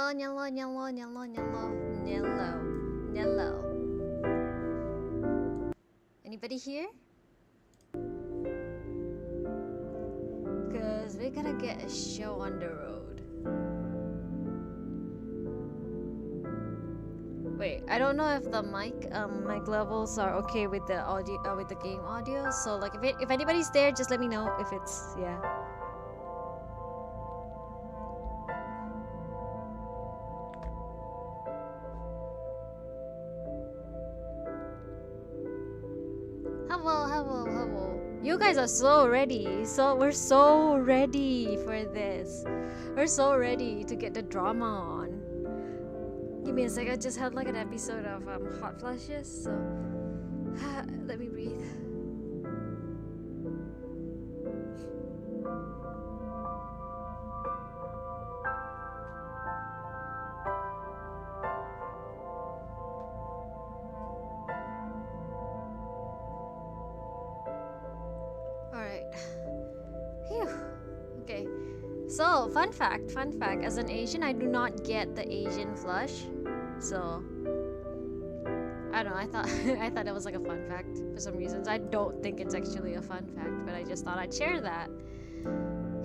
Yellow, yellow, yellow, yellow, yellow, yellow, yellow. Anybody here? Cause we gotta get a show on the road. Wait, I don't know if the mic levels are okay with the audio with the game audio. So like if anybody's there, just let me know if it's yeah. Hello. You guys are so ready. We're so ready for this. We're so ready to get the drama on. Give me a sec. I just had like an episode of hot flashes, so let me breathe. So, fun fact, as an Asian, I do not get the Asian flush. So, I don't know, I thought I thought it was like a fun fact for some reasons. I don't think it's actually a fun fact, but I just thought I'd share that.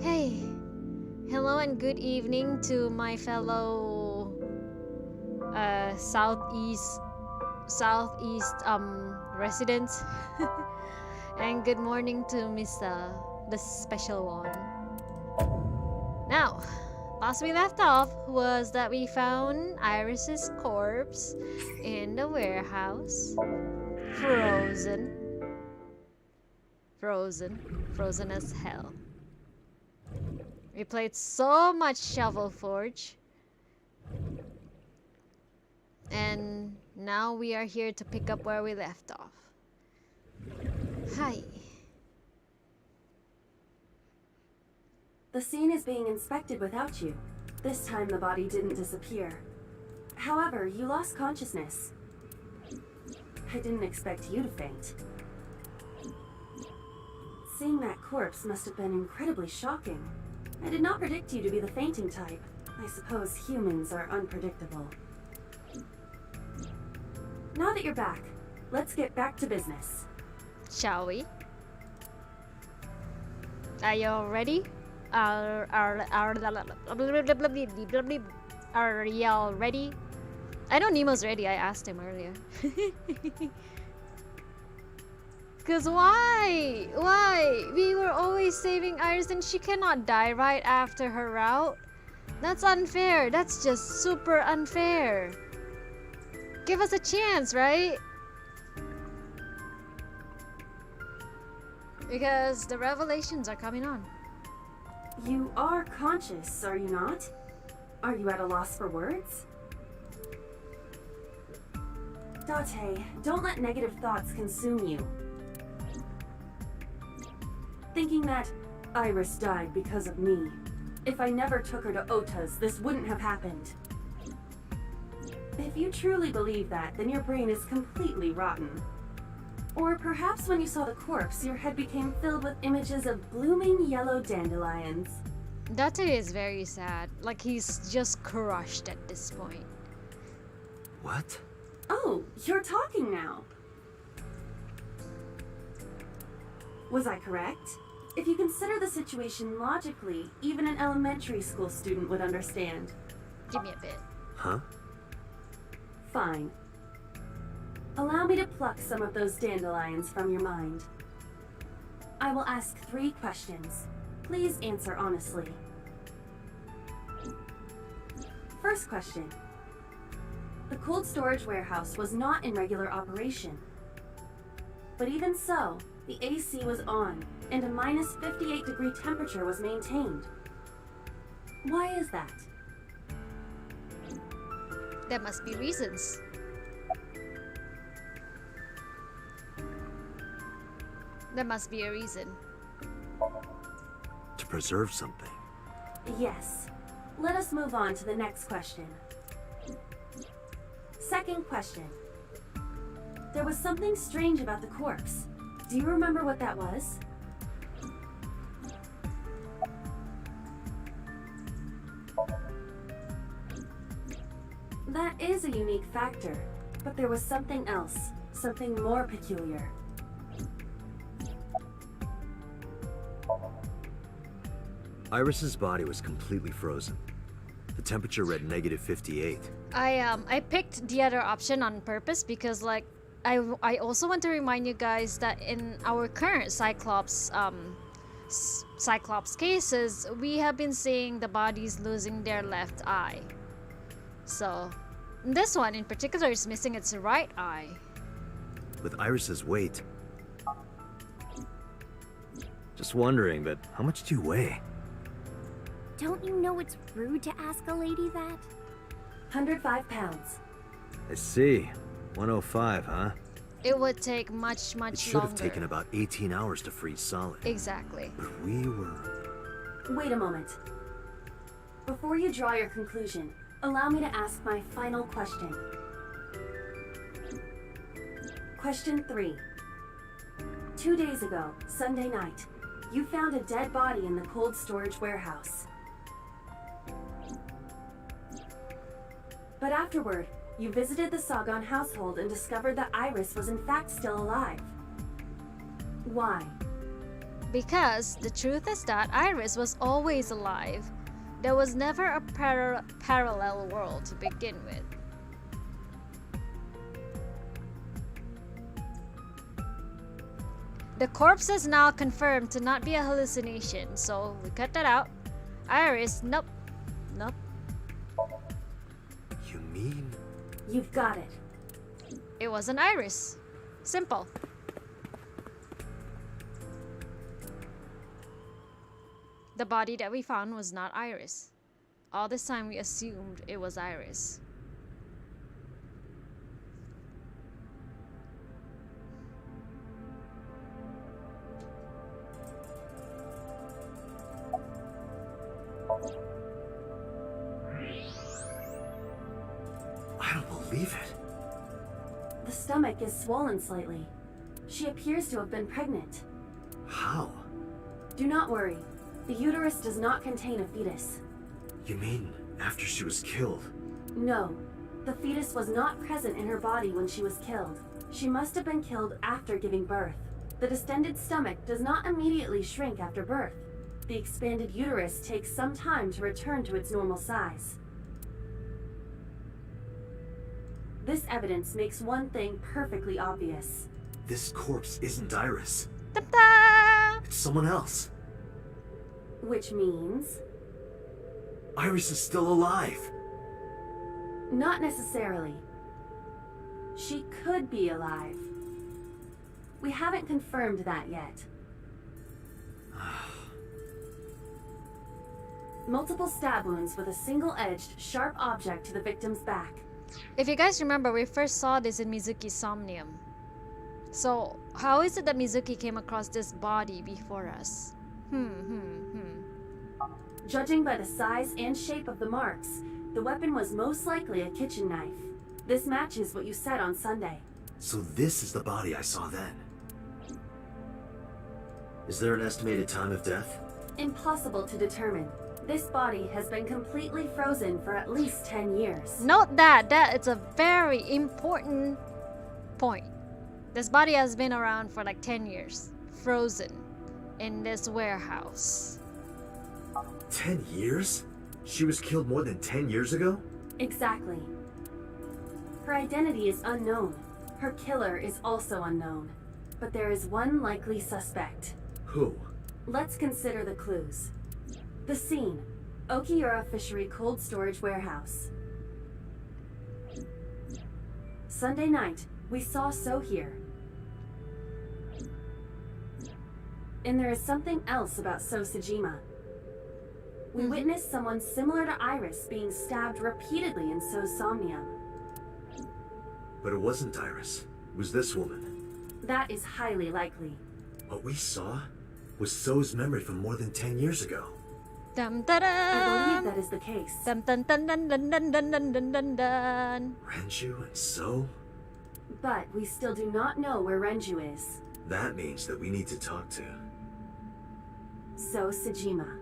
Hey, hello and good evening to my fellow southeast residents. And good morning to Mr. the special one. Now, last we left off was that we found Iris's corpse in the warehouse, frozen as hell. We played so much Shovel Forge, and now we are here to pick up where we left off. Hi. The scene is being inspected without you. This time the body didn't disappear. However, you lost consciousness. I didn't expect you to faint. Seeing that corpse must have been incredibly shocking. I did not predict you to be the fainting type. I suppose humans are unpredictable. Now that you're back, let's get back to business. Shall we? Are you all ready? Are y'all ready? I know Nemo's ready. I asked him earlier. Cause why? We were always saving Iris and she cannot die right after her route. That's unfair. That's just super unfair. Give us a chance, right? Because the revelations are coming on. You are conscious, are you not? Are you at a loss for words? Date, don't let negative thoughts consume you. Thinking that Iris died because of me. If I never took her to Ota's, this wouldn't have happened. If you truly believe that, then your brain is completely rotten. Or perhaps when you saw the corpse, your head became filled with images of blooming yellow dandelions. Date is very sad. Like he's just crushed at this point. What? Oh, you're talking now. Was I correct? If you consider the situation logically, even an elementary school student would understand. Give me a bit. Huh? Fine. Allow me to pluck some of those dandelions from your mind. I will ask 3 questions. Please answer honestly. First question. The cold storage warehouse was not in regular operation. But even so, the AC was on, and a minus 58-degree temperature was maintained. Why is that? There must be reasons. There must be a reason. To preserve something. Yes. Let us move on to the next question. Second question. There was something strange about the corpse. Do you remember what that was? That is a unique factor, but there was something else, something more peculiar. Iris's body was completely frozen. The temperature read -58. I picked the other option on purpose because like I also want to remind you guys that in our current Cyclops cases, we have been seeing the bodies losing their left eye. So this one in particular is missing its right eye. With Iris's weight. Just wondering, but how much do you weigh? Don't you know it's rude to ask a lady that? 105 pounds. I see. 105, huh? It would take much It longer. should have taken about 18 hours to freeze solid. Exactly. But we were... Wait a moment. Before you draw your conclusion, allow me to ask my final question. Question 3. 2 days ago, Sunday night, you found a dead body in the cold storage warehouse. But afterward, you visited the Sagan household and discovered that Iris was in fact still alive. Why? Because the truth is that Iris was always alive. There was never a parallel world to begin with. The corpse is now confirmed to not be a hallucination, so we cut that out. Iris, nope. Nope. You mean... You've got it. It wasn't Iris. Simple. The body that we found was not Iris. All this time we assumed it was Iris. I don't believe it. The stomach is swollen slightly. She appears to have been pregnant. How? Do not worry. The uterus does not contain a fetus. You mean after she was killed? No, the fetus was not present in her body when she was killed. She must have been killed after giving birth. The distended stomach does not immediately shrink after birth. The expanded uterus takes some time to return to its normal size. This evidence makes one thing perfectly obvious. This corpse isn't Iris. Ta-da! It's someone else. Which means... Iris is still alive. Not necessarily. She could be alive. We haven't confirmed that yet. Multiple stab wounds with a single-edged, sharp object to the victim's back. If you guys remember, we first saw this in Mizuki's Somnium. So, how is it that Mizuki came across this body before us? Judging by the size and shape of the marks, the weapon was most likely a kitchen knife. This matches what you said on Sunday. So this is the body I saw then. Is there an estimated time of death? Impossible to determine. This body has been completely frozen for at least 10 years. Note that it's a very important point. This body has been around for like 10 years, frozen in this warehouse. 10 years? She was killed more than 10 years ago? Exactly. Her identity is unknown. Her killer is also unknown. But there is one likely suspect. Who? Let's consider the clues. The scene, Okiura Fishery Cold Storage Warehouse. Sunday night, we saw So here. And there is something else about So Sejima. We witnessed someone similar to Iris being stabbed repeatedly in So's Somnium. But it wasn't Iris. It was this woman. That is highly likely. What we saw was So's memory from more than 10 years ago. Dum da I believe that is the case. dum dun dun dun dun dun dun dun dun dun dun. Renju and So? But we still do not know where Renju is. That means that we need to talk to... So Sejima.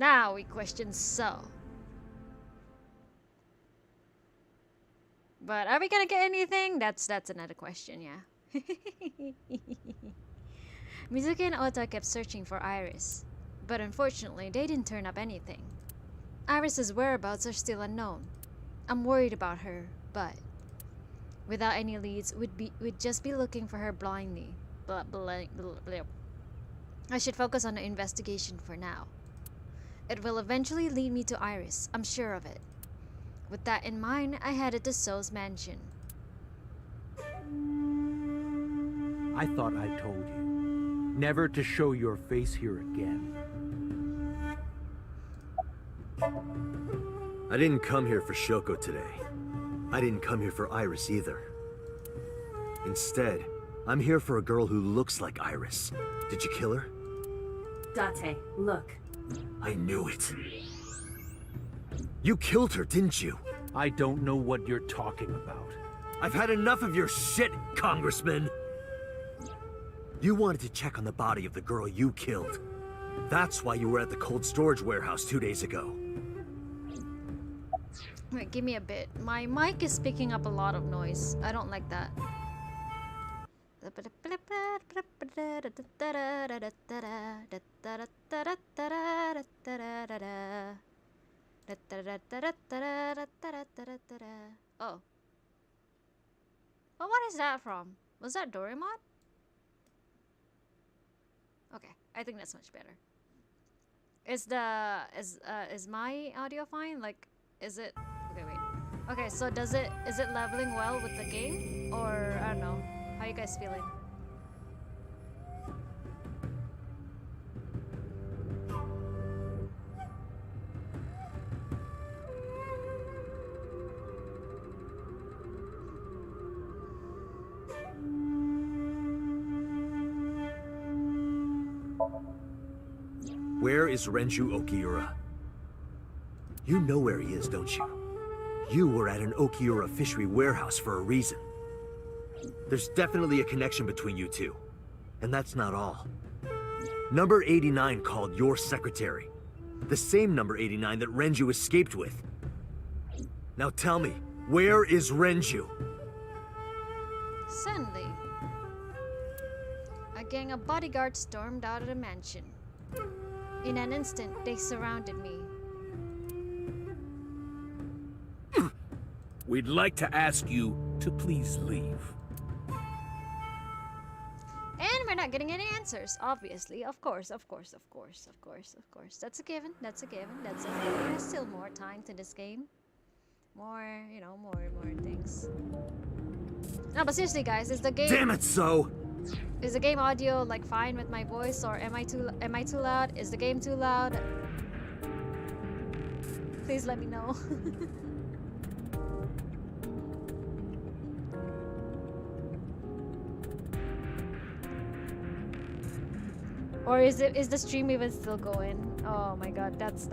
Now we question So. But are we gonna get anything? That's another question, yeah. Mizuki and Ota kept searching for Iris, but unfortunately they didn't turn up anything. Iris's whereabouts are still unknown. I'm worried about her, but without any leads, we'd just be looking for her blindly. Blah, blah, blah, blah. I should focus on the investigation for now. It will eventually lead me to Iris, I'm sure of it. With that in mind, I headed to So's mansion. I thought I told you never to show your face here again. I didn't come here for Shoko today. I didn't come here for Iris either. Instead, I'm here for a girl who looks like Iris. Did you kill her? Date, look. I knew it. You killed her, didn't you? I don't know what you're talking about. I've had enough of your shit, Congressman! You wanted to check on the body of the girl you killed. That's why you were at the cold storage warehouse 2 days ago. Wait, give me a bit. My mic is picking up a lot of noise. I don't like that. Oh. Well, what is that from? Was that Doraemon? Okay, I think that's much better. Is my audio fine? Like, is it? Okay, wait. Okay, so is it leveling well with the game, or I don't know? How you guys feeling? Where is Renju Okiura? You know where he is, don't you? You were at an Okiura fishery warehouse for a reason. There's definitely a connection between you two. And that's not all. Number 89 called your secretary. The same number 89 that Renju escaped with. Now tell me, where is Renju? Suddenly, a gang of bodyguards stormed out of the mansion. In an instant, they surrounded me. We'd like to ask you to please leave. And we're not getting any answers, obviously. Of course. That's a given. That's a given. There's still more time to this game. More, more things. No, but seriously, guys, is the game... Damn it, So! Is the game audio like fine with my voice, or am I too loud? Is the game too loud? Please let me know. Or is the stream even still going? Oh my god, that's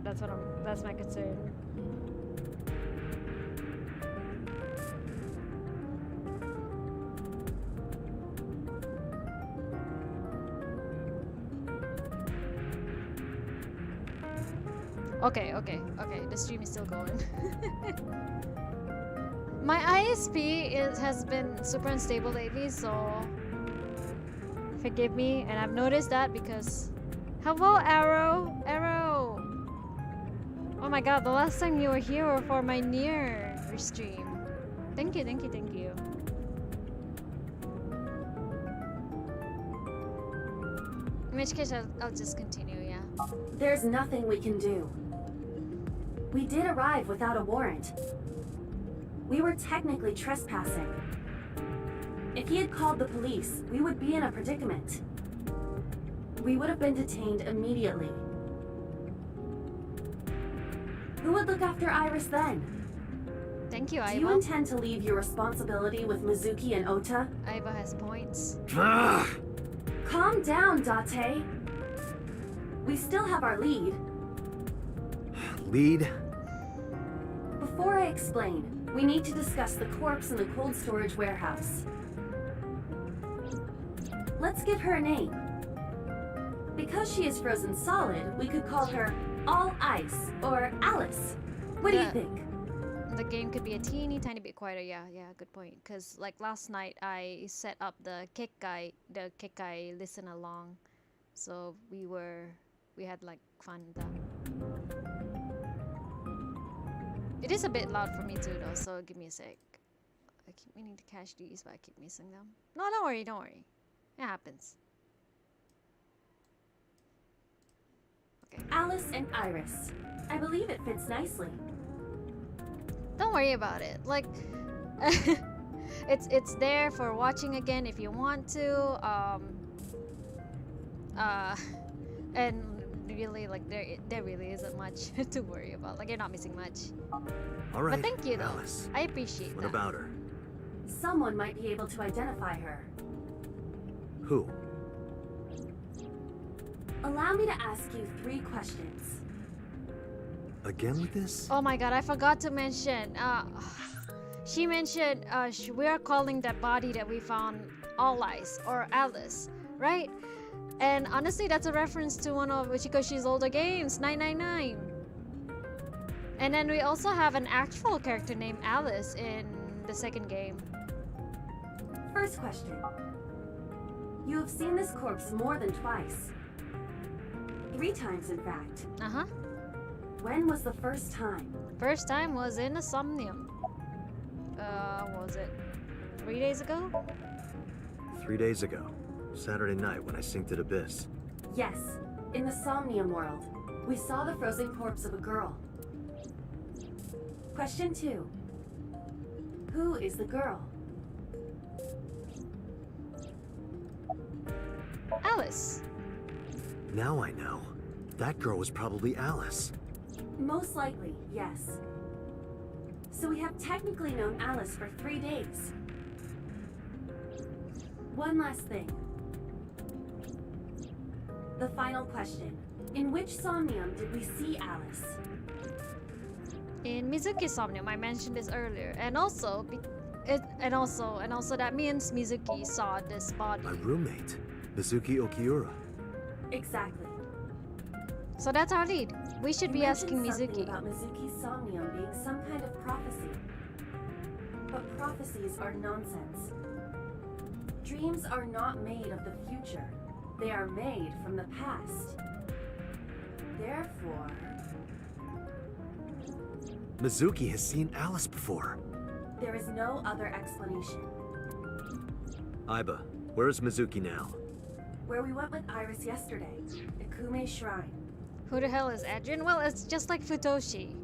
my concern. Okay, the stream is still going. My ISP has been super unstable lately, so forgive me. And I've noticed that because... Hello, Arrow! Oh my god, the last time you were here were for my near stream. Thank you. In which case, I'll just continue, yeah. There's nothing we can do. We did arrive without a warrant. We were technically trespassing. If he had called the police, we would be in a predicament. We would have been detained immediately. Who would look after Iris then? Thank you, Do Aiba. you intend to leave your responsibility with Mizuki and Ota? Aiba has points. Calm down, Date. We still have our lead. Lead? Before I explain, we need to discuss the corpse in the cold storage warehouse. Let's give her a name. Because she is frozen solid, we could call her All Ice or Alice. What do you think? The game could be a teeny tiny bit quieter. Yeah, good point. Cause like last night I set up the Kekai listen along, so we had like fun with that. It is a bit loud for me too though, so give me a sec. I keep meaning to catch these, but I keep missing them. No, don't worry. It happens. Okay. Alice and Iris. I believe it fits nicely. Don't worry about it. Like, it's there for watching again if you want to. And really, like there really isn't much to worry about. Like you're not missing much. All right. But thank you, though. Alice. I appreciate What that. about her? Someone might be able to identify her. Who? Allow me to ask you 3 questions. Again with this? Oh my god, I forgot to mention. She mentioned we are calling that body that we found All Ice or Alice, right? And honestly, that's a reference to one of Uchikoshi's older games, 999. And then we also have an actual character named Alice in the second game. First question. You have seen this corpse more than twice. 3 times, in fact. Uh-huh. When was the first time? First time was in a Somnium. Was it 3 days ago? 3 days ago. Saturday night when I synced at Abyss. Yes, in the Somnium world. We saw the frozen corpse of a girl. Question 2. Who is the girl? Alice. Now I know. That girl was probably Alice. Most likely, yes. So we have technically known Alice for 3 days. One last thing. The final question. In which Somnium did we see Alice? In Mizuki's Somnium, I mentioned this earlier, and also that means Mizuki saw this body. My roommate, Mizuki Okiura. Exactly. So that's our lead. We should be asking Something Mizuki. about Mizuki's Somnium being some kind of prophecy. But prophecies are nonsense. Dreams are not made of the future. They are made from the past. Therefore... Mizuki has seen Alice before. there is no other explanation. Aiba, where is Mizuki now? Where we went with Iris yesterday, Ikume Shrine. Who the hell is Adrian? Well, it's just like Futoshi.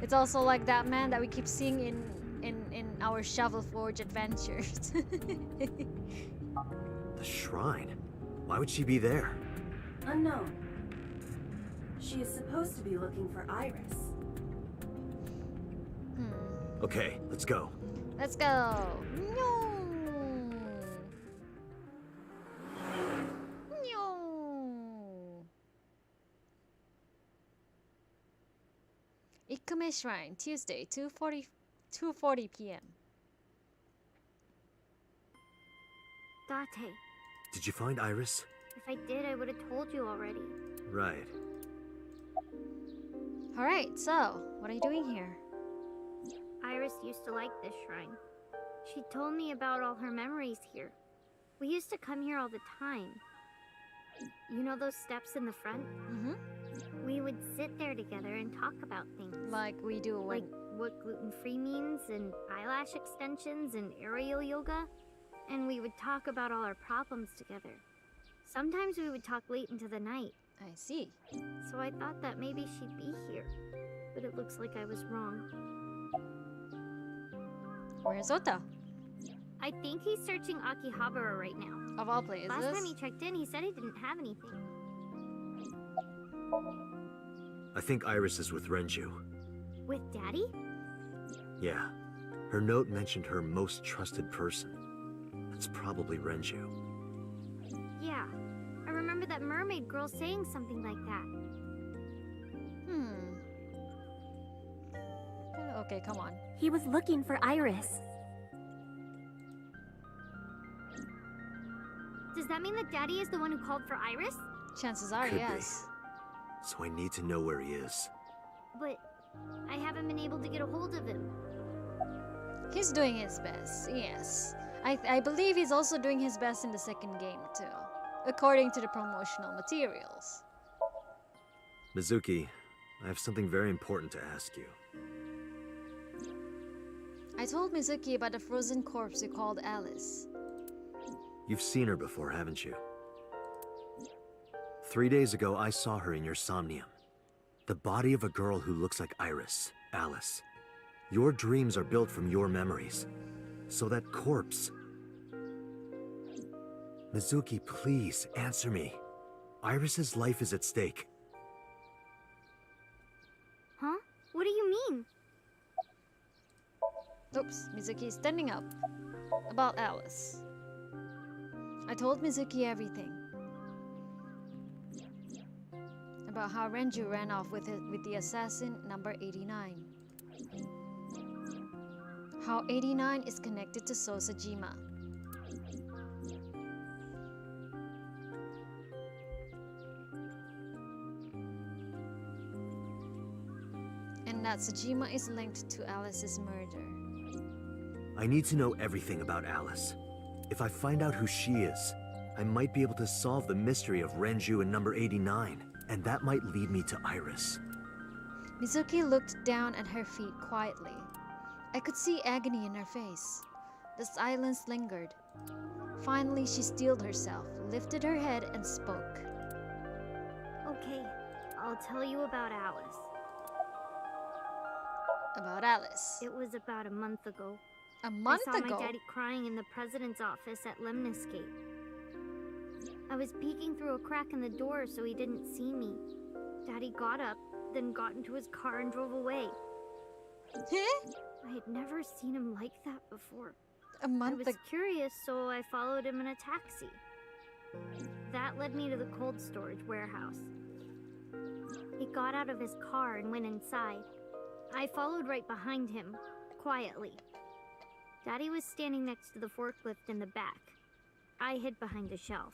It's also like that man that we keep seeing in our Shovel Forge adventures. The shrine? Why would she be there? Unknown. She is supposed to be looking for Iris. Okay, let's go. Let's go. No. No. Ikume Shrine, Tuesday, 2:40 p.m. Date. Did you find Iris? If I did, I would have told you already. Right. All right, so what are you doing here? Iris used to like this shrine. She told me about all her memories here. We used to come here all the time. You know those steps in the front? Mm-hmm. We would sit there together and talk about things. Like we do when... Like what gluten-free means, and eyelash extensions, and aerial yoga. And we would talk about all our problems together. Sometimes we would talk late into the night. I see. So I thought that maybe she'd be here. But it looks like I was wrong. Where's Ota? I think he's searching Akihabara right now. Of all places. Last time he checked in, he said he didn't have anything. I think Iris is with Renju. With Daddy? Yeah. Her note mentioned her most trusted person. That's probably Renju. Yeah. I remember that mermaid girl saying something like that. Okay, come on. He was looking for Iris. Does that mean that Daddy is the one who called for Iris? Chances are, Could be. yes. So I need to know where he is. But I haven't been able to get a hold of him. He's doing his best, yes. I believe he's also doing his best in the second game, too. According to the promotional materials. Mizuki, I have something very important to ask you. I told Mizuki about the frozen corpse you called Alice. You've seen her before, haven't you? 3 days ago, I saw her in your Somnium. The body of a girl who looks like Iris, Alice. Your dreams are built from your memories. So that corpse... Mizuki, please, answer me. Iris's life is at stake. Huh? What do you mean? Oops, Mizuki is standing up. About Alice. I told Mizuki everything. About how Renju ran off with the assassin number 89. How 89 is connected to Sosajima. And that Sojima is linked to Alice's murder. I need to know everything about Alice. If I find out who she is, I might be able to solve the mystery of Renju and number 89, and that might lead me to Iris. Mizuki looked down at her feet quietly. I could see agony in her face. The silence lingered. Finally, she steeled herself, lifted her head, and spoke. Okay, I'll tell you about Alice. About Alice. It was about a month ago. A month I saw ago? my daddy crying in the president's office at Lemniscape. I was peeking through a crack in the door so he didn't see me. Daddy got up, then got into his car and drove away. Huh? I had never seen him like that before. A I month was ago? curious, so I followed him in a taxi. That led me to the cold storage warehouse. He got out of his car and went inside. I followed right behind him, quietly. Daddy was standing next to the forklift in the back. I hid behind a shelf.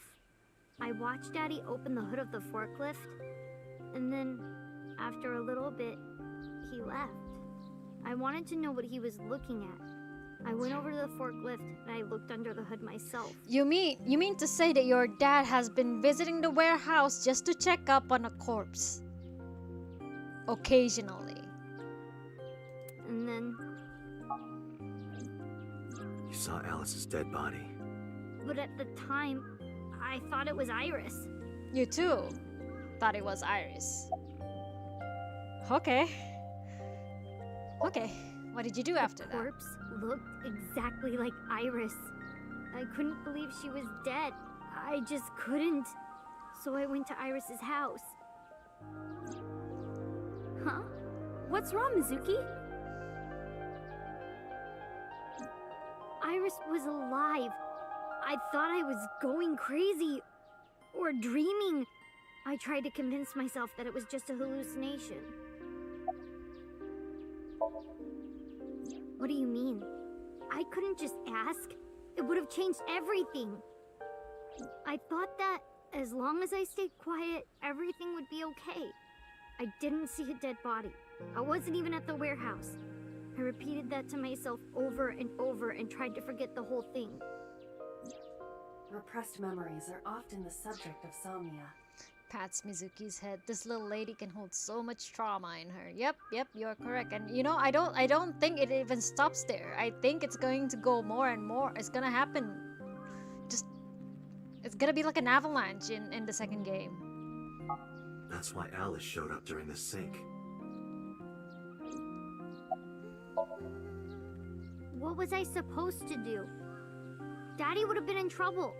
I watched Daddy open the hood of the forklift, and then, after a little bit, he left. I wanted to know what he was looking at. I went over to the forklift and I looked under the hood myself. You mean to say that your dad has been visiting the warehouse just to check up on a corpse? Occasionally. And then, You saw Alice's dead body. but at the time, I thought it was Iris. You too thought it was Iris. Okay. Okay, what did you do after The that? corpse looked exactly like Iris. I couldn't believe she was dead. I just couldn't. So I went to Iris's house. Huh? What's wrong, Mizuki? Iris was alive. I thought I was going crazy. Or dreaming. I tried to convince myself that it was just a hallucination. What do you mean? I couldn't just ask. It would have changed everything. I thought that as long as I stayed quiet, everything would be okay. I didn't see a dead body. I wasn't even at the warehouse. I repeated that to myself over and over and tried to forget the whole thing. Repressed memories are often the subject of somnia. Pats Mizuki's head. This little lady can hold so much trauma in her. Yep, you're correct. And you know, I don't think it even stops there. I think it's going to go more and more. It's gonna happen. It's gonna be like an avalanche in the second game. That's why Alice showed up during the sync. What was I supposed to do? Daddy would have been in trouble.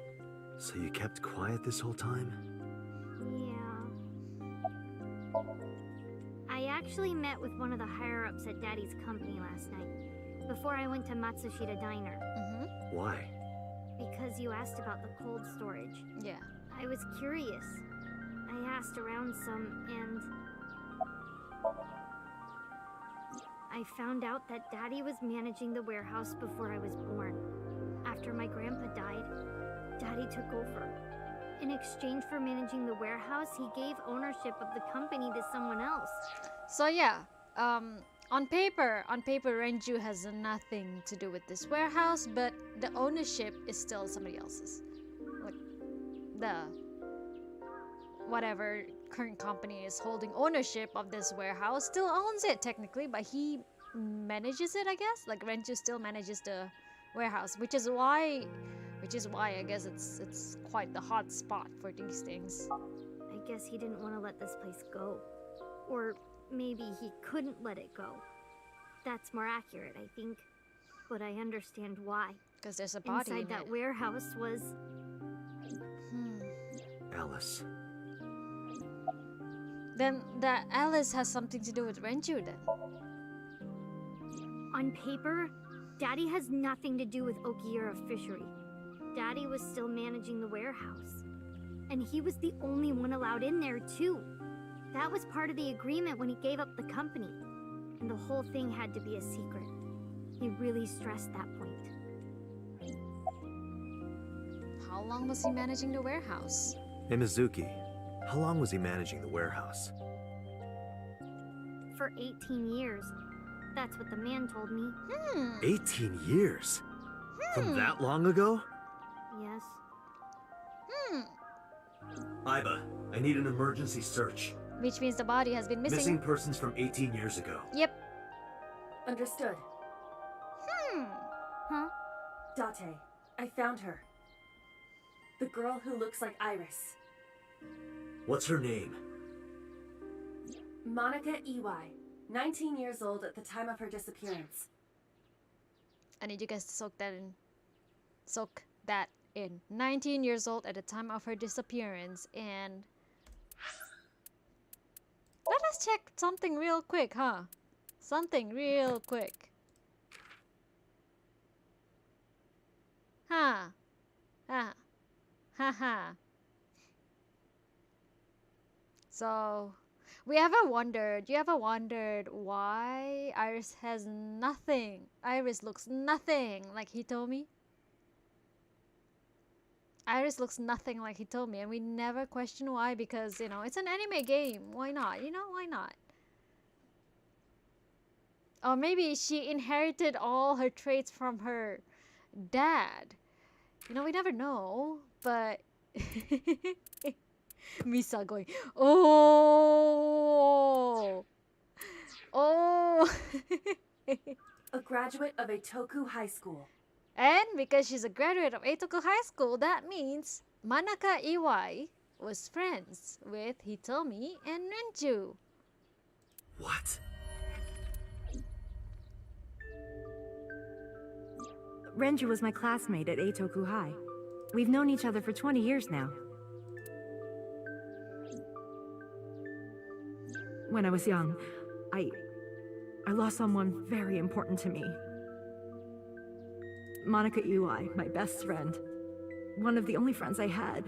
So you kept quiet this whole time? Yeah. I actually met with one of the higher-ups at Daddy's company last night, before I went to Matsushita Diner. Mm-hmm. Why? Because you asked about the cold storage. Yeah. I was curious. I asked around some, and I found out that Daddy was managing the warehouse before I was born. After my grandpa died, Daddy took over. In exchange for managing the warehouse, he gave ownership of the company to someone else. So yeah, on paper, Renju has nothing to do with this warehouse, but the ownership is still somebody else's. Like the whatever current company is holding ownership of this warehouse still owns it technically, but he manages it, I guess. Like Renju still manages the warehouse, which is why I guess it's quite the hot spot for these things. I guess he didn't want to let this place go. Or maybe he couldn't let it go. That's more accurate, I think. But I understand why. Because there's a body inside in that it. warehouse was... Alice. Then that Alice has something to do with Renju then. On paper, Daddy has nothing to do with Okiura Fishery. Daddy was still managing the warehouse. And he was the only one allowed in there too. That was part of the agreement when he gave up the company. And the whole thing had to be a secret. He really stressed that point. How long was he managing the warehouse? Hey, Mizuki, how long was he managing the warehouse? For 18 years. That's what the man told me. 18 years? From that long ago? Yes. Iba, I need an emergency search. Which means the body has been missing. Missing persons from 18 years ago. Yep. Understood. Huh? Date, I found her. The girl who looks like Iris. What's her name? Monica Iwai, 19 years old at the time of her disappearance. I need you guys to soak that in. Soak that in. 19 years old at the time of her disappearance, and let us check something real quick, huh? Something real quick. Ha. Ha. Ha ha. So, you ever wondered why Iris has nothing? Iris looks nothing like Hitomi. Iris looks nothing like Hitomi, and we never question why, because, you know, it's an anime game. Why not? You know, why not? Or maybe she inherited all her traits from her dad. You know, we never know, but Misa going, oh, oh. A graduate of Eitoku High School. And because she's a graduate of Eitoku High School, that means Manaka Iwai was friends with Hitomi and Renju. What? Renju was my classmate at Eitoku High. We've known each other for 20 years now. When I was young, I lost someone very important to me. Monica Iwai, my best friend. One of the only friends I had.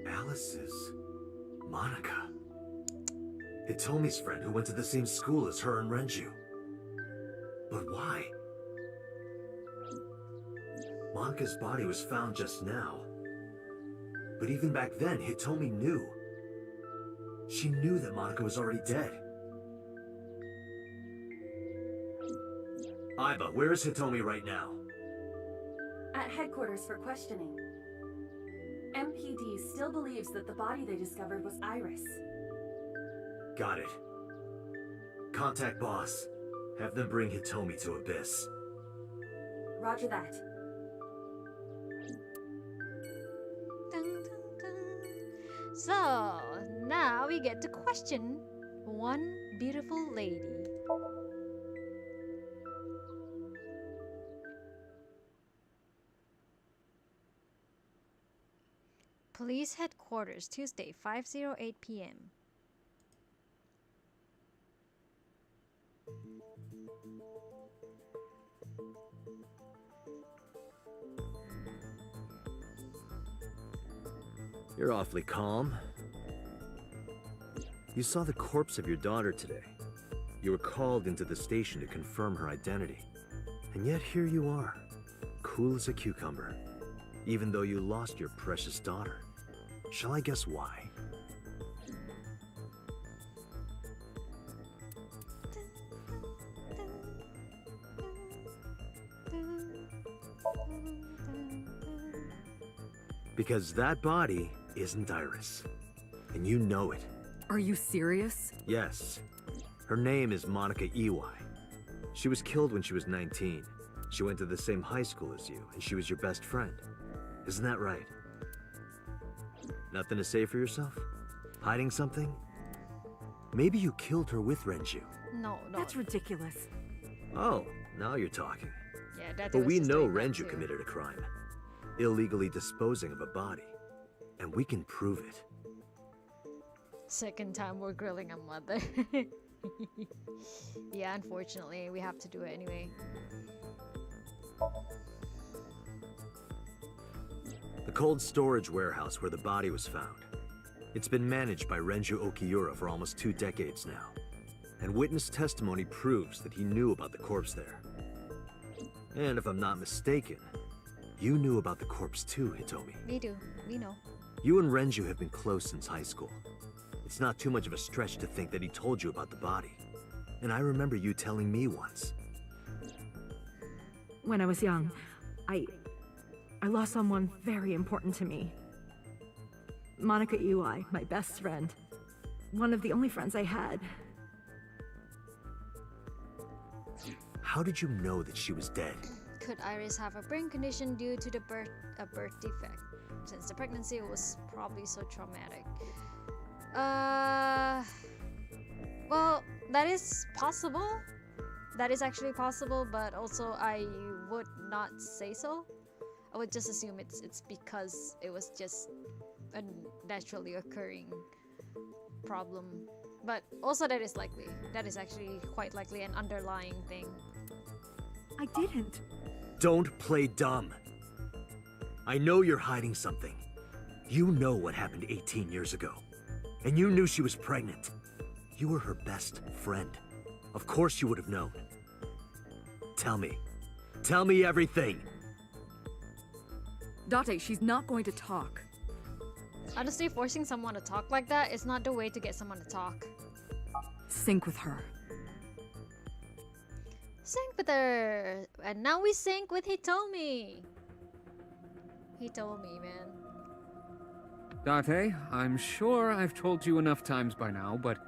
Alice is Monica. Hitomi's friend who went to the same school as her and Renju. But why? Monica's body was found just now. But even back then, Hitomi knew. She knew that Monica was already dead. Iba, where is Hitomi right now? At headquarters for questioning. MPD still believes that the body they discovered was Iris. Got it. Contact boss. Have them bring Hitomi to Abyss. Roger that. Dun, dun, dun. So, now we get to question one beautiful lady. Police headquarters, Tuesday, 5:08 p.m. You're awfully calm. You saw the corpse of your daughter today. You were called into the station to confirm her identity. And yet here you are, cool as a cucumber, even though you lost your precious daughter. Shall I guess why? Because that body isn't Iris. And you know it. Are you serious? Yes. Her name is Monica Iwai. She was killed when she was 19. She went to the same high school as you, and she was your best friend. Isn't that right? Nothing to say for yourself? Hiding something? Maybe you killed her with Renju. No, no. That's ridiculous. Oh, now you're talking. Yeah, that But was we just know doing that Renju too. committed a crime. Illegally disposing of a body. And we can prove it. Second time we're grilling a mother. Yeah, unfortunately, we have to do it anyway. The cold storage warehouse where the body was found. It's been managed by Renju Okiura for almost 2 decades now. And witness testimony proves that he knew about the corpse there. And if I'm not mistaken, you knew about the corpse too, Hitomi. We do. We know. You and Renju have been close since high school. It's not too much of a stretch to think that he told you about the body. And I remember you telling me once. When I was young, I lost someone very important to me. Monica Iwai, my best friend. One of the only friends I had. How did you know that she was dead? Could Iris have a brain condition due to the birth defect? Since the pregnancy was probably so traumatic. Well, that is possible. That is actually possible, but also I would not say so. I would just assume it's because it was just a naturally occurring problem. But also that is likely. That is actually quite likely an underlying thing. I didn't. Don't play dumb. I know you're hiding something. You know what happened 18 years ago. And you knew she was pregnant. You were her best friend. Of course you would have known. Tell me. Tell me everything. Date, she's not going to talk. Honestly, forcing someone to talk like that is not the way to get someone to talk. Sync with her. Sync with her! And now we sync with Hitomi! Hitomi, man. Date, I'm sure I've told you enough times by now, but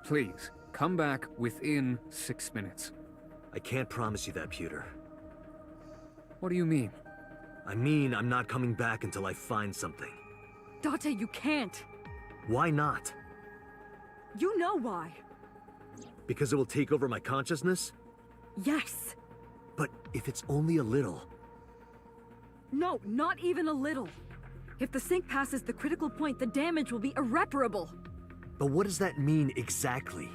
please, come back within 6 minutes. I can't promise you that, Pewter. What do you mean? I mean, I'm not coming back until I find something. Date, you can't. Why not? You know why. Because it will take over my consciousness? Yes. But if it's only a little... No, not even a little. If the sync passes the critical point, the damage will be irreparable. But what does that mean exactly?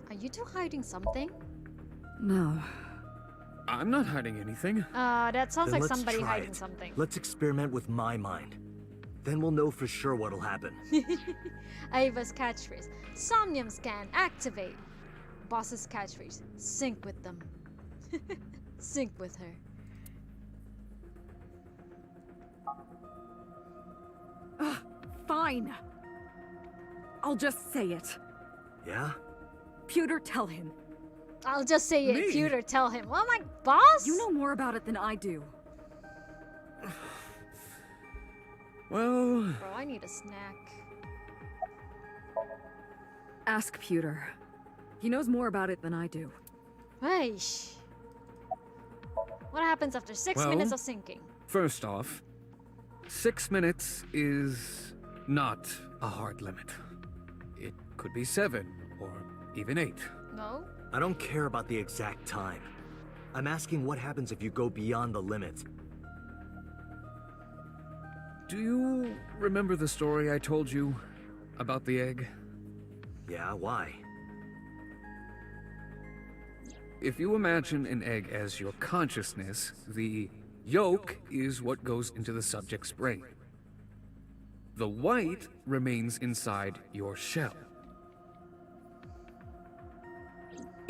Are you two hiding something? No. I'm not hiding anything. That sounds Then like let's somebody try hiding it. something. Let's experiment with my mind. Then we'll know for sure what'll happen. Ava's catchphrase. Somnium scan, activate. Boss's catchphrase. Sync with them. Sync with her. Fine. I'll just say it. Yeah? Pewter, tell him. I'll just say it. Me? Pewter, tell him. Oh my boss! You know more about it than I do. Well, Bro, I need a snack. Ask Pewter. He knows more about it than I do. Hey. What happens after 6 Well- minutes of syncing? first off, 6 minutes is not a hard limit. It could be 7 or even 8. No? I don't care about the exact time. I'm asking what happens if you go beyond the limit. Do you remember the story I told you about the egg? Yeah, why? If you imagine an egg as your consciousness, the yolk is what goes into the subject's brain. The white remains inside your shell.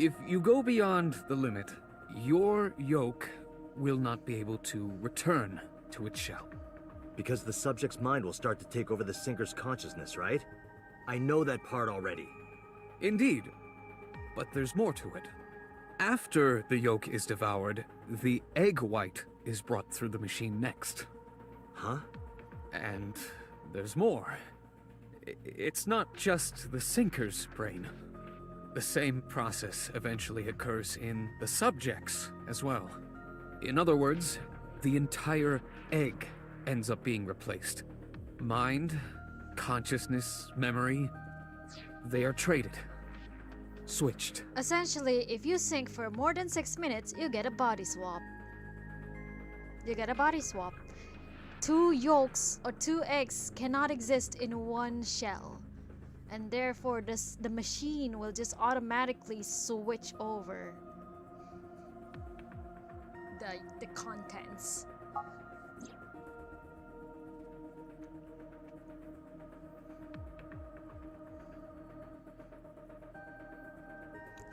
If you go beyond the limit, your yoke will not be able to return to its shell. Because the subject's mind will start to take over the sinker's consciousness, right? I know that part already. Indeed, but there's more to it. After the yolk is devoured, the egg white is brought through the machine next. Huh? And there's more. It's not just the sinker's brain. The same process eventually occurs in the subject's as well. In other words, the entire egg ends up being replaced. Mind, consciousness, memory, they are traded. Switched. Essentially, if you sink for more than 6 minutes, you get a body swap. You get a body swap. 2 yolks or 2 eggs cannot exist in one shell. And therefore, the machine will just automatically switch over the contents.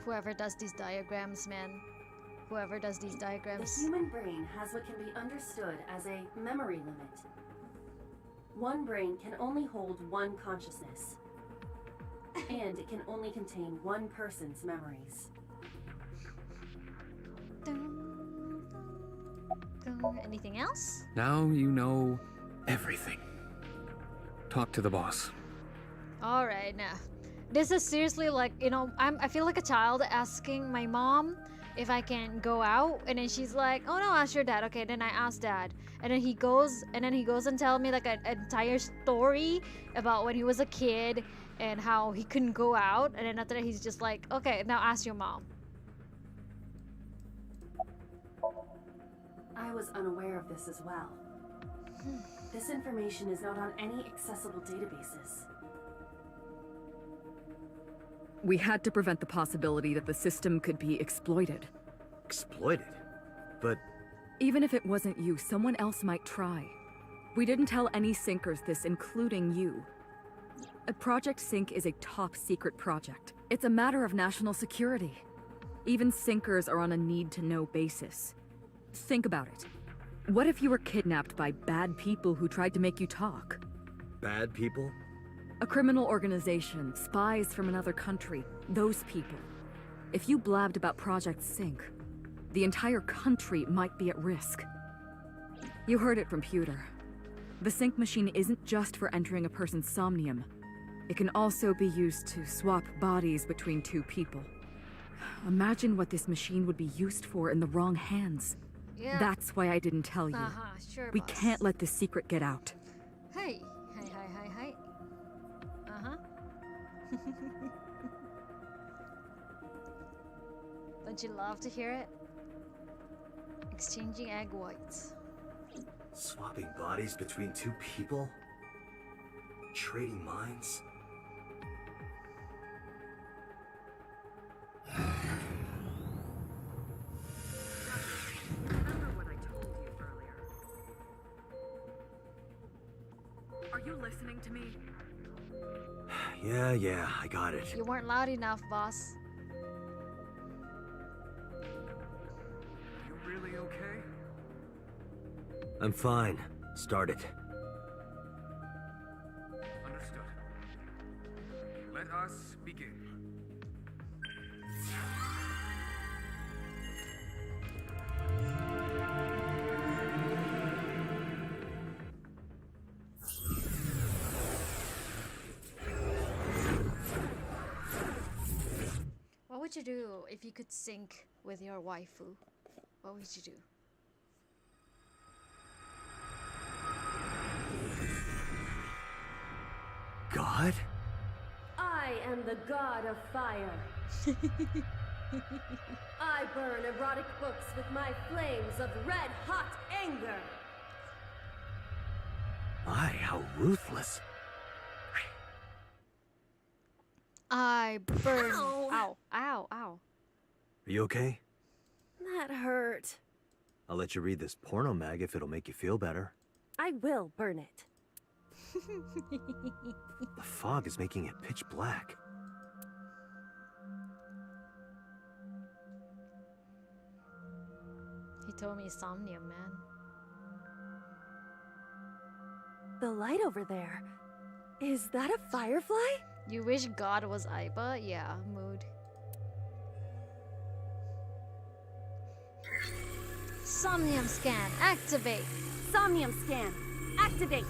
Whoever does these diagrams, man. Whoever does these The diagrams. human brain has what can be understood as a memory limit. One brain can only hold one consciousness. And it can only contain one person's memories. Anything else? Now you know everything. Talk to the boss. Alright, now. This is seriously like, you know, I feel like a child asking my mom if I can go out, and then she's like, oh no, ask your dad. Okay, then I ask dad, and then he goes and tell me like an entire story about when he was a kid and how he couldn't go out, and then after that he's just like, okay, now ask your mom. I was unaware of this as well. This information is not on any accessible databases. We had to prevent the possibility that the system could be exploited. Exploited? But Even if it wasn't you, someone else might try. We didn't tell any sinkers this, including you. Project Sync is a top-secret project. It's a matter of national security. Even sinkers are on a need-to-know basis. Think about it. What if you were kidnapped by bad people who tried to make you talk? bad people? A criminal organization, spies from another country, those people. If you blabbed about Project Sync, the entire country might be at risk. You heard it from Pewter. The sync machine isn't just for entering a person's somnium. It can also be used to swap bodies between 2 people. Imagine what this machine would be used for in the wrong hands. Yeah. That's why I didn't tell you. Sure, We boss. can't let this secret get out. Hey. Don't you love to hear it? Exchanging egg whites. Swapping bodies between 2 people? Trading minds? Remember what I told you earlier. Are you listening to me? Yeah, I got it. You weren't loud enough, boss. You really okay? I'm fine. Start it. Understood. Let us begin. What would you do if you could sync with your waifu? What would you do? God? I am the god of fire. I burn erotic books with my flames of red-hot anger. My, how ruthless. I burn. Ow. Ow. Are you okay? That hurt. I'll let you read this porno mag if it'll make you feel better. I will burn it. The fog is making it pitch black. Hitomi Somnium, man. The light over there. Is that a firefly? You wish God was Aiba? Yeah, mood. Somnium scan, activate! Somnium scan. Activate.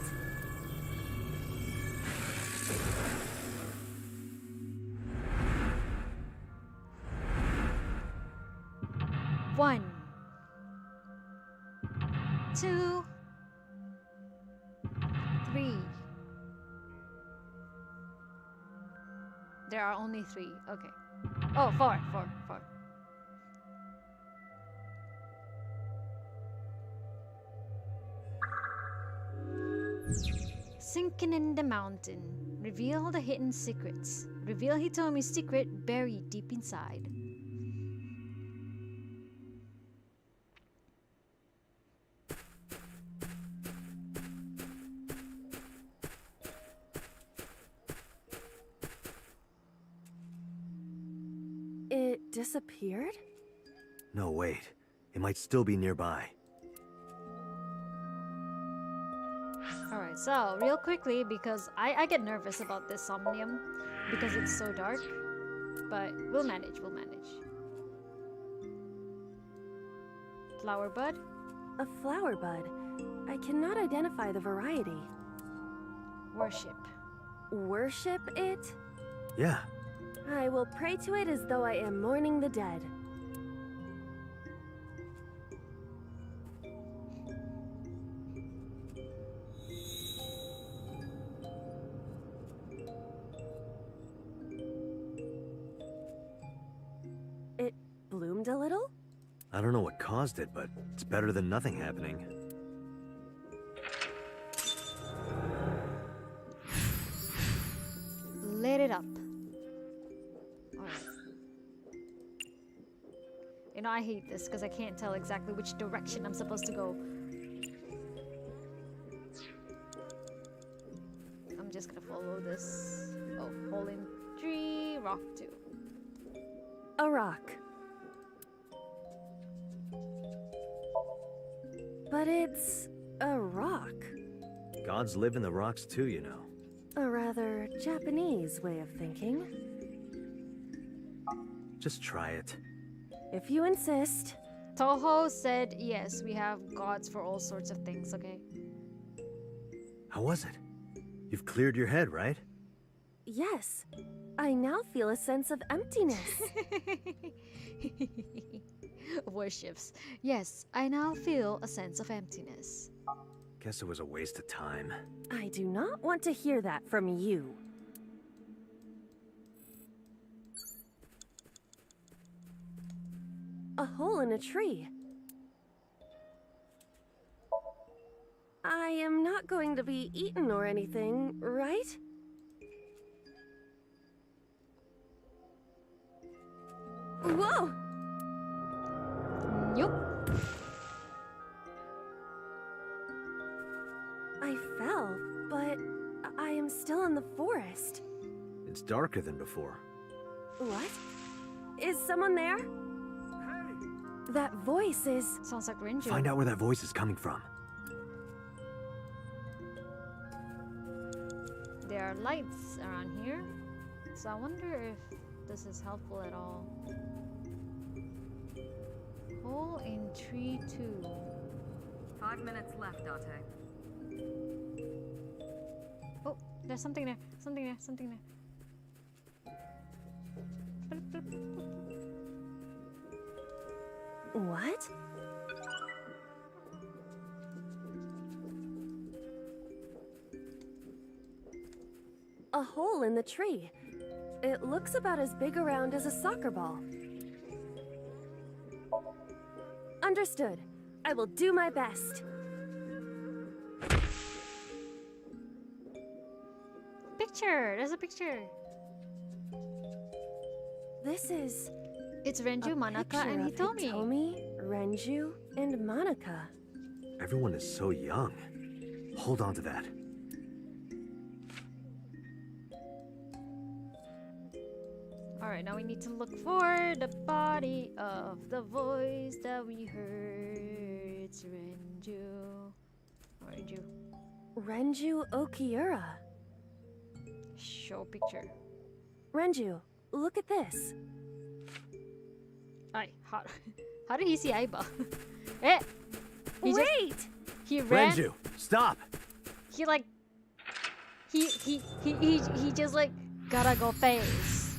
One. 2. 3. There are only 3. Okay. Oh, 4. Sinking in the mountain. Reveal the hidden secrets. Reveal Hitomi's secret buried deep inside. It disappeared? No, wait. It might still be nearby. Alright, so real quickly, because I get nervous about this Somnium because it's so dark, but we'll manage. Flower bud? A flower bud. I cannot identify the variety. Worship. Worship it? Yeah. I will pray to it as though I am mourning the dead. It bloomed a little? I don't know what caused it, but it's better than nothing happening. Lit it up. Alright. You know, I hate this because I can't tell exactly which direction I'm supposed to go. I'm just gonna follow this. Oh, hole in 3, rock 2. A rock. But it's a rock. Gods live in the rocks too, you know. A rather Japanese way of thinking. Just try it. If you insist. Toho said, yes, we have gods for all sorts of things, okay? How was it? You've cleared your head, right? Yes. I now feel a sense of emptiness. Worships. Yes, I now feel a sense of emptiness. Guess it was a waste of time. I do not want to hear that from you. A hole in a tree. I am not going to be eaten or anything, right? Whoa! Yup. I fell, but I am still in the forest. It's darker than before. What? Is someone there? That voice is... Sounds like Renju. Find out where that voice is coming from. There are lights around here, so I wonder if this is helpful at all. Hole in tree 2. 5 minutes left, Date. Oh, there's something there. Something there. What? A hole in the tree. It looks about as big around as a soccer ball. Understood. I will do my best. Picture! There's a picture. This is It's Renju, a Manaka, picture and of Hitomi. Hitomi, Renju, and Manaka. Everyone is so young. Hold on to that. Alright, now we need to look for the body of the voice that we heard. It's Renju. Renju. Renju Okiura. Show picture. Renju, look at this. Ay, how did he see Aiba? Eh! Wait! He ran. Renju, stop! He like. He just like gotta go face.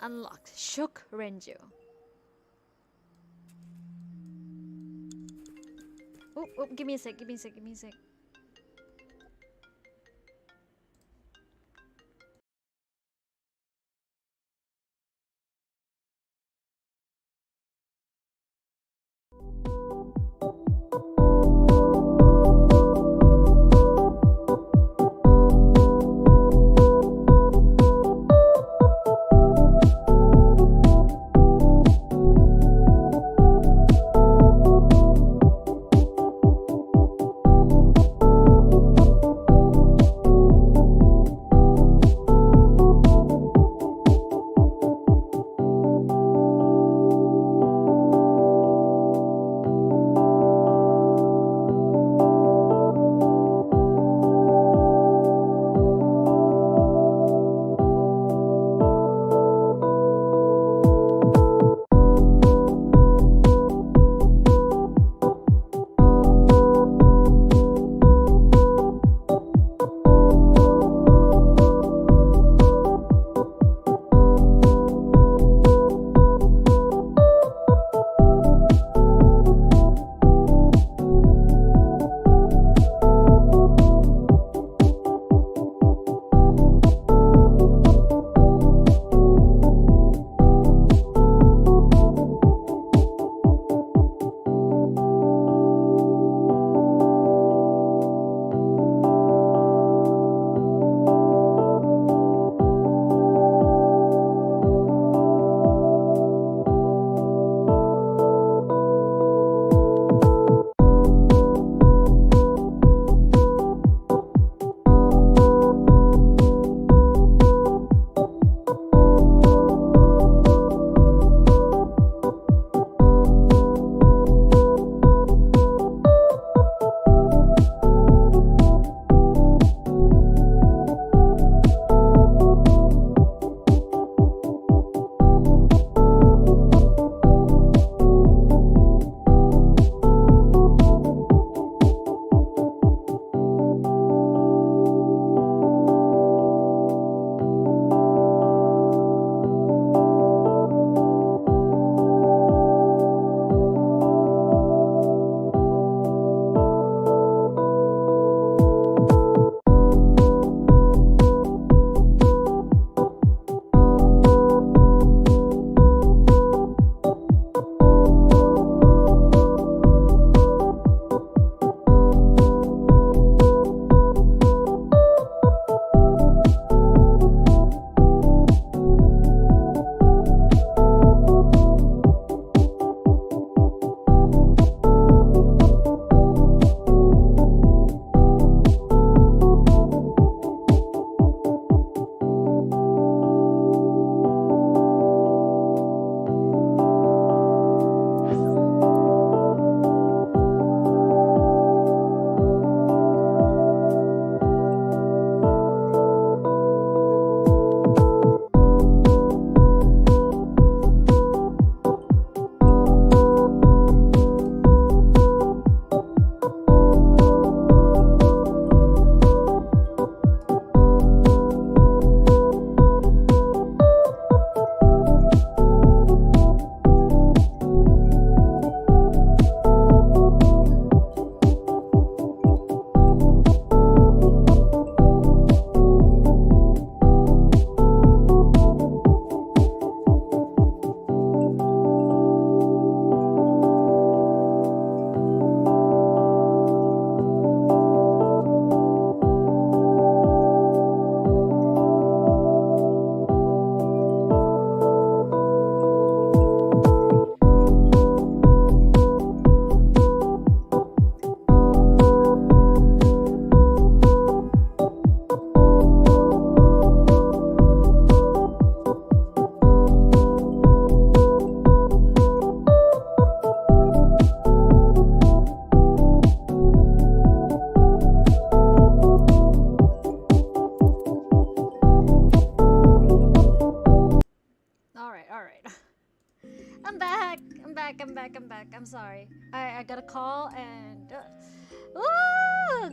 Unlocked. Shook Renju. Oh, give me a sec.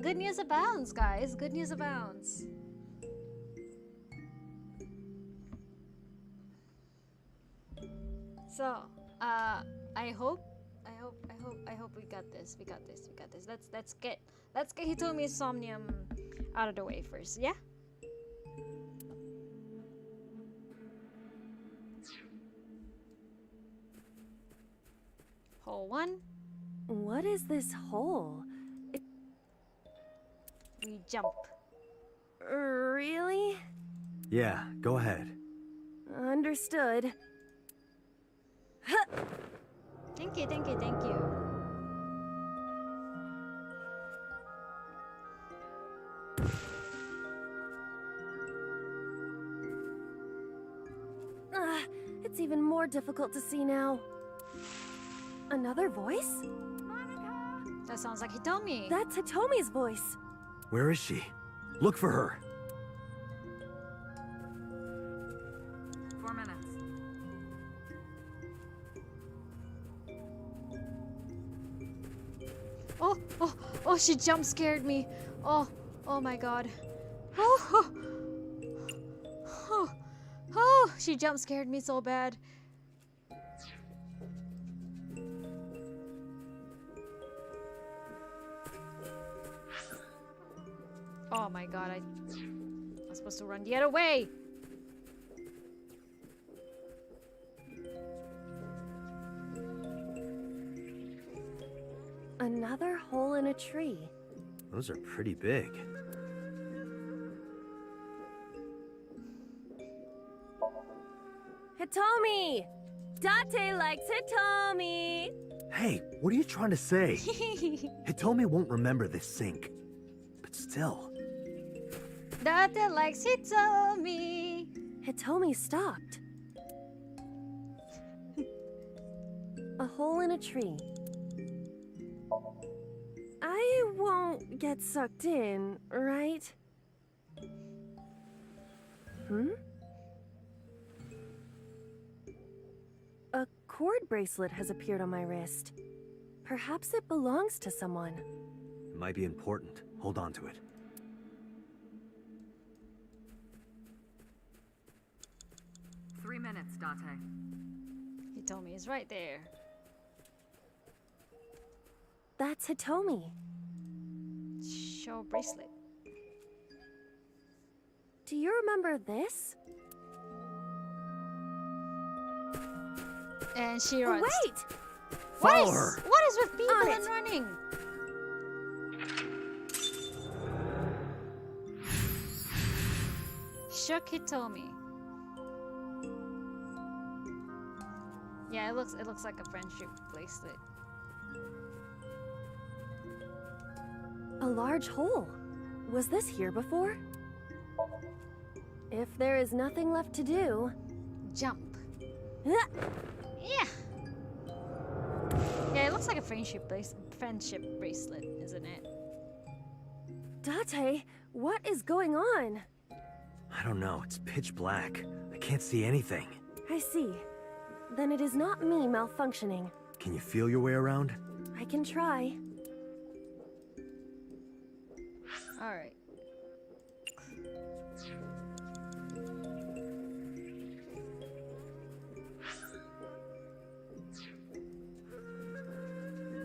Good news abounds, guys. Good news abounds. So, I hope we got this. We got this. Let's get Hitomi's Somnium out of the way first, yeah? Hole 1. What is this hole? We jump. Really? Yeah, go ahead. Understood. Thank you. It's even more difficult to see now. Another voice? That sounds like Hitomi. That's Hitomi's voice. Where is she? Look for her. 4 minutes. Oh, she jump scared me. Oh my god. Oh, she jump scared me so bad. Oh my god, I was supposed to run the other way. Another hole in a tree. Those are pretty big. Hitomi! Date likes Hitomi! Hey, what are you trying to say? Hitomi won't remember this sink. But still. Date likes Hitomi. Hitomi stopped. A hole in a tree. I won't get sucked in, right? A cord bracelet has appeared on my wrist. Perhaps it belongs to someone. It might be important. Hold on to it. Three minutes, Date. Hitomi is right there. That's Hitomi. Show bracelet. Do you remember this? And she runs. Wait! Follow her! What is with people On and it. running? Shook Hitomi. Yeah, it looks like a friendship bracelet. A large hole. Was this here before? If there is nothing left to do... Jump. Ah! Yeah. Yeah, it looks like a friendship bracelet, isn't it? Date, what is going on? I don't know. It's pitch black. I can't see anything. I see. Then it is not me malfunctioning. Can you feel your way around? I can try. Alright.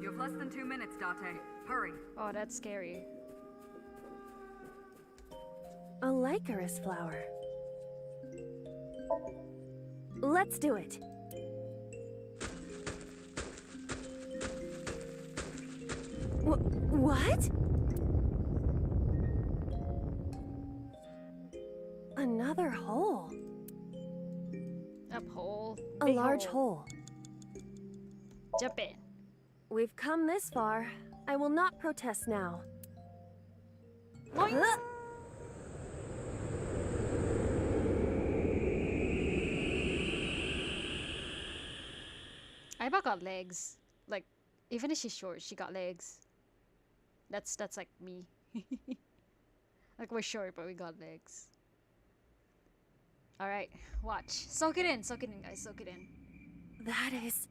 You have less than 2 minutes, Date. Hurry. Oh, that's scary. A Lycaris flower. Let's do it. What? Another hole. Up hole. A Big large hole. Jump in. We've come this far. I will not protest now. Boing. Huh? Aiba got legs. Like, even if she's short, she got legs. That's like me. Like, we're short, but we got legs. Alright, watch. Soak it in, guys. Soak it in. That is...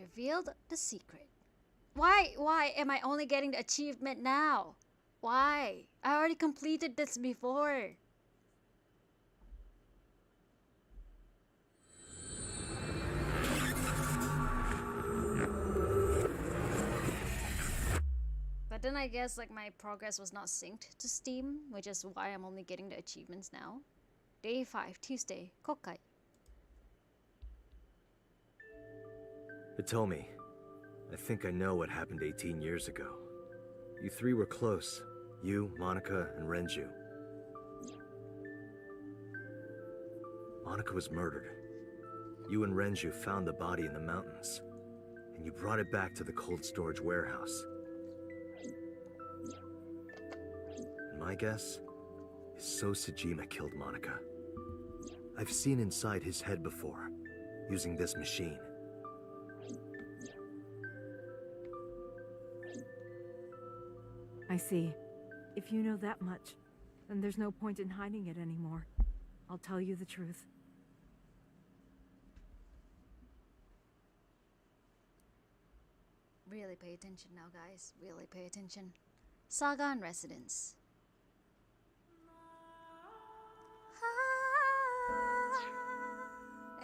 Revealed the secret. Why am I only getting the achievement now? Why? I already completed this before. But then I guess like my progress was not synced to Steam, which is why I'm only getting the achievements now. Day 5, Tuesday, Kokai. Hitomi, I think I know what happened 18 years ago. You three were close. You, Monica, and Renju. Monica was murdered. You and Renju found the body in the mountains, and you brought it back to the cold storage warehouse. And my guess is So Sejima killed Monica. I've seen inside his head before, using this machine. I see. If you know that much, then there's no point in hiding it anymore. I'll tell you the truth. Really pay attention now, guys. Really pay attention. Saga and Residence.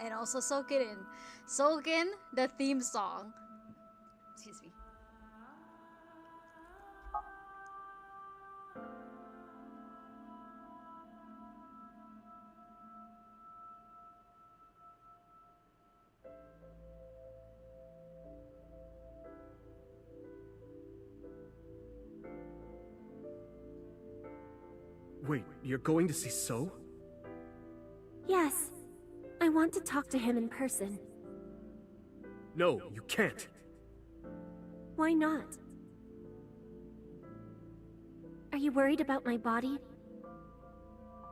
And also soak it in. Soak in the theme song. Excuse me. Wait, you're going to see So? Yes. I want to talk to him in person. No, you can't. Why not? Are you worried about my body?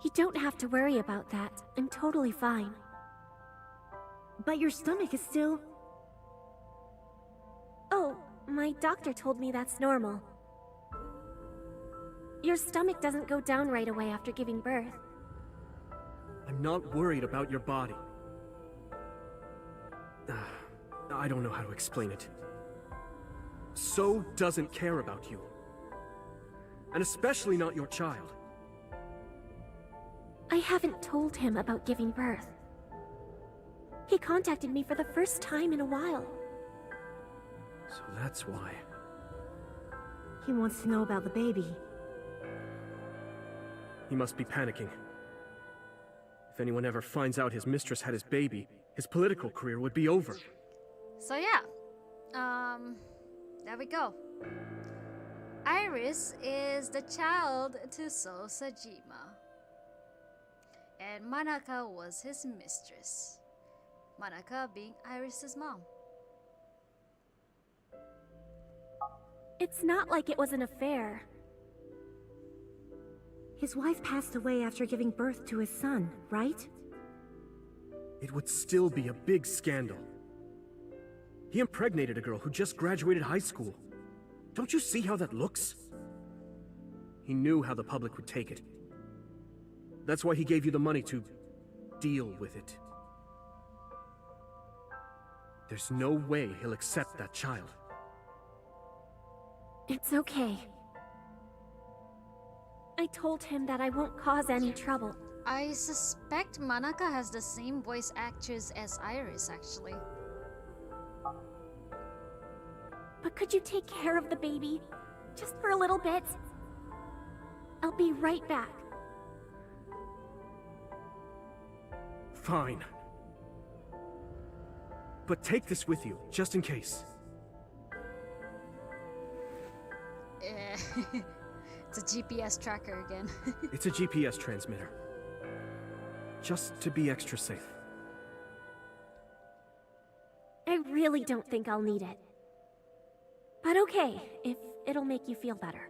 You don't have to worry about that. I'm totally fine. But your stomach is still... Oh, my doctor told me that's normal. Your stomach doesn't go down right away after giving birth. I'm not worried about your body. I don't know how to explain it. So doesn't care about you. And especially not your child. I haven't told him about giving birth. He contacted me for the first time in a while. So that's why. He wants to know about the baby. He must be panicking. If anyone ever finds out his mistress had his baby, his political career would be over. So yeah. There we go. Iris is the child to So Sejima. And Manaka was his mistress. Manaka being Iris's mom. It's not like it was an affair. His wife passed away after giving birth to his son, right? It would still be a big scandal. He impregnated a girl who just graduated high school. Don't you see how that looks? He knew how the public would take it. That's why he gave you the money to deal with it. There's no way he'll accept that child. It's okay. I told him that I won't cause any trouble. I suspect Manaka has the same voice actress as Iris, actually. But could you take care of the baby? Just for a little bit? I'll be right back. Fine. But take this with you, just in case. It's a GPS tracker again. It's a GPS transmitter. Just to be extra safe. I really don't think I'll need it. But okay, if it'll make you feel better.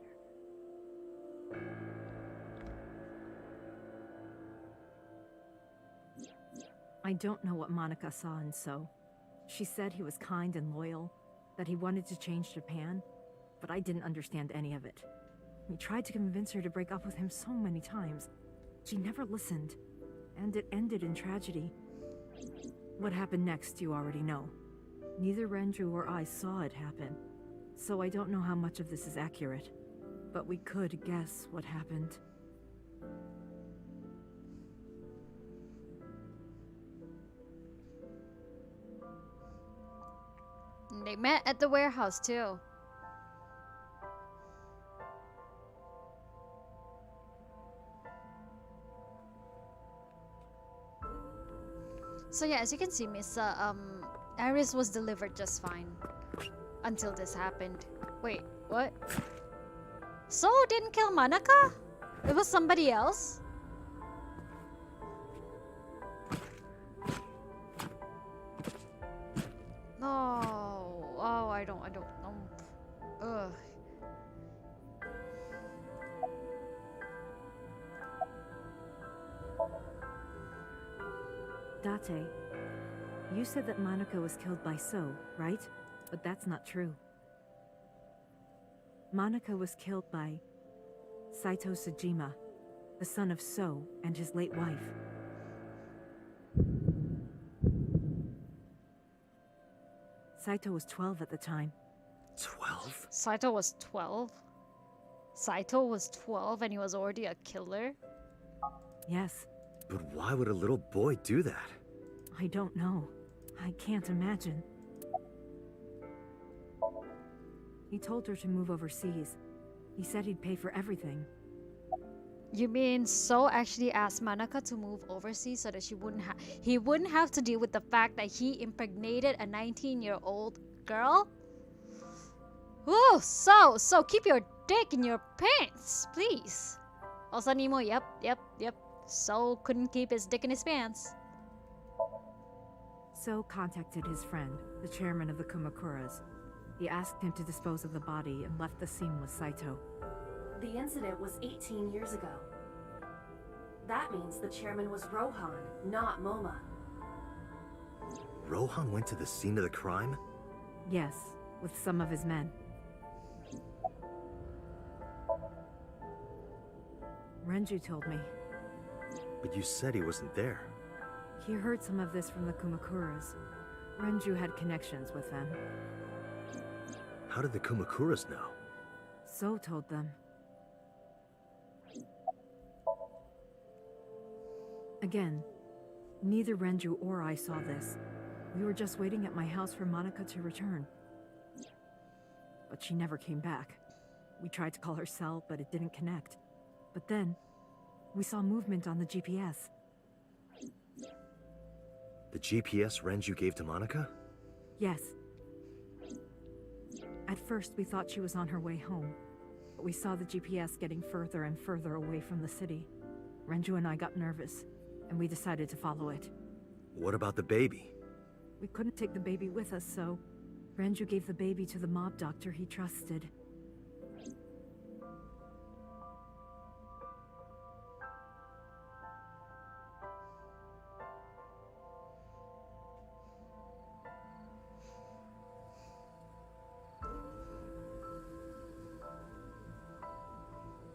I don't know what Monica saw in So. She said he was kind and loyal, that he wanted to change Japan, but I didn't understand any of it. We tried to convince her to break up with him so many times. She never listened, and it ended in tragedy. What happened next, you already know. Neither Renju or I saw it happen, so I don't know how much of this is accurate. But we could guess what happened. They met at the warehouse too. So yeah, as you can see, Misa, Aris was delivered just fine. Until this happened. Wait, what? So didn't kill Manaka? It was somebody else? No. Oh, I don't know. Ugh. Date, you said that Manaka was killed by So, right? But that's not true. Manaka was killed by Saito Sejima, the son of So and his late wife. Saito was 12 at the time. 12? Saito was 12? Saito was 12 and he was already a killer? Yes. But why would a little boy do that? I don't know. I can't imagine. He told her to move overseas. He said he'd pay for everything. You mean So actually asked Manaka to move overseas so that he wouldn't have to deal with the fact that he impregnated a 19-year-old girl? Ooh, so keep your dick in your pants, please. Also Nemo, yep. So couldn't keep his dick in his pants. So contacted his friend, the chairman of the Kumakuras. He asked him to dispose of the body and left the scene with Saito. The incident was 18 years ago. That means the chairman was Rohan, not Moma. Rohan went to the scene of the crime? Yes, with some of his men. Renju told me. But you said he wasn't there. He heard some of this from the Kumakuras. Renju had connections with them. How did the Kumakuras know? So told them. Again, neither Renju or I saw this. We were just waiting at my house for Monica to return. But she never came back. We tried to call her cell, but it didn't connect. But then, we saw movement on the GPS. The GPS Renju gave to Monica? Yes. At first, we thought she was on her way home, but we saw the GPS getting further and further away from the city. Renju and I got nervous, and we decided to follow it. What about the baby? We couldn't take the baby with us, so Renju gave the baby to the mob doctor he trusted.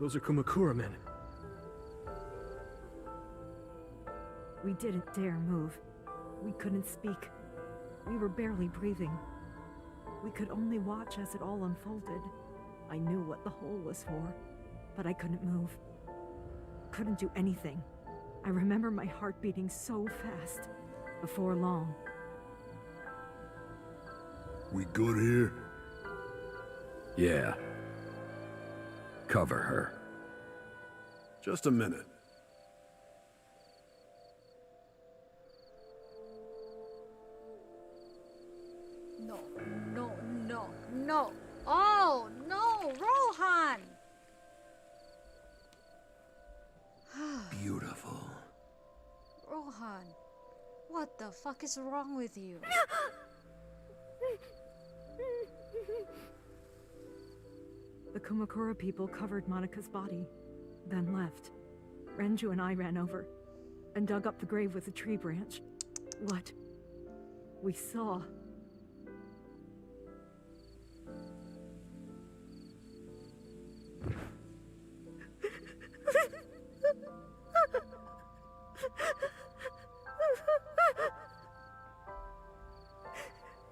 Those are Kumakura men. We didn't dare move. We couldn't speak. We were barely breathing. We could only watch as it all unfolded. I knew what the hole was for, but I couldn't move. Couldn't do anything. I remember my heart beating so fast. Before long. We good here? Yeah. Cover her. Just a minute. No. Oh, no, Rohan! Beautiful. Rohan, what the fuck is wrong with you? The Kumakura people covered Monica's body, then left. Renju and I ran over and dug up the grave with a tree branch. What we saw.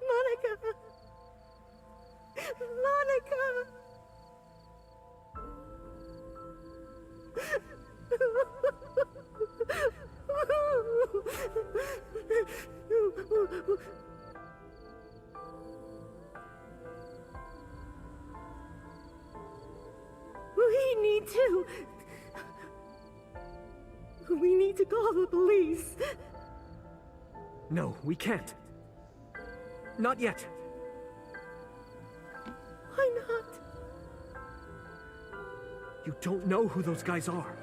Monica! Monica! We need to call the police. No, we can't. Not yet. Why not? You don't know who those guys are.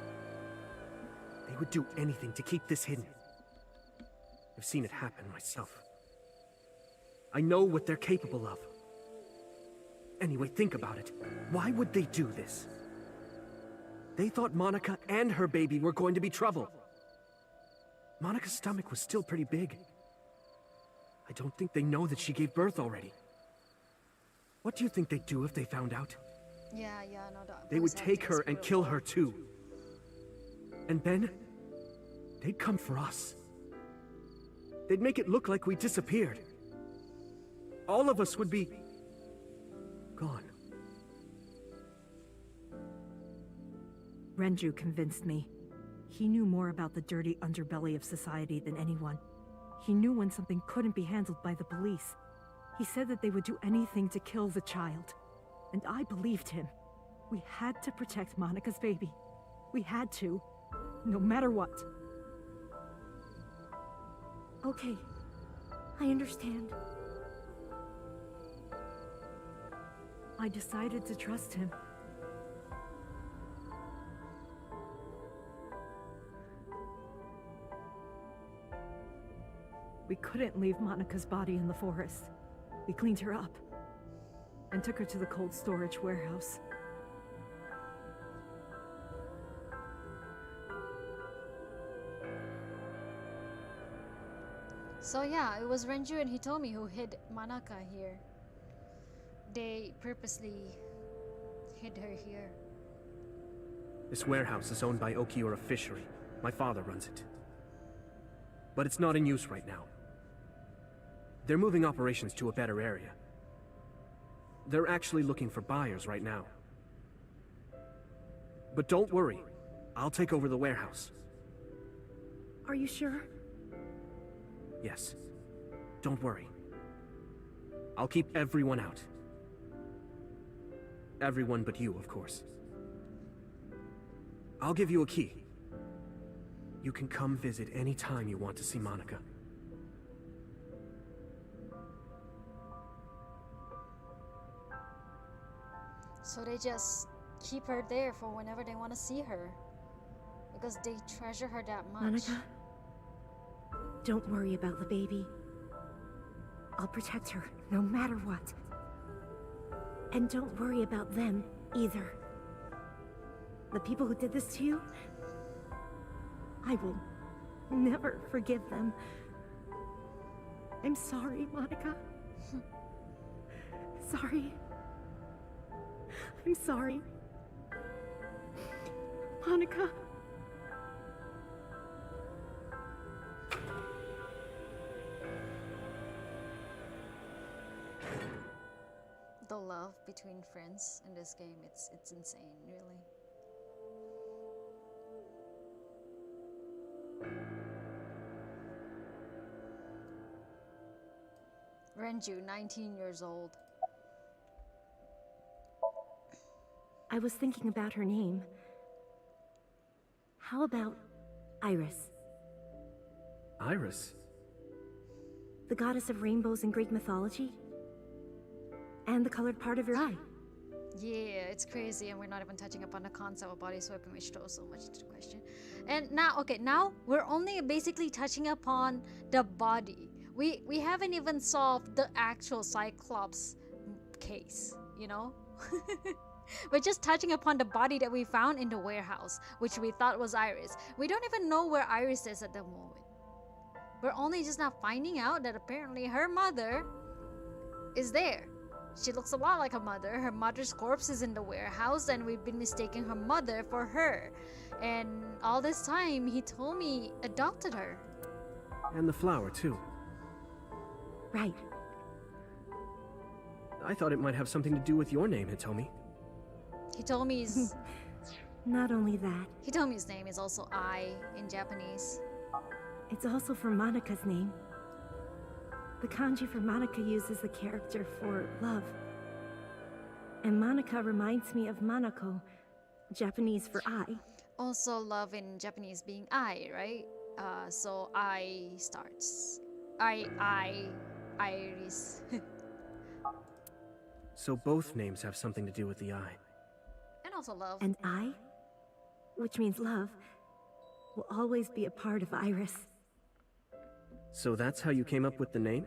They would do anything to keep this hidden. I've seen it happen myself. I know what they're capable of. Anyway, think about it. Why would they do this? They thought Monica and her baby were going to be trouble. Monica's stomach was still pretty big. I don't think they know that she gave birth already. What do you think they'd do if they found out? Yeah, no, They would take her and kill her too. And then, they'd come for us. They'd make it look like we disappeared. All of us would be gone. Renju convinced me. He knew more about the dirty underbelly of society than anyone. He knew when something couldn't be handled by the police. He said that they would do anything to kill the child. And I believed him. We had to protect Monica's baby. We had to. No matter what. Okay. I understand. I decided to trust him. We couldn't leave Monica's body in the forest. We cleaned her up and took her to the cold storage warehouse. So yeah, it was Renju and he told me who hid Monica here. They purposely hid her here. This warehouse is owned by Okiura Fishery. My father runs it. But it's not in use right now. They're moving operations to a better area. They're actually looking for buyers right now. But don't worry, I'll take over the warehouse. Are you sure? Yes. Don't worry. I'll keep everyone out. Everyone but you, of course. I'll give you a key. You can come visit any time you want to see Monica. So they just keep her there for whenever they want to see her. Because they treasure her that much. Monica, don't worry about the baby. I'll protect her no matter what. And don't worry about them either. The people who did this to you, I will never forgive them. I'm sorry, Monica. Sorry. I'm sorry. Monica. The love between friends in this game, it's insane, really. Renju, 19 years old. I was thinking about her name. How about Iris? Iris? The goddess of rainbows in Greek mythology? And the colored part of your eye. Yeah, it's crazy, and we're not even touching upon the concept of body swapping, which throws so much into question. And now, okay, now we're only basically touching upon the body. We haven't even solved the actual Cyclops case, you know? We're just touching upon the body that we found in the warehouse, which we thought was Iris. We don't even know where Iris is at the moment. We're only just now finding out that apparently her mother is there. She looks a lot like her mother. Her mother's corpse is in the warehouse, and we've been mistaking her mother for her. And all this time, he told me adopted her. And the flower, too. Right. I thought it might have something to do with your name, Hitomi. He told me his Not only that, he told me his name is also I in Japanese. it's also for Monika's name. The kanji for Monika uses the character for love. And Monika reminds me of Manako, Japanese for I. Also, love in Japanese being I, right? So I starts. Iris. So both names have something to do with the eye. And also love. And I, which means love, will always be a part of Iris. So that's how you came up with the name?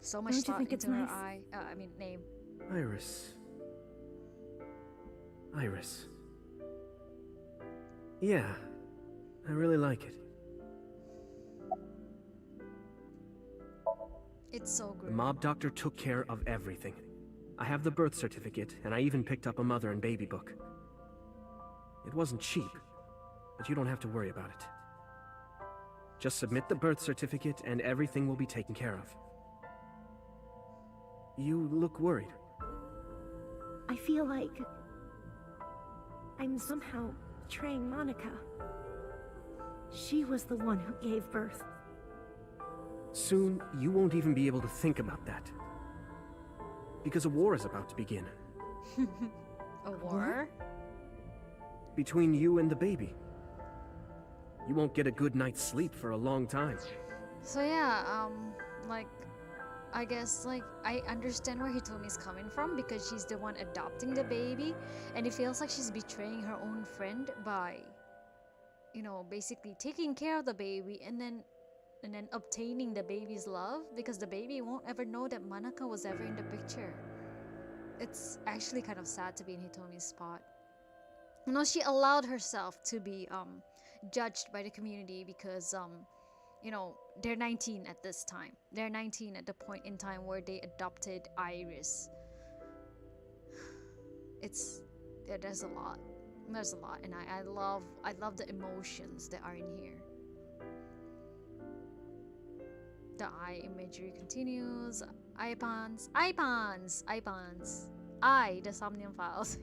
So much Don't you thought think it's into her nice? name. Iris. Iris. Yeah, I really like it. It's so The good. mob doctor took care of everything. I have the birth certificate, and I even picked up a mother and baby book. It wasn't cheap, but you don't have to worry about it. Just submit the birth certificate, and everything will be taken care of. You look worried. I feel like I'm somehow betraying Monika. She was the one who gave birth. Soon, you won't even be able to think about that. Because a war is about to begin. A war? Between you and the baby. You won't get a good night's sleep for a long time. So yeah, like, I guess, like, I understand where Hitomi's coming from because she's the one adopting the baby, and it feels like she's betraying her own friend by, you know, basically taking care of the baby and then obtaining the baby's love, because the baby won't ever know that Manaka was ever in the picture. It's actually kind of sad to be in Hitomi's spot. You know, she allowed herself to be judged by the community because you know, they're 19 at this time. They're 19 at the point in time where they adopted Iris. There's a lot, and I love the emotions that are in here. The eye imagery continues. Ipons, the Somnium files.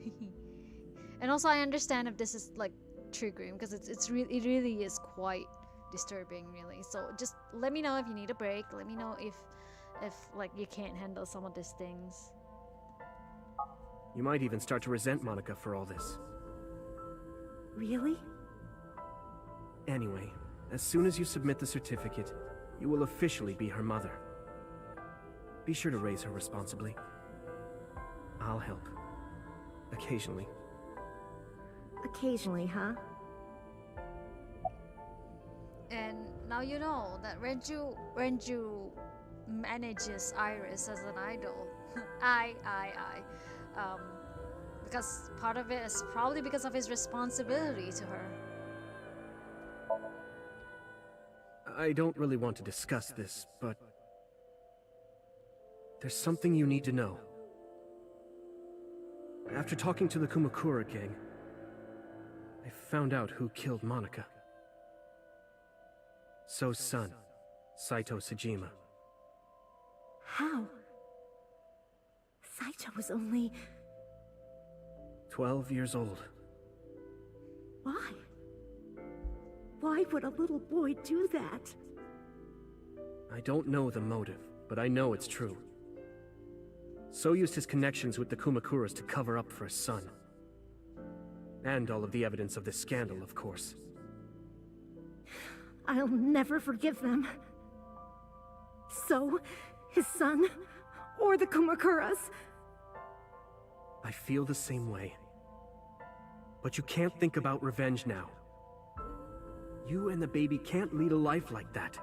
And also, I understand if this is like triggering because it really is quite disturbing, really. So just let me know if you need a break. Let me know if like you can't handle some of these things. You might even start to resent Monika for all this. Really? Anyway, as soon as you submit the certificate, you will officially be her mother. Be sure to raise her responsibly. I'll help. Occasionally. Occasionally, huh? And now you know that Renju manages Iris as an idol. Because part of it is probably because of his responsibility to her. I don't really want to discuss this, but there's something you need to know. After talking to the Kumakura gang, I found out who killed Monika. So's son, Saito Sejima. How? Saito was only 12 years old. Why? Why would a little boy do that? I don't know the motive, but I know it's true. So used his connections with the Kumakuras to cover up for his son. And all of the evidence of this scandal, of course. I'll never forgive them. So, his son, or the Kumakuras. I feel the same way. But you can't think about revenge now. You and the baby can't lead a life like that.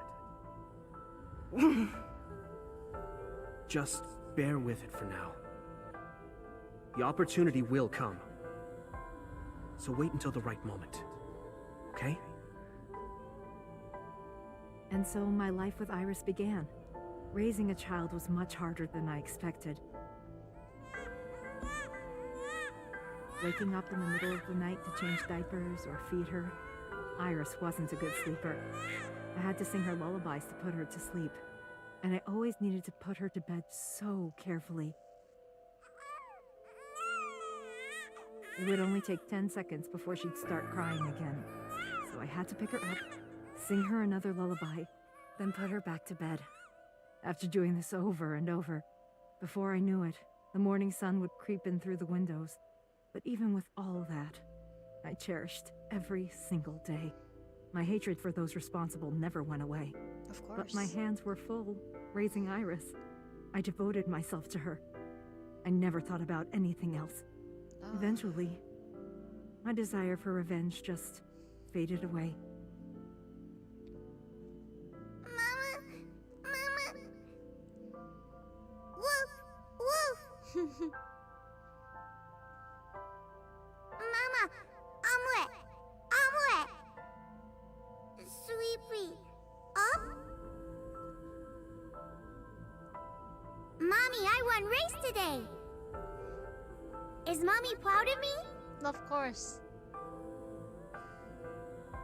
Just bear with it for now. The opportunity will come. So wait until the right moment. Okay? And so my life with Iris began. Raising a child was much harder than I expected. Waking up in the middle of the night to change diapers or feed her, Iris wasn't a good sleeper. I had to sing her lullabies to put her to sleep. and I always needed to put her to bed so carefully. It would only take 10 seconds before she'd start crying again. So I had to pick her up, sing her another lullaby, then put her back to bed. After doing this over and over, before I knew it, the morning sun would creep in through the windows. But even with all that, I cherished every single day. My hatred for those responsible never went away. Of course. But my hands were full, raising Iris. I devoted myself to her. I never thought about anything else. Oh. Eventually, my desire for revenge just faded away. Mama! Mama! Woof! Woof! Mama! Omelette! Omelette! Sweetie! Up? Mommy, I won race today! Is Mommy proud of me? Of course.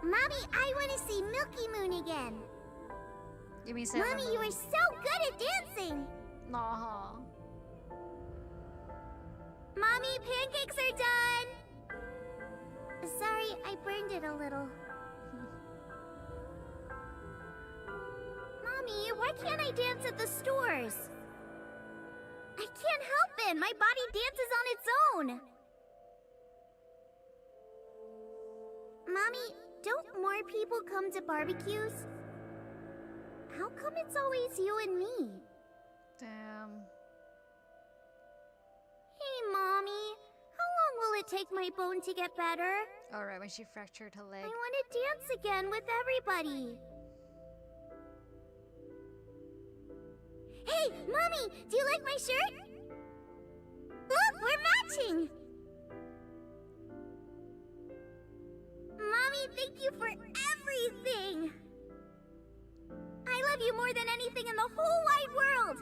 Mommy, I want to see Milky Moon again. Give me Sailor Mommy, Moon. you are so good at dancing. Aw. Mommy, pancakes are done. Sorry, I burned it a little. Mommy, why can't I dance at the stores? I can't help it. My body dances on its own. Mommy, don't more people come to barbecues? How come it's always you and me? Damn. Hey, Mommy. How long will it take my bone to get better? Alright, when she fractured her leg. I want to dance again with everybody. Hey, Mommy, do you like my shirt? Look, we're matching! Mommy, thank you for everything! I love you more than anything in the whole wide world!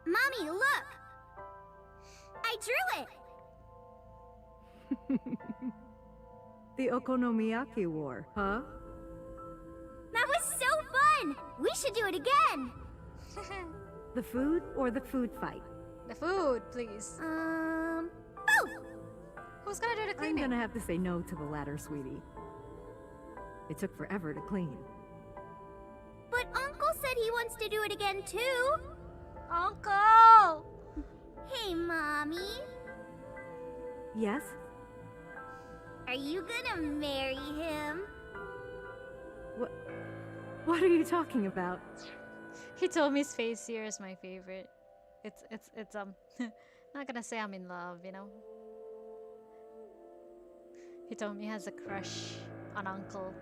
Mommy, look! I drew it! The Okonomiyaki War, huh? That was so fun! We should do it again! The food or the food fight? The food, please. Oh! Who's gonna do the I'm cleaning? gonna have to say no to the latter, sweetie. It took forever to clean. But Uncle said he wants to do it again too! Uncle! Hey, Mommy. Yes? Are you gonna marry him? What are you talking about? Hitomi's face here is my favorite. It's not gonna say I'm in love, you know. Hitomi has a crush on Uncle,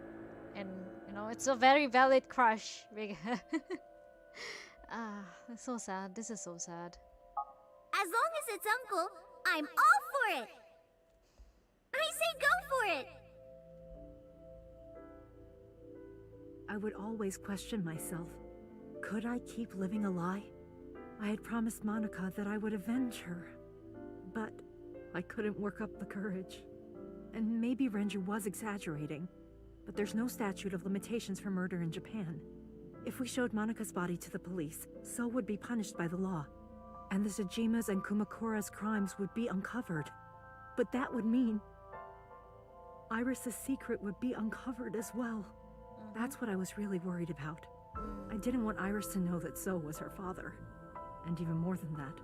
and you know it's a very valid crush. It's so sad. This is so sad. As long as it's Uncle, I'm all for it! I say go for it! I would always question myself. Could I keep living a lie? I had promised Monica that I would avenge her. But I couldn't work up the courage. And maybe Renju was exaggerating, but there's no statute of limitations for murder in Japan. If we showed Monica's body to the police, So would be punished by the law. And the Tsujima's and Kumakura's crimes would be uncovered. But that would mean Iris's secret would be uncovered as well. That's what I was really worried about. I didn't want Iris to know that So was her father. And even more than that,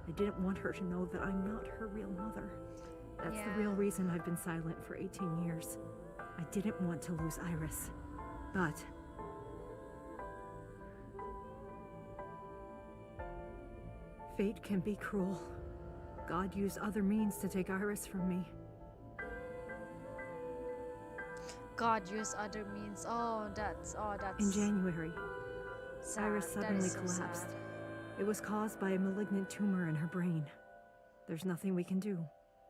I didn't want her to know that I'm not her real mother. That's the real reason I've been silent for 18 years. I didn't want to lose Iris. But fate can be cruel. God used other means to take Iris from me. God used other means. Oh, that's In January, sad. Iris That suddenly is so collapsed. sad. It was caused by a malignant tumor in her brain. There's nothing we can do.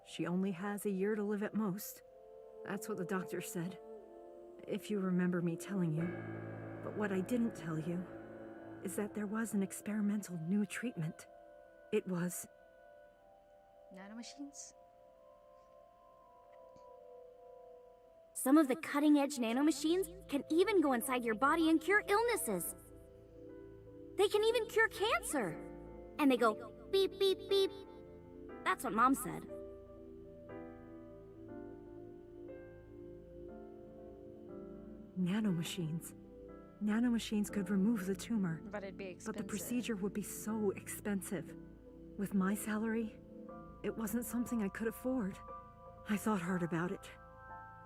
She only has a year to live at most. That's what the doctor said. If you remember me telling you. But what I didn't tell you is that there was an experimental new treatment. It was Nanomachines? Some of the cutting-edge nanomachines can even go inside your body and cure illnesses. They can even cure cancer. And they go beep, beep, beep. That's what Mom said. Nanomachines. Nanomachines could remove the tumor. But it'd be expensive. But the procedure would be so expensive. With my salary, it wasn't something I could afford. I thought hard about it.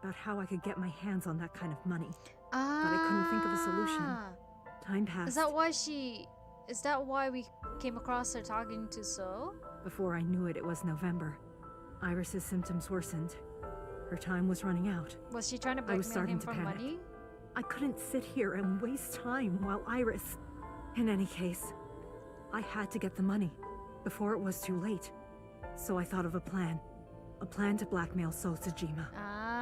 About how I could get my hands on that kind of money. But I couldn't think of a solution. Time passed. Is that why we came across her talking to So? Before I knew it, it was November. Iris's symptoms worsened. Her time was running out. Was she trying to I was blackmail starting him to for panic. money? I couldn't sit here and waste time while Iris... In any case, I had to get the money before it was too late. So I thought of a plan. A plan to blackmail So Tsujima. Ah.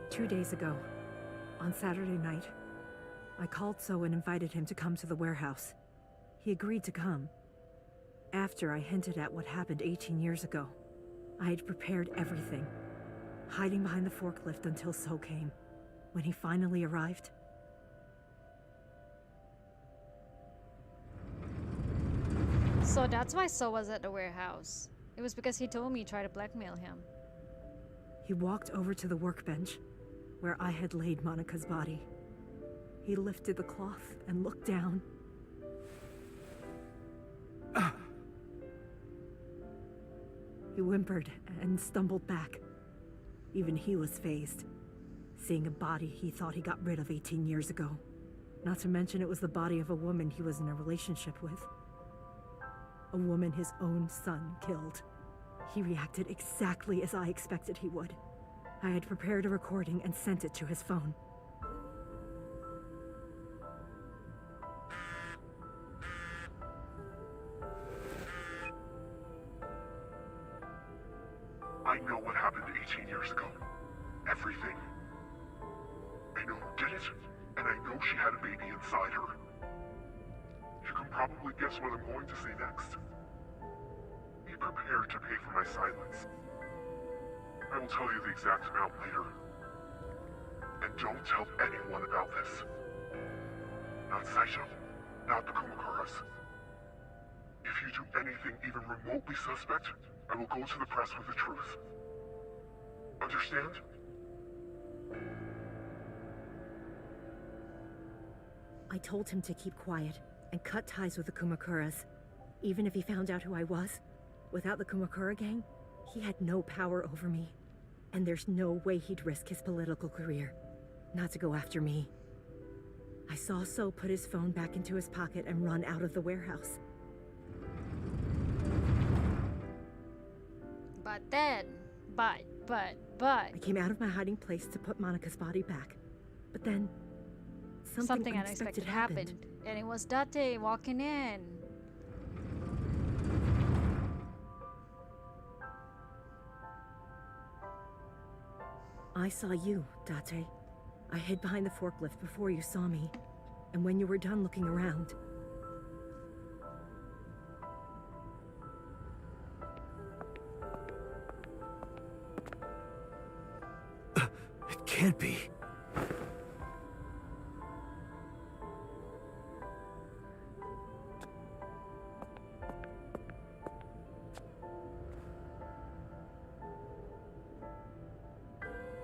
2 days ago, on Saturday night, I called So and invited him to come to the warehouse. He agreed to come. After I hinted at what happened 18 years ago, I had prepared everything, hiding behind the forklift until So came. When he finally arrived, So that's why So was at the warehouse. It was because he told me to try to blackmail him. he walked over to the workbench where I had laid Monika's body. He lifted the cloth and looked down. He whimpered and stumbled back. Even he was fazed, seeing a body he thought he got rid of 18 years ago. Not to mention it was the body of a woman he was in a relationship with. A woman his own son killed. He reacted exactly as I expected he would. I had prepared a recording and sent it to his phone. I know what happened 18 years ago. Everything. I know who did it, and I know she had a baby inside her. You can probably guess what I'm going to say next. Be prepared to pay for my silence. I will tell you the exact amount later. And don't tell anyone about this. Not Saito, not the Kumakuras. If you do anything even remotely suspect, I will go to the press with the truth. Understand? I told him to keep quiet and cut ties with the Kumakuras. Even if he found out who I was, without the Kumakura gang, he had no power over me. And there's no way he'd risk his political career, not to go after me. I saw So put his phone back into his pocket and run out of the warehouse. But then, but. I came out of my hiding place to put Monika's body back. But then, something unexpected happened. And it was Date walking in. I saw you, Date. I hid behind the forklift before you saw me. And when you were done looking around... It can't be.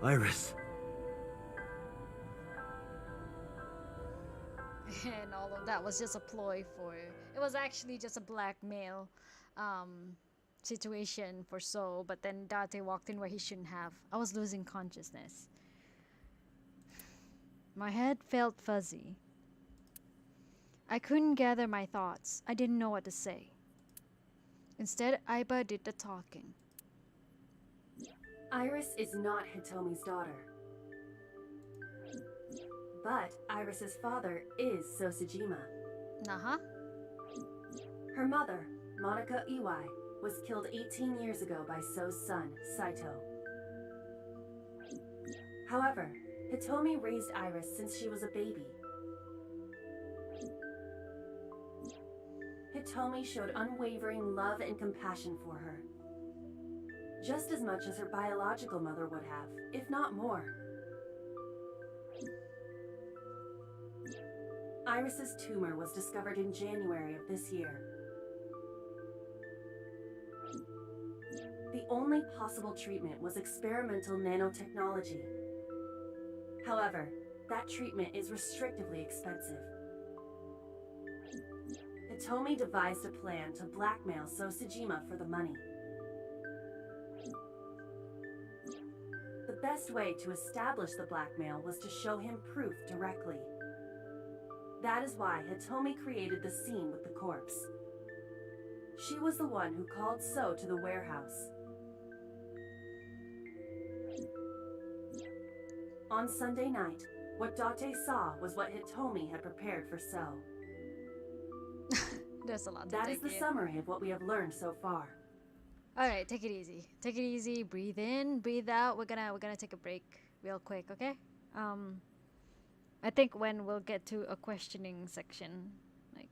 Iris. And all of that was just a ploy for... It was actually just a blackmail situation for So, but then Date walked in where he shouldn't have. I was losing consciousness. My head felt fuzzy. I couldn't gather my thoughts. I didn't know what to say. Instead, Aiba did the talking. Iris is not Hitomi's daughter. But Iris's father is Sosajima. Uh-huh. Her mother, Monica Iwai, was killed 18 years ago by So's son, Saito. However, Hitomi raised Iris since she was a baby. Hitomi showed unwavering love and compassion for her. Just as much as her biological mother would have, if not more. Iris's tumor was discovered in January of this year. The only possible treatment was experimental nanotechnology. However, that treatment is restrictively expensive. Hitomi devised a plan to blackmail Sosajima for the money. The best way to establish the blackmail was to show him proof directly. That is why Hitomi created the scene with the corpse. She was the one who called So to the warehouse. On Sunday night, what Date saw was what Hitomi had prepared for So. There's a lot to That take is the in. summary of what we have learned so far. Alright, take it easy. Take it easy, breathe in, breathe out. We're gonna take a break real quick, okay? I think when we'll get to a questioning section, like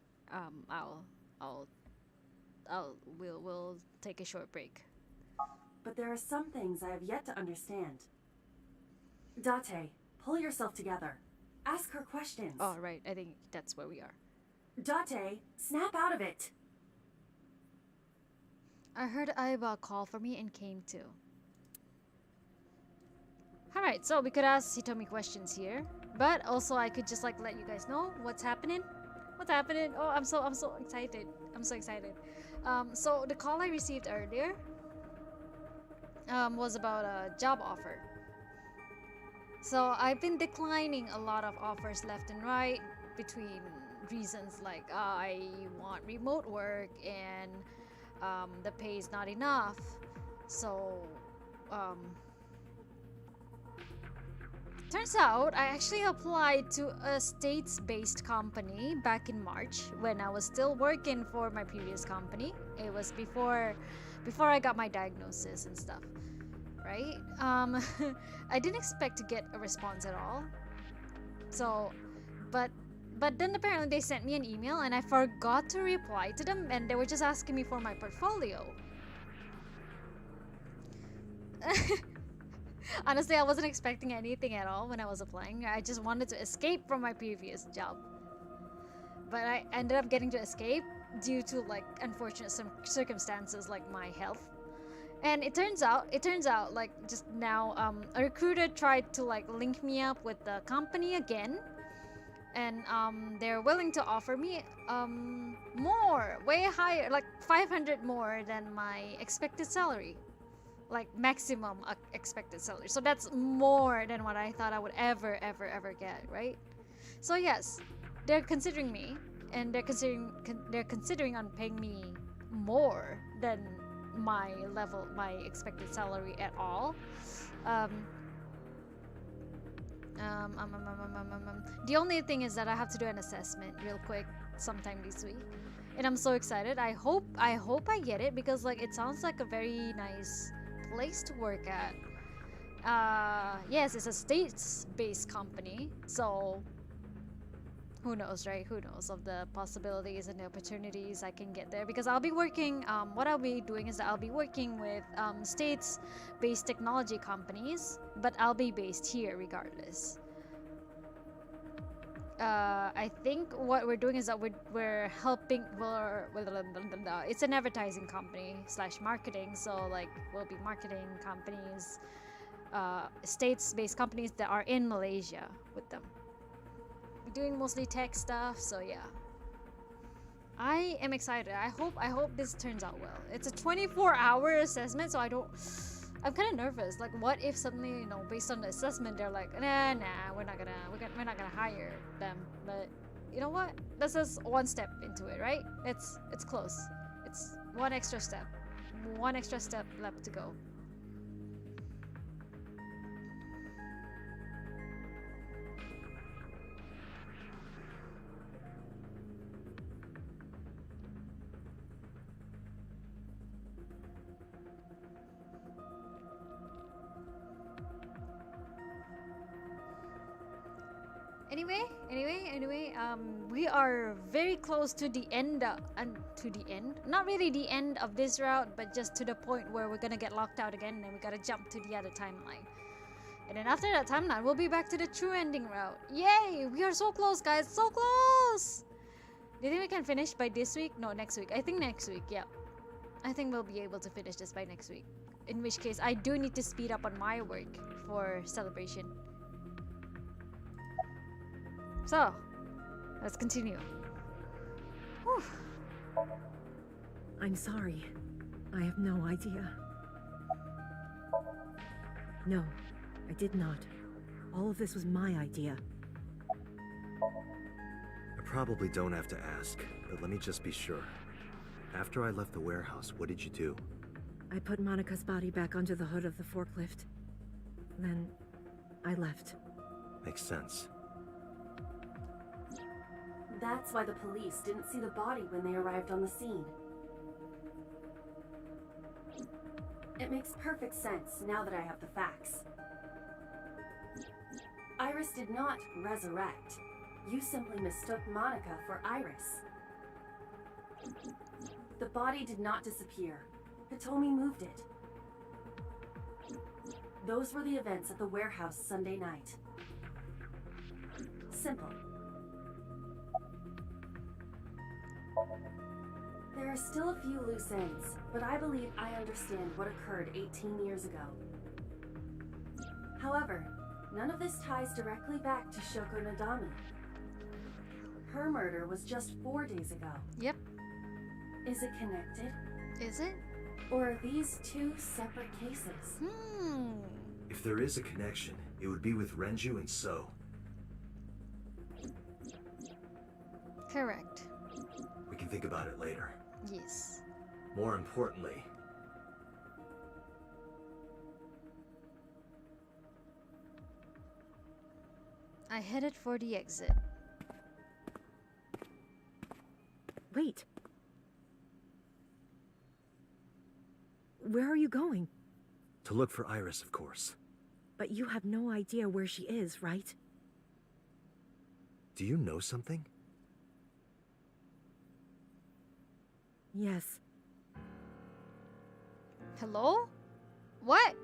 we'll take a short break. But there are some things I have yet to understand. Date, pull yourself together. Ask her questions. Oh, right. I think that's where we are. Date, snap out of it. I heard Aiba call for me and came too. Alright, so we could ask Hitomi questions here. But also I could just like let you guys know what's happening. What's happening? Oh, I'm so excited. I'm so excited. So the call I received earlier was about a job offer. So I've been declining a lot of offers left and right between reasons like I want remote work and the pay is not enough. So turns out I actually applied to a States-based company back in March when I was still working for my previous company. It was before I got my diagnosis and stuff, right? I didn't expect to get a response at all. So, but then apparently they sent me an email and I forgot to reply to them and they were just asking me for my portfolio. Honestly, I wasn't expecting anything at all when I was applying. I just wanted to escape from my previous job. But I ended up getting to escape due to like unfortunate circumstances like my health. And it turns out like just now a recruiter tried to like link me up with the company again. And they're willing to offer me more, way higher, like 500 more than my expected salary. Like maximum expected salary. So that's more than what I thought I would ever get, right? So yes, they're considering me and they're considering on paying me more than my expected salary at all. The only thing is that I have to do an assessment real quick sometime this week. And I'm so excited. I hope I get it because like it sounds like a very nice place to work at. Yes, it's a States-based company, so who knows, right? Who knows of the possibilities and the opportunities I can get there, because I'll be working, what I'll be doing is that I'll be working with States-based technology companies, but I'll be based here regardless. I think what we're doing is that we're helping, it's an advertising company / marketing, so like we'll be marketing companies, States-based companies that are in Malaysia with them. We're doing mostly tech stuff, so yeah. I am excited. I hope this turns out well. It's a 24-hour assessment, so I'm kind of nervous. Like, what if suddenly, you know, based on the assessment, they're like, nah, we're not gonna hire them. But you know what? This is one step into it, right? It's close. It's one extra step left to go. Anyway, we are very close to the end, and to the end. Not really the end of this route, but just to the point where we're gonna get locked out again and then we gotta jump to the other timeline. And then after that timeline, we'll be back to the true ending route. Yay! We are so close, guys. So close! Do you think we can finish by this week? No, next week. I think next week, yeah. I think we'll be able to finish this by next week. In which case, I do need to speed up on my work for celebration. So, let's continue. Whew. I'm sorry. I have no idea. No, I did not. All of this was my idea. I probably don't have to ask, but let me just be sure. After I left the warehouse, what did you do? I put Monica's body back onto the hood of the forklift. Then, I left. Makes sense. That's why the police didn't see the body when they arrived on the scene. It makes perfect sense now that I have the facts. Iris did not resurrect. You simply mistook Monica for Iris. The body did not disappear. Hitomi moved it. Those were the events at the warehouse Sunday night. Simple. There are still a few loose ends, but I believe I understand what occurred 18 years ago. However, none of this ties directly back to Shoko Nadami. Her murder was just 4 days ago. Yep. Is it connected? Is it? Or are these two separate cases? If there is a connection, it would be with Renju and So. Correct. We can think about it later. Yes. More importantly, I headed for the exit. Wait. Where are you going? to look for Iris, of course. But you have no idea where she is, right? Do you know something? Yes. Hello? What?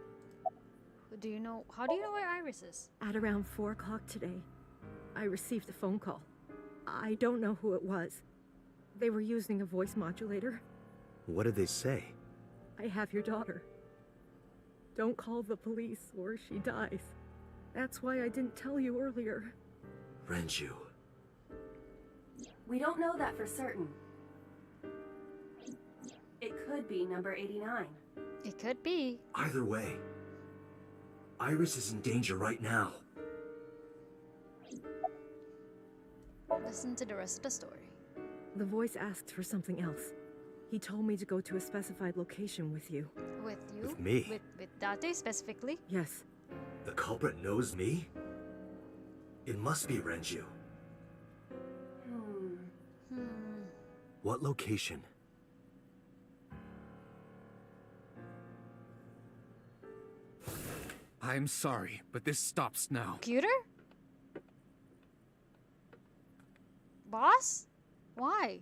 Do you know? How do you know where Iris is? At around 4 o'clock today, I received a phone call. I don't know who it was. They were using a voice modulator. What did they say? I have your daughter. Don't call the police or she dies. That's why I didn't tell you earlier. Renju. We don't know that for certain. It could be number 89. It could be. Either way, Iris is in danger right now. Listen to the rest of the story. The voice asked for something else. He told me to go to a specified location with you. With you? With me? With Date specifically? Yes. The culprit knows me? It must be Renju. What location? I'm sorry, but this stops now. Computer? Boss? Why?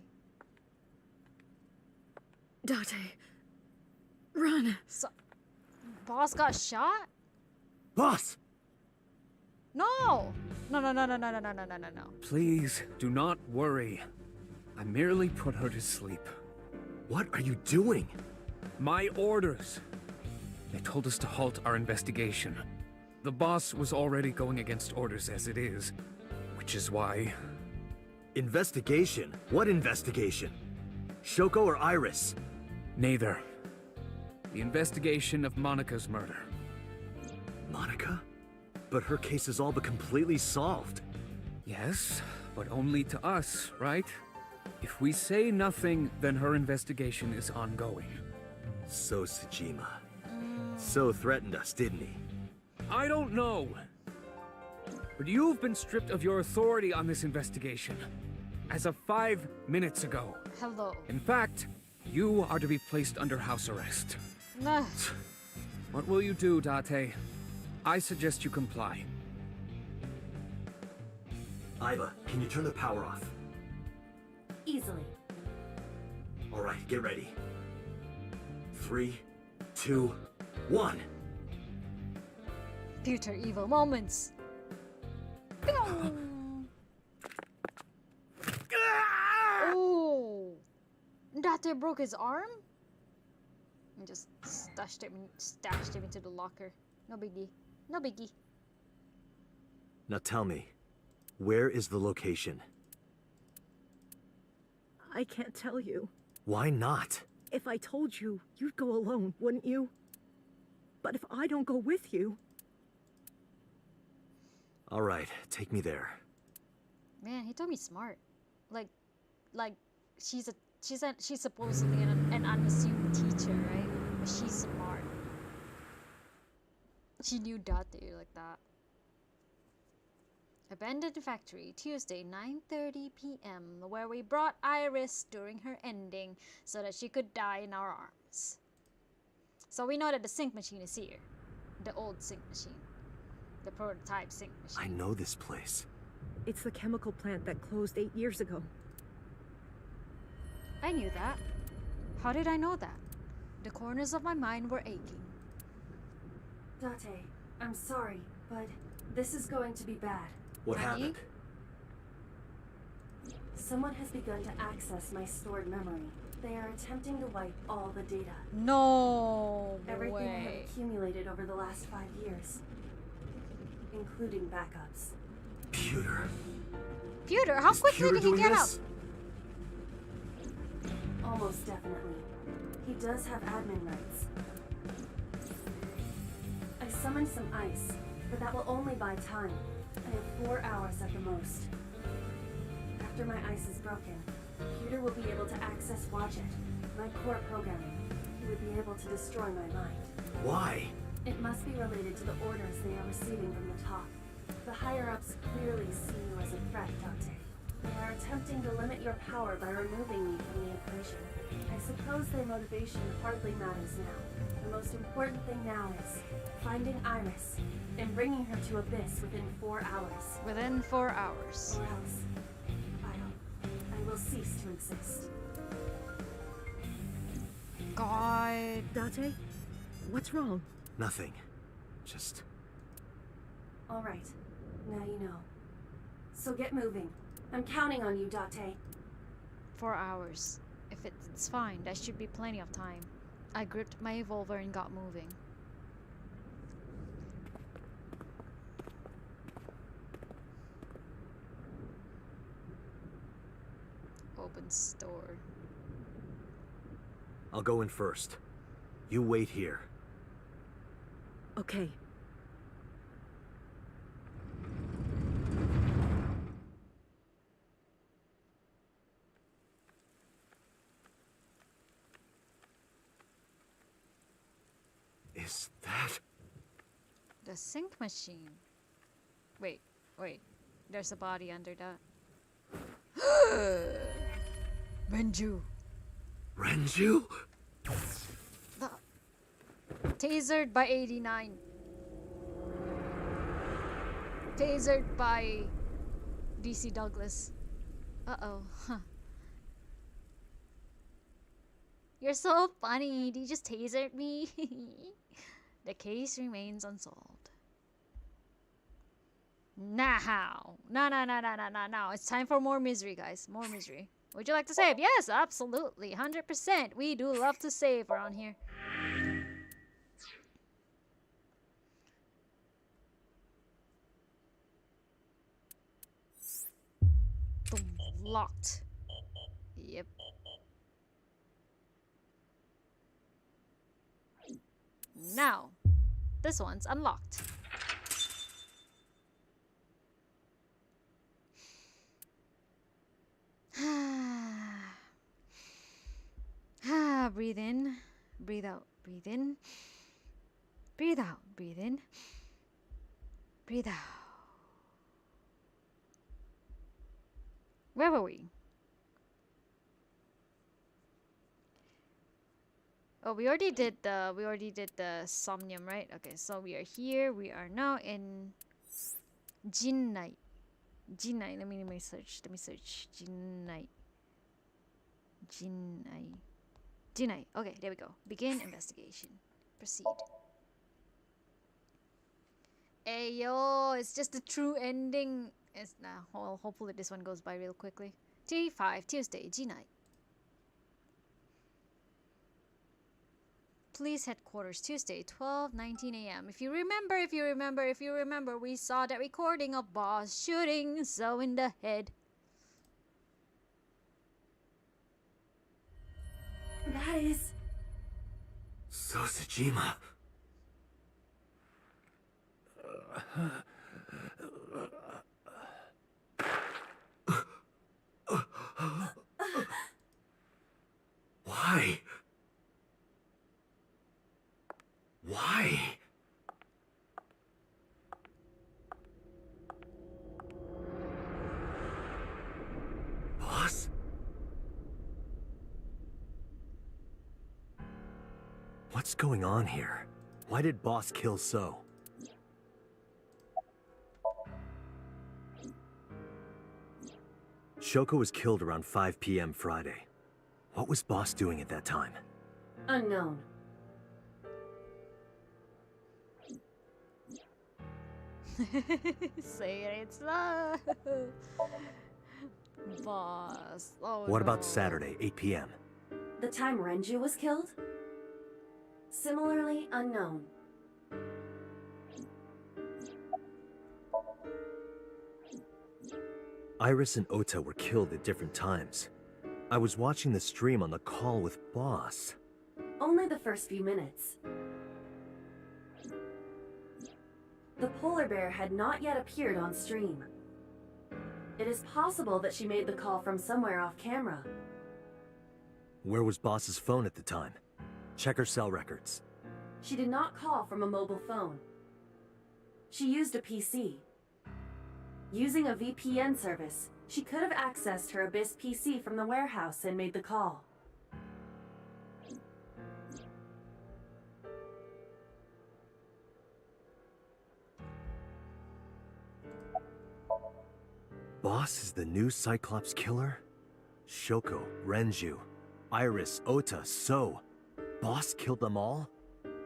Date. Run. So, boss got shot? Boss! No! No. Please, do not worry. I merely put her to sleep. What are you doing? My orders. They told us to halt our investigation. The boss was already going against orders as it is, which is why... Investigation? What investigation? Shoko or Iris? Neither. The investigation of Monica's murder. Monica? But her case is all but completely solved. Yes, but only to us, right? If we say nothing, then her investigation is ongoing. So Tsujima. So threatened us, didn't he? I don't know. But you've been stripped of your authority on this investigation. As of 5 minutes ago. Hello. In fact, you are to be placed under house arrest. Nah. What will you do, Date? I suggest you comply. Iva, can you turn the power off? Easily. Alright, get ready. 3, 2, 1. Future evil moments. Oh, Date broke his arm and just stashed him into the locker. No biggie. No biggie. Now tell me, where is the location? I can't tell you. Why not? If I told you, you'd go alone, wouldn't you? But if I don't go with you... Alright, take me there. Man, he told me smart. Like she's supposedly an unassuming teacher, right? But she's smart. She knew Date like that. Abandoned factory, Tuesday, 9:30 p.m., where we brought Iris during her ending so that she could die in our arms. So we know that the sync machine is here. The old sync machine. The prototype sync machine. I know this place. It's the chemical plant that closed 8 years ago. I knew that. How did I know that? The corners of my mind were aching. Date, I'm sorry, but this is going to be bad. What happened? Someone has begun to access my stored memory. They are attempting to wipe all the data. No Everything I have way. accumulated over the last 5 years, including backups. Pewter. Pewter, how Is quickly Pewter did he doing get this? up? Almost definitely. He does have admin rights. I summoned some ice, but that will only buy time. I have 4 hours at the most. After my ice is broken, Pewter will be able to access Wadjet, my core programming. He would be able to destroy my mind. Why? It must be related to the orders they are receiving from the top. The higher-ups clearly see you as a threat, Date. They are attempting to limit your power by removing me from the equation. I suppose their motivation hardly matters now. The most important thing now is finding Iris and bringing her to Abyss within 4 hours. Within 4 hours. Or else, I will cease to exist. God. Date, what's wrong? Nothing. Just... All right, now you know. So get moving. I'm counting on you, Date. 4 hours. If it's fine, that should be plenty of time. I gripped my revolver and got moving. Open store. I'll go in first. You wait here. Okay. Is that... The sync machine. Wait. There's a body under that. Renju. Renju? Tasered by 89. Tasered by DC Douglas. Uh-oh. Huh. You're so funny. Did you just taser me? The case remains unsolved. Now. No. It's time for more misery, guys. More misery. Would you like to save? Yes, absolutely. 100%. We do love to save around here. Boom. Locked. Yep. Now, this one's unlocked. Breathe in, breathe out, breathe in, breathe out, breathe in, breathe out. Where were we? Oh, we already did the Somnium, right? Okay, so we are here. We are now in Jinnai. Let me search. Jinnai. Junai. Okay, there we go. Begin investigation. Proceed. Ayo, it's just the true ending. It's well, hopefully this one goes by real quickly. T5 Tuesday, G-Night. Police headquarters Tuesday, 12:19 a.m. If you remember, we saw that recording of boss shooting so in the head. That is... Sosajima. Why? Why? Boss? What's going on here? Why did Boss kill So? Shoko was killed around 5 p.m. Friday. What was Boss doing at that time? Unknown. Say it slow. Boss. Oh, What no. about Saturday, 8 p.m.? The time Renju was killed? Similarly unknown. Iris and Ota were killed at different times. I was watching the stream on the call with Boss. Only the first few minutes. The polar bear had not yet appeared on stream. It is possible that she made the call from somewhere off camera. Where was Boss's phone at the time? Check her cell records. She did not call from a mobile phone. She used a PC. Using a VPN service, she could have accessed her Abyss PC from the warehouse and made the call. Boss is the new Cyclops killer? Shoko, Renju, Iris, Ota, So. Boss killed them all?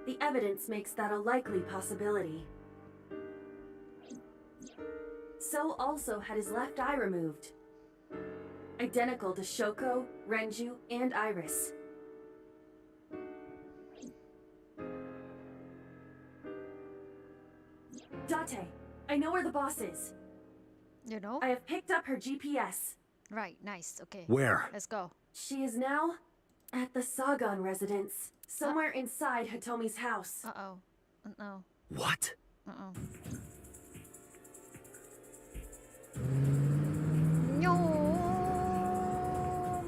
The evidence makes that a likely possibility. So also had his left eye removed. Identical to Shoko, Renju, and Iris. Date, I know where the boss is. You know? I have picked up her GPS. Right, nice, okay. Where? Let's go. She is now at the Sagan residence, somewhere inside Hitomi's house. Uh-oh. Uh-oh. What? Uh-oh. No.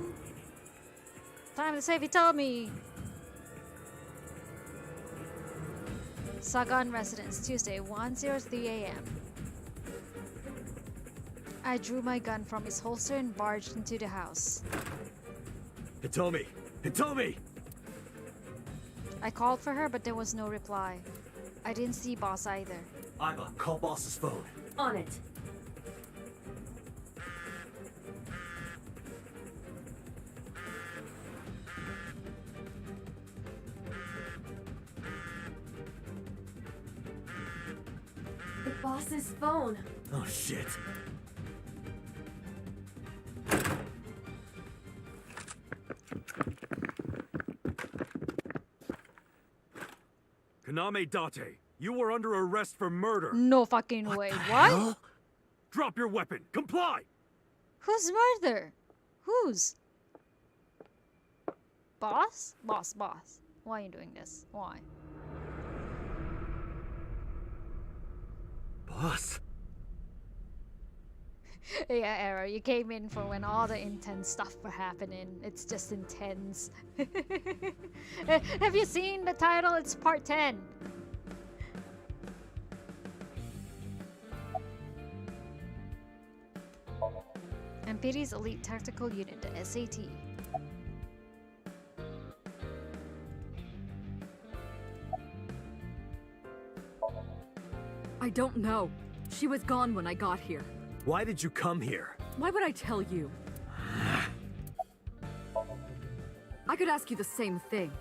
Time to save Hitomi. Sagan residence, Tuesday, 1:03 a.m. I drew my gun from its holster and barged into the house. Hitomi! Hitomi! I called for her, but there was no reply. I didn't see Boss either. Iva, call Boss's phone. On it. The boss's phone. Oh shit. Kaname Date, you were under arrest for murder. No fucking way. What? Drop your weapon. Comply. Whose murder? Whose? Boss? Boss. Why are you doing this? Why? Boss? Yeah, Arrow, you came in for when all the intense stuff were happening. It's just intense. Have you seen the title? It's part 10. MPD's Elite Tactical Unit, the SAT. I don't know. She was gone when I got here. Why did you come here? Why would I tell you? I could ask you the same thing.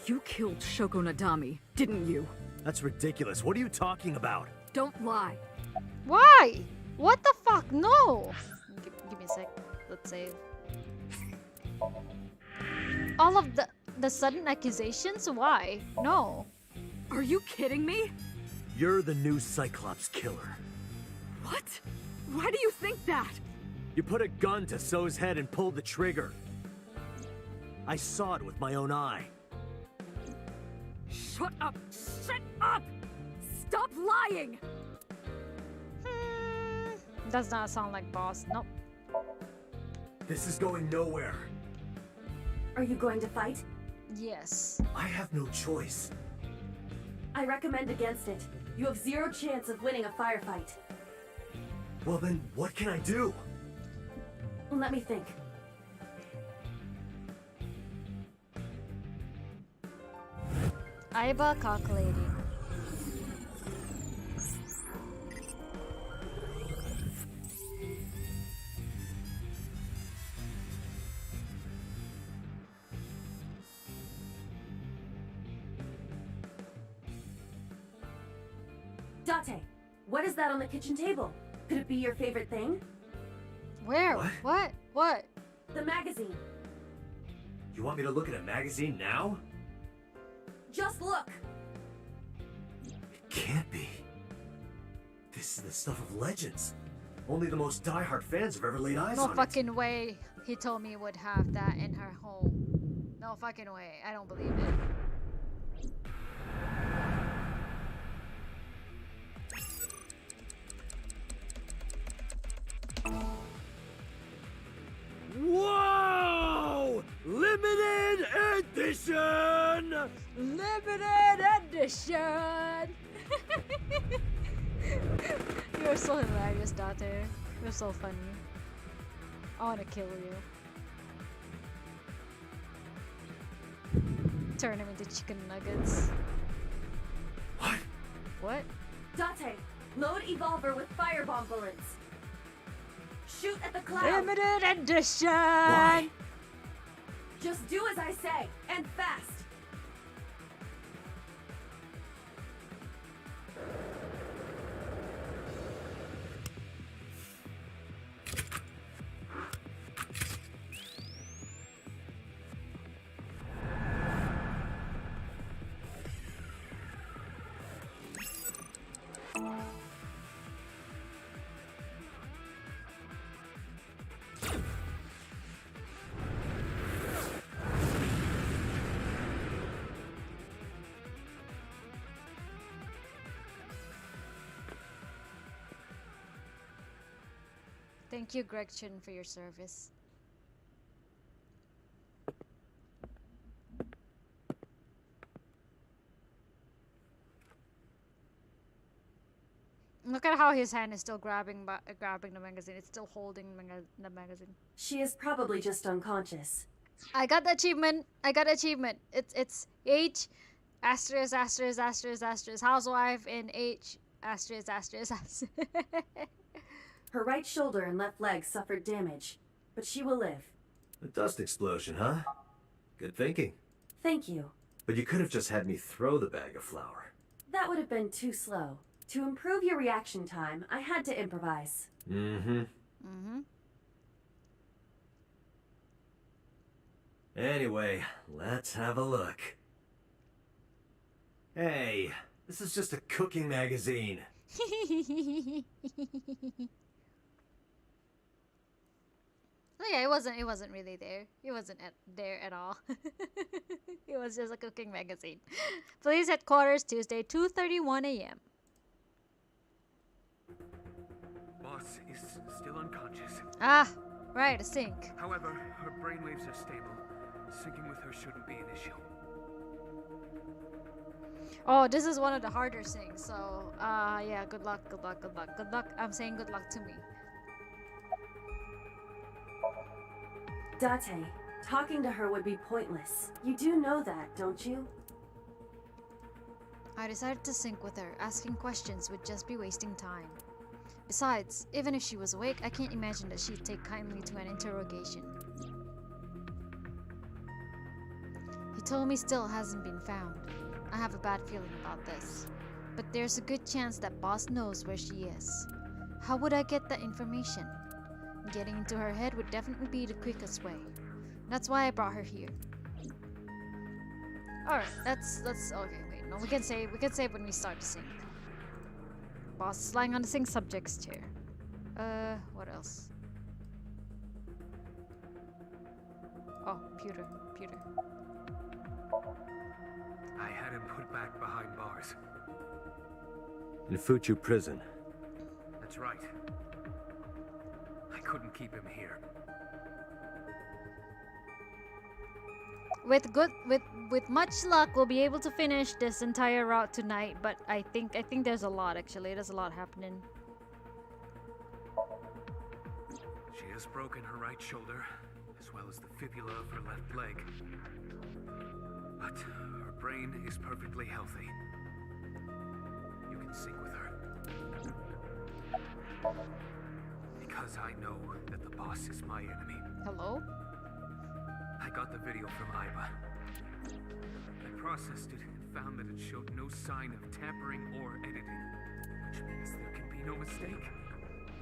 You killed Shoko Nadami, didn't you? That's ridiculous. What are you talking about? Don't lie. Why? What the fuck? No! Give me a sec. Let's save. All of the sudden accusations? Why? No. Are you kidding me? You're the new Cyclops killer. What? Why do you think that? You put a gun to So's head and pulled the trigger. I saw it with my own eye. Shut up! Shut up! Stop lying! Does not sound like boss. Nope. This is going nowhere. Are you going to fight? Yes. I have no choice. I recommend against it. You have 0 chance of winning a firefight. Well then, what can I do? Let me think. Aiba calculating. Date, what is that on the kitchen table? Could it be your favorite thing? Where? What? The magazine. You want me to look at a magazine now? Just look! It can't be. This is the stuff of legends. Only the most diehard fans have ever laid eyes on No it. fucking way he told me would have that in her home. No fucking way. I don't believe it. Whoa! Limited edition! Limited edition! You're so hilarious, daughter. You're so funny. I wanna kill you. Turn him into chicken nuggets. What? What? Date, load Evolver with firebomb bullets. Shoot at the cloud. Limited edition! Why? Just do as I say, and fast. Thank you, Gretchen, for your service. Look at how his hand is still grabbing the magazine. It's still holding the magazine. She is probably just unconscious. I got the achievement. It's H asterisk asterisk asterisk asterisk housewife in H asterisk asterisk asterisk. Her right shoulder and left leg suffered damage, but she will live. A dust explosion, huh? Good thinking. Thank you. But you could have just had me throw the bag of flour. That would have been too slow. To improve your reaction time, I had to improvise. Anyway, let's have a look. Hey, this is just a cooking magazine. Oh yeah, it wasn't really there. It wasn't there at all. It was just a cooking magazine. Police headquarters, Tuesday, 2:31 a.m. Boss is still unconscious. Ah, right, a sink. However, her brainwaves are stable. Syncing with her shouldn't be an issue. Oh, this is one of the harder sinks, so yeah, good luck. I'm saying good luck to me. Date, talking to her would be pointless. You do know that, don't you? I decided to sync with her. Asking questions would just be wasting time. Besides, even if she was awake, I can't imagine that she'd take kindly to an interrogation. Hitomi still hasn't been found. I have a bad feeling about this. But there's a good chance that boss knows where she is. How would I get that information? Getting into her head would definitely be the quickest way. That's why I brought her here. Alright, let's okay, wait, no, we can save when we start to sing. Boss is lying on the sing subject's chair. What else? Oh, pewter. I had him put back behind bars. In Fuchu prison. That's right. I couldn't keep him here. With much luck, we'll be able to finish this entire route tonight. But I think there's a lot actually. There's a lot happening. She has broken her right shoulder, as well as the fibula of her left leg. But her brain is perfectly healthy. You can sync with her. Because I know that the boss is my enemy. Hello? I got the video from Aiba. I processed it and found that it showed no sign of tampering or editing, which means there can be no mistake.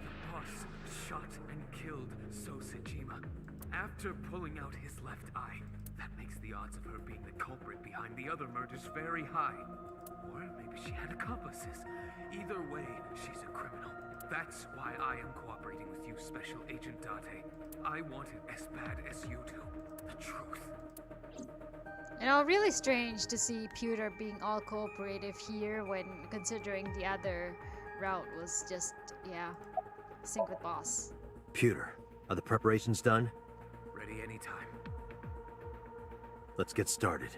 The boss shot and killed Sosejima after pulling out his left eye. That makes the odds of her being the culprit behind the other murders very high. Or maybe she had accomplices. Either way, she's a criminal. That's why I am cooperating with you, Special Agent Date. I want it as bad as you do. The truth. You know, really strange to see Pewter being all cooperative here when considering the other route was just, yeah, sync with boss. Pewter, are the preparations done? Ready anytime. Let's get started.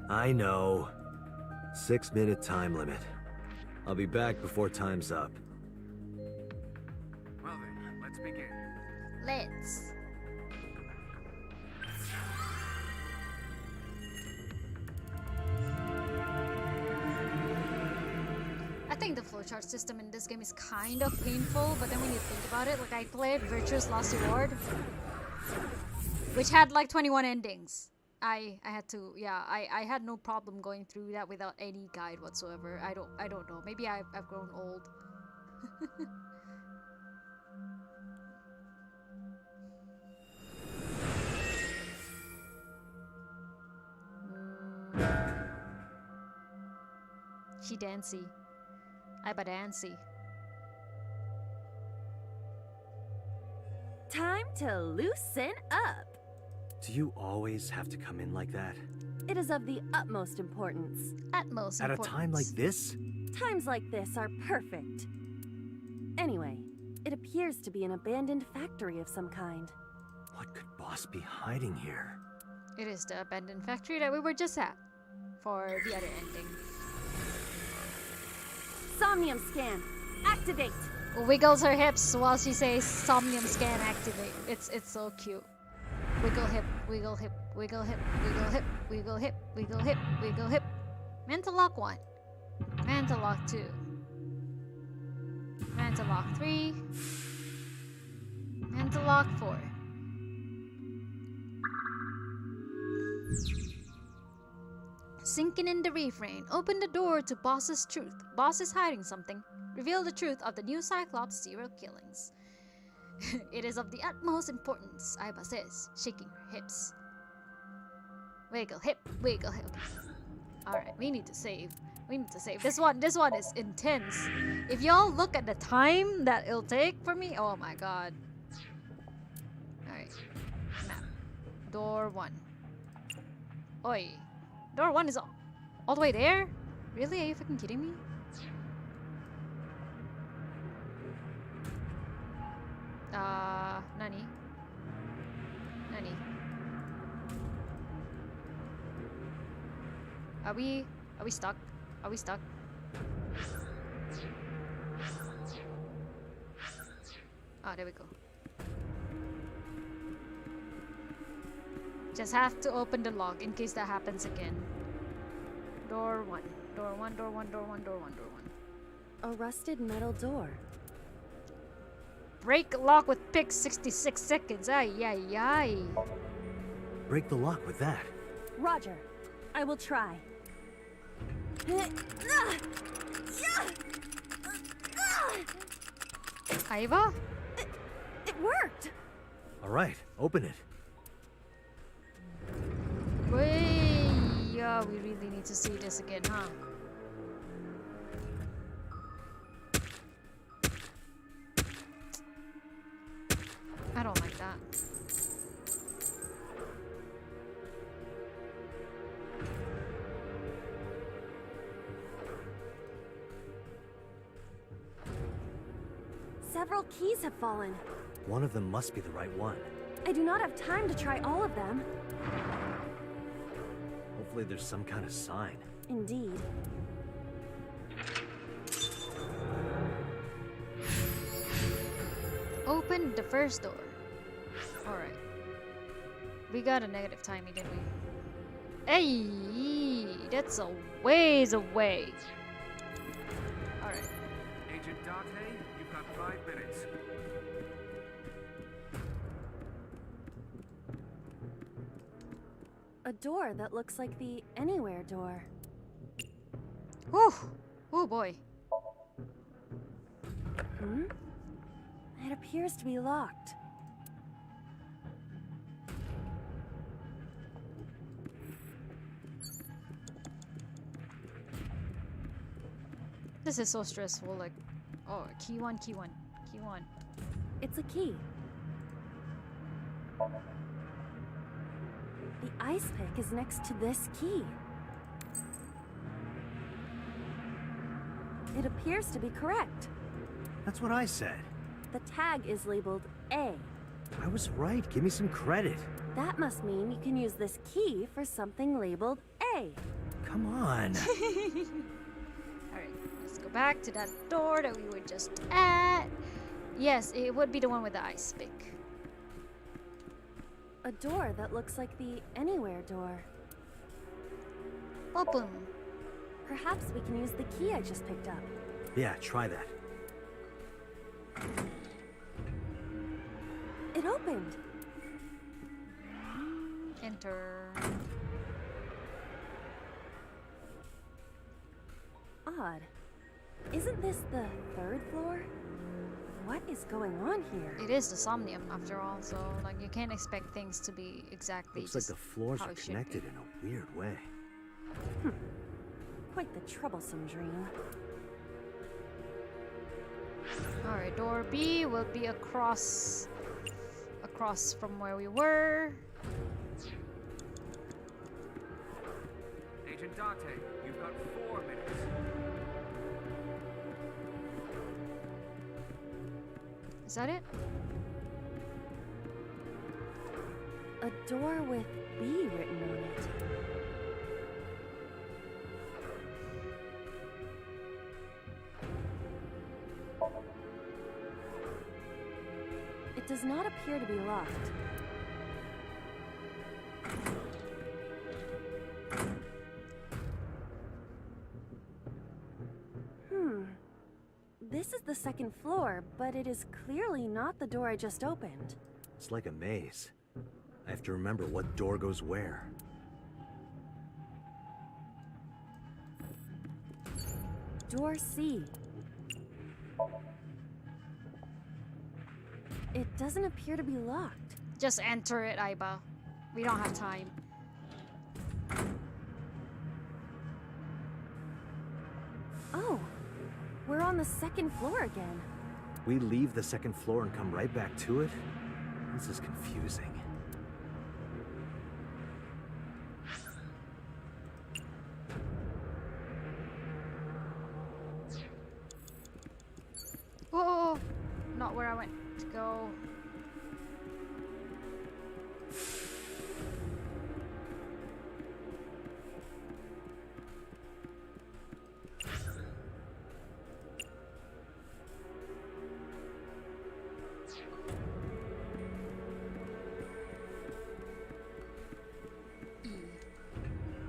I know. 6-minute time limit. I'll be back before time's up. Well then, let's begin. Let's. I think the flowchart system in this game is kind of painful, but then when you think about it, like I played Virtuous Last Reward, which had like 21 endings. I had to, yeah, I had no problem going through that without any guide whatsoever. I don't know. Maybe I've grown old. She dancy. I but dancy. Time to loosen up. Do you always have to come in like that? It is of the utmost importance. At a time like this? Times like this are perfect. Anyway, it appears to be an abandoned factory of some kind. What could Boss be hiding here? It is the abandoned factory that we were just at for the other ending. Somnium scan, activate! Wiggles her hips while she says Somnium scan activate. It's so cute. Wiggle hip, wiggle hip, wiggle hip, wiggle hip, wiggle hip, wiggle hip, wiggle hip. Mental lock 1. Mental lock 2. Mental lock 3. Mental lock 4. Sinking in the refrain. Open the door to Boss's truth. Boss is hiding something. Reveal the truth of the new Cyclops serial killings. It is of the utmost importance, Aiba says, shaking her hips. Wiggle hip, wiggle hip. Alright, we need to save. We need to save. This one is intense. If y'all look at the time that it'll take for me, oh my god. Alright. Map. Door 1. Oi. Door 1 is all the way there? Really? Are you fucking kidding me? Nani? Are we stuck? Are we stuck? Ah, there we go. Just have to open the log in case that happens again. Door one. Door one, door one, door one, door one, door one. A rusted metal door. Break lock with pick 66 seconds. Ay, ay, ay. Break the lock with that. Roger. I will try. Aiva? It worked! All right, open it. Wait, yeah, we really need to see this again, huh? I don't like that. Several keys have fallen. One of them must be the right one. I do not have time to try all of them. Hopefully there's some kind of sign. Indeed. Open the first door. Alright. We got a negative timing, didn't we? Hey, that's a ways away. Alright. Agent Date, you've got 5 minutes. A door that looks like the anywhere door. Whew. Oh boy. Hmm? It appears to be locked. This is so stressful, like, oh, key one, key one, key one. It's a key. The ice pick is next to this key. It appears to be correct. That's what I said. The tag is labeled A. I was right. Give me some credit. That must mean you can use this key for something labeled A. Come on. Alright, let's go back to that door that we were just at. Yes, it would be the one with the ice pick. A door that looks like the anywhere door. Open. Perhaps we can use the key I just picked up. Yeah, try that. It opened. Enter. Odd. Isn't this the 3rd floor? What is going on here? It is the Somnium, after all, so like you can't expect things to be exactly Looks like just the floors how are it should connected be. in a weird way. Quite the troublesome dream. Alright, door B will be across from where we were. Agent Date, you've got 4 minutes. Is that it? A door with B written on it. It does not appear to be locked. This is the 2nd floor, but it is clearly not the door I just opened. It's like a maze. I have to remember what door goes where. Door C. It doesn't appear to be locked. Just enter it, Aiba. We don't have time. Oh, we're on the 2nd floor again. We leave the 2nd floor and come right back to it? This is confusing. Whoa! Not where I went to go.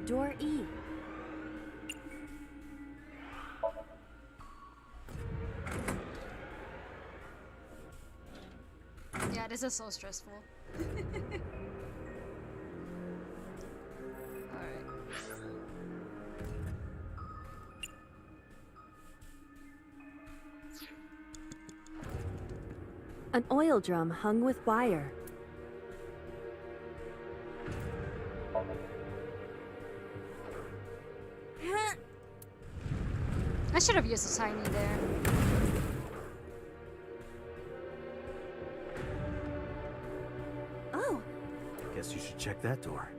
Door E. This is so stressful. Alright. An oil drum hung with wire. I should have used a tiny there. Oh, Guess you should check that door.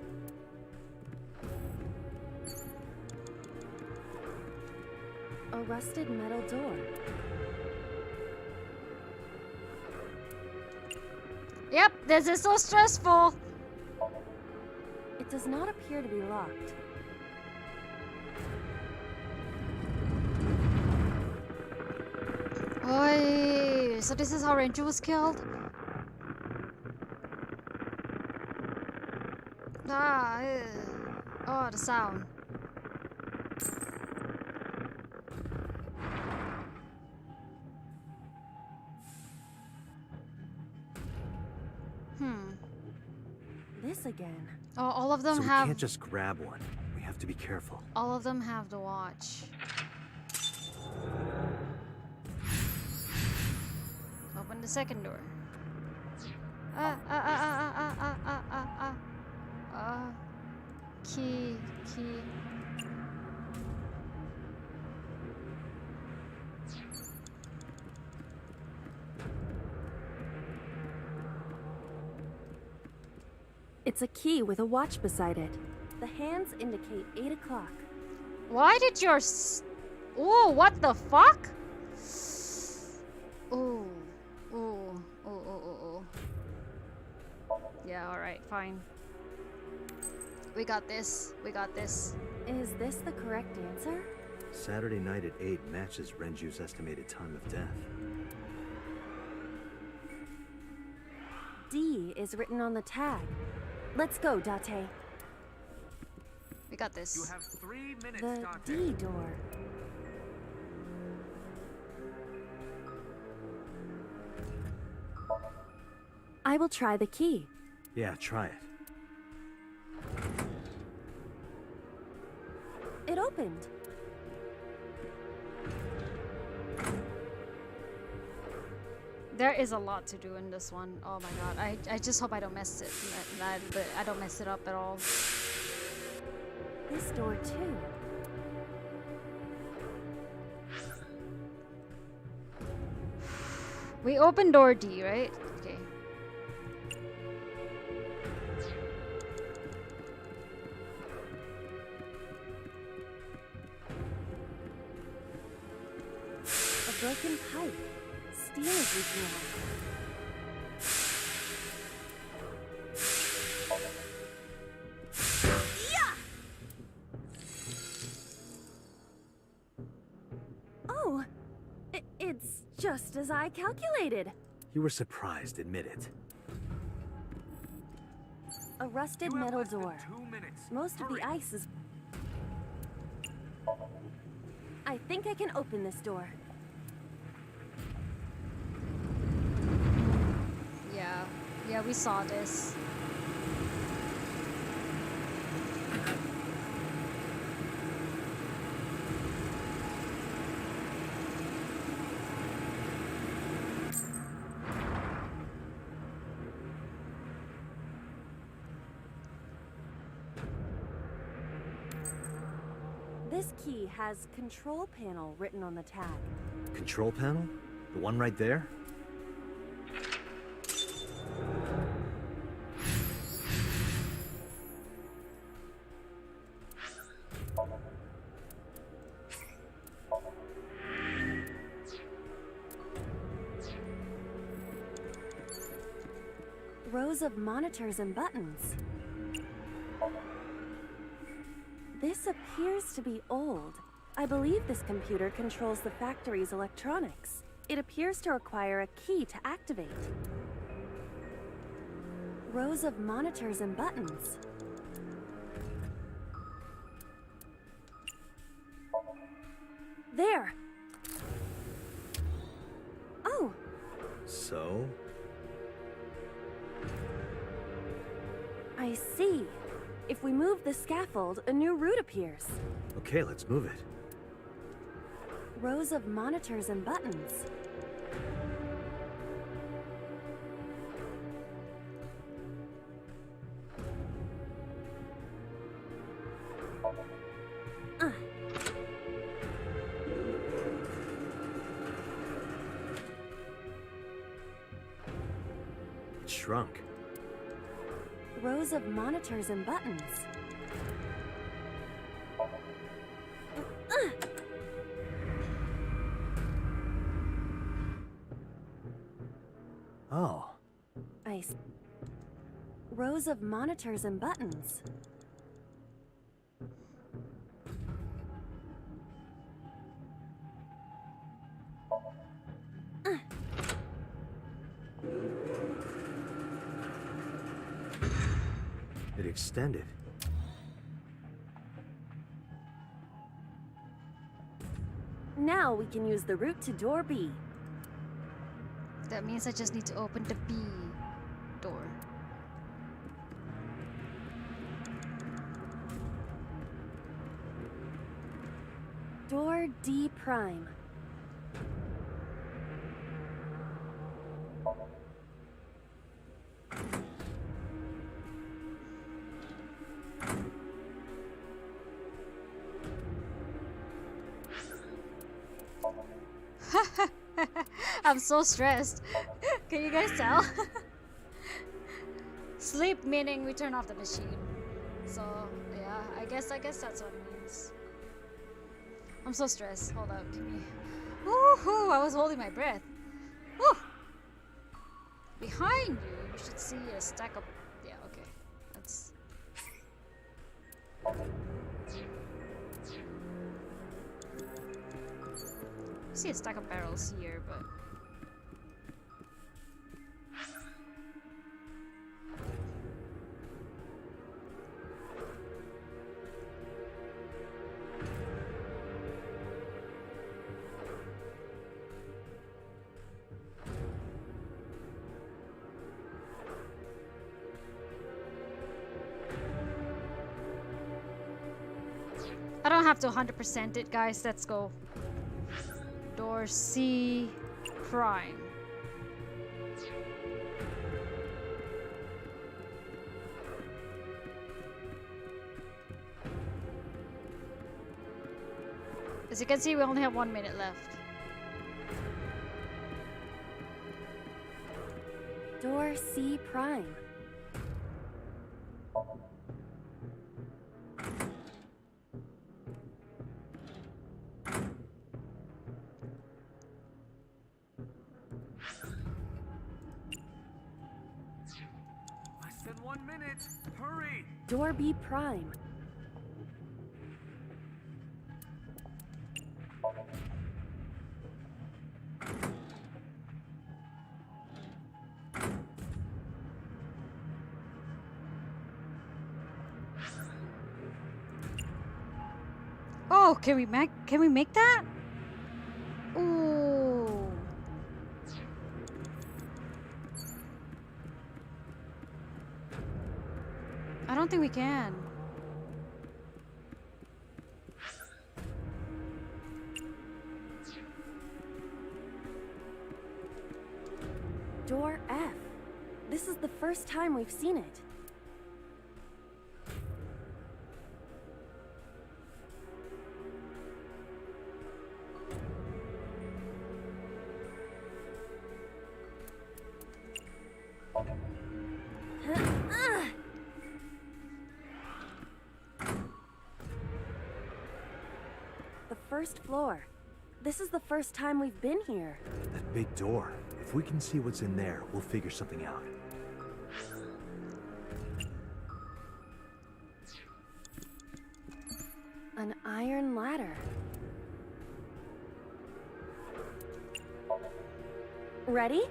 a rusted metal door. Yep, this is so stressful. It does not appear to be locked. Oi, so this is how Renju was killed? Ah, oh, the sound. This again. Oh, all of them So we have. can't just grab one. We have to be careful. All of them have the watch. Open the second door. Key. It's a key with a watch beside it. The hands indicate 8 o'clock. Why did your oh, what the fuck? Oh. Yeah, alright, fine. We got this. Is this the correct answer? Saturday night at 8 matches Renju's estimated time of death. D is written on the tag. Let's go, Date. We got this. You have 3 minutes, The Dante. D door. I will try the key. Yeah, try it. It opened. There is a lot to do in this one. Oh my god. I just hope I don't mess it. I don't mess it up at all. This door too. We opened door D, right? Okay. A broken pipe. Steam is leaking out. Oh, it's just as I calculated. You were surprised, admit it. A rusted metal door. Most of the ice is... I think I can open this door. Yeah, we saw this. This key has control panel written on the tag. Control panel? The one right there? Rows of monitors and buttons. This appears to be old. I believe this computer controls the factory's electronics. It appears to require a key to activate. Rows of monitors and buttons. There! Oh! So? I see. If we move the scaffold, a new route appears. Okay, let's move it. Rows of monitors and buttons. It shrunk. Rows of monitors and buttons. Oh. Rows of monitors and buttons. It extended. Now we can use the route to door B. That means I just need to open the B door. Door D prime. I'm so stressed. Can you guys tell? Sleep meaning we turn off the machine. So yeah, I guess that's what it means. I'm so stressed. Hold up, give me. Woohoo! I was holding my breath. Woo! Behind you should see a stack of. Yeah, okay. That's. I see a stack of barrels here, but. I don't have to 100% it, guys. Let's go. Door C prime. As you can see, we only have 1 minute left. Door C prime. Less than 1 minute. Hurry. Door B prime. Oh, can we make that? Ooh. I don't think we can. Door F. This is the first time we've seen it. The first floor. This is the first time we've been here. That big door. If we can see what's in there, we'll figure something out. An iron ladder. Ready?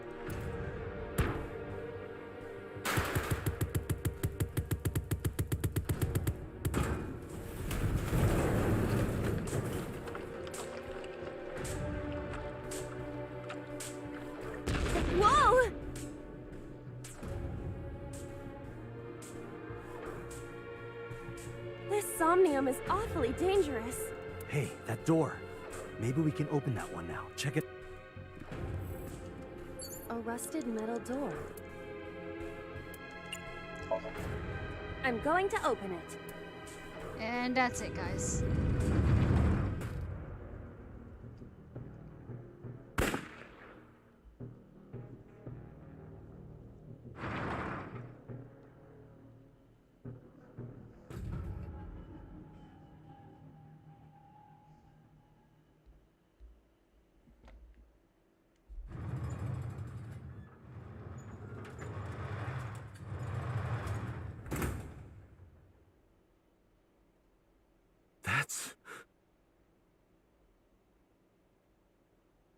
Whoa! Somnium is awfully dangerous. Hey, that door. Maybe we can open that one now. Check it. A rusted metal door. I'm going to open it. And that's it, guys.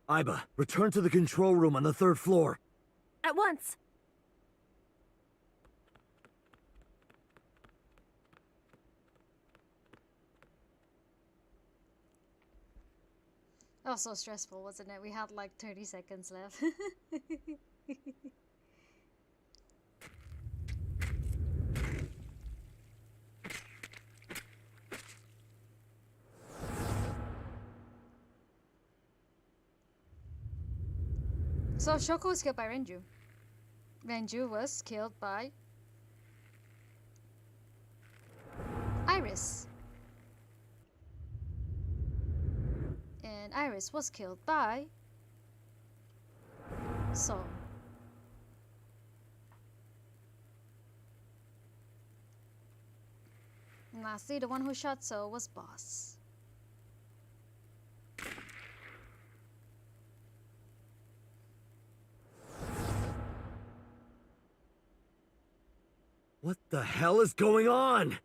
Aiba, return to the control room on the 3rd floor. At once. That was so stressful, wasn't it? We had like 30 seconds left. So Shoko was killed by Renju. Renju was killed by Iris. And Iris was killed by So. And lastly, the one who shot So was Boss. What the hell is going on?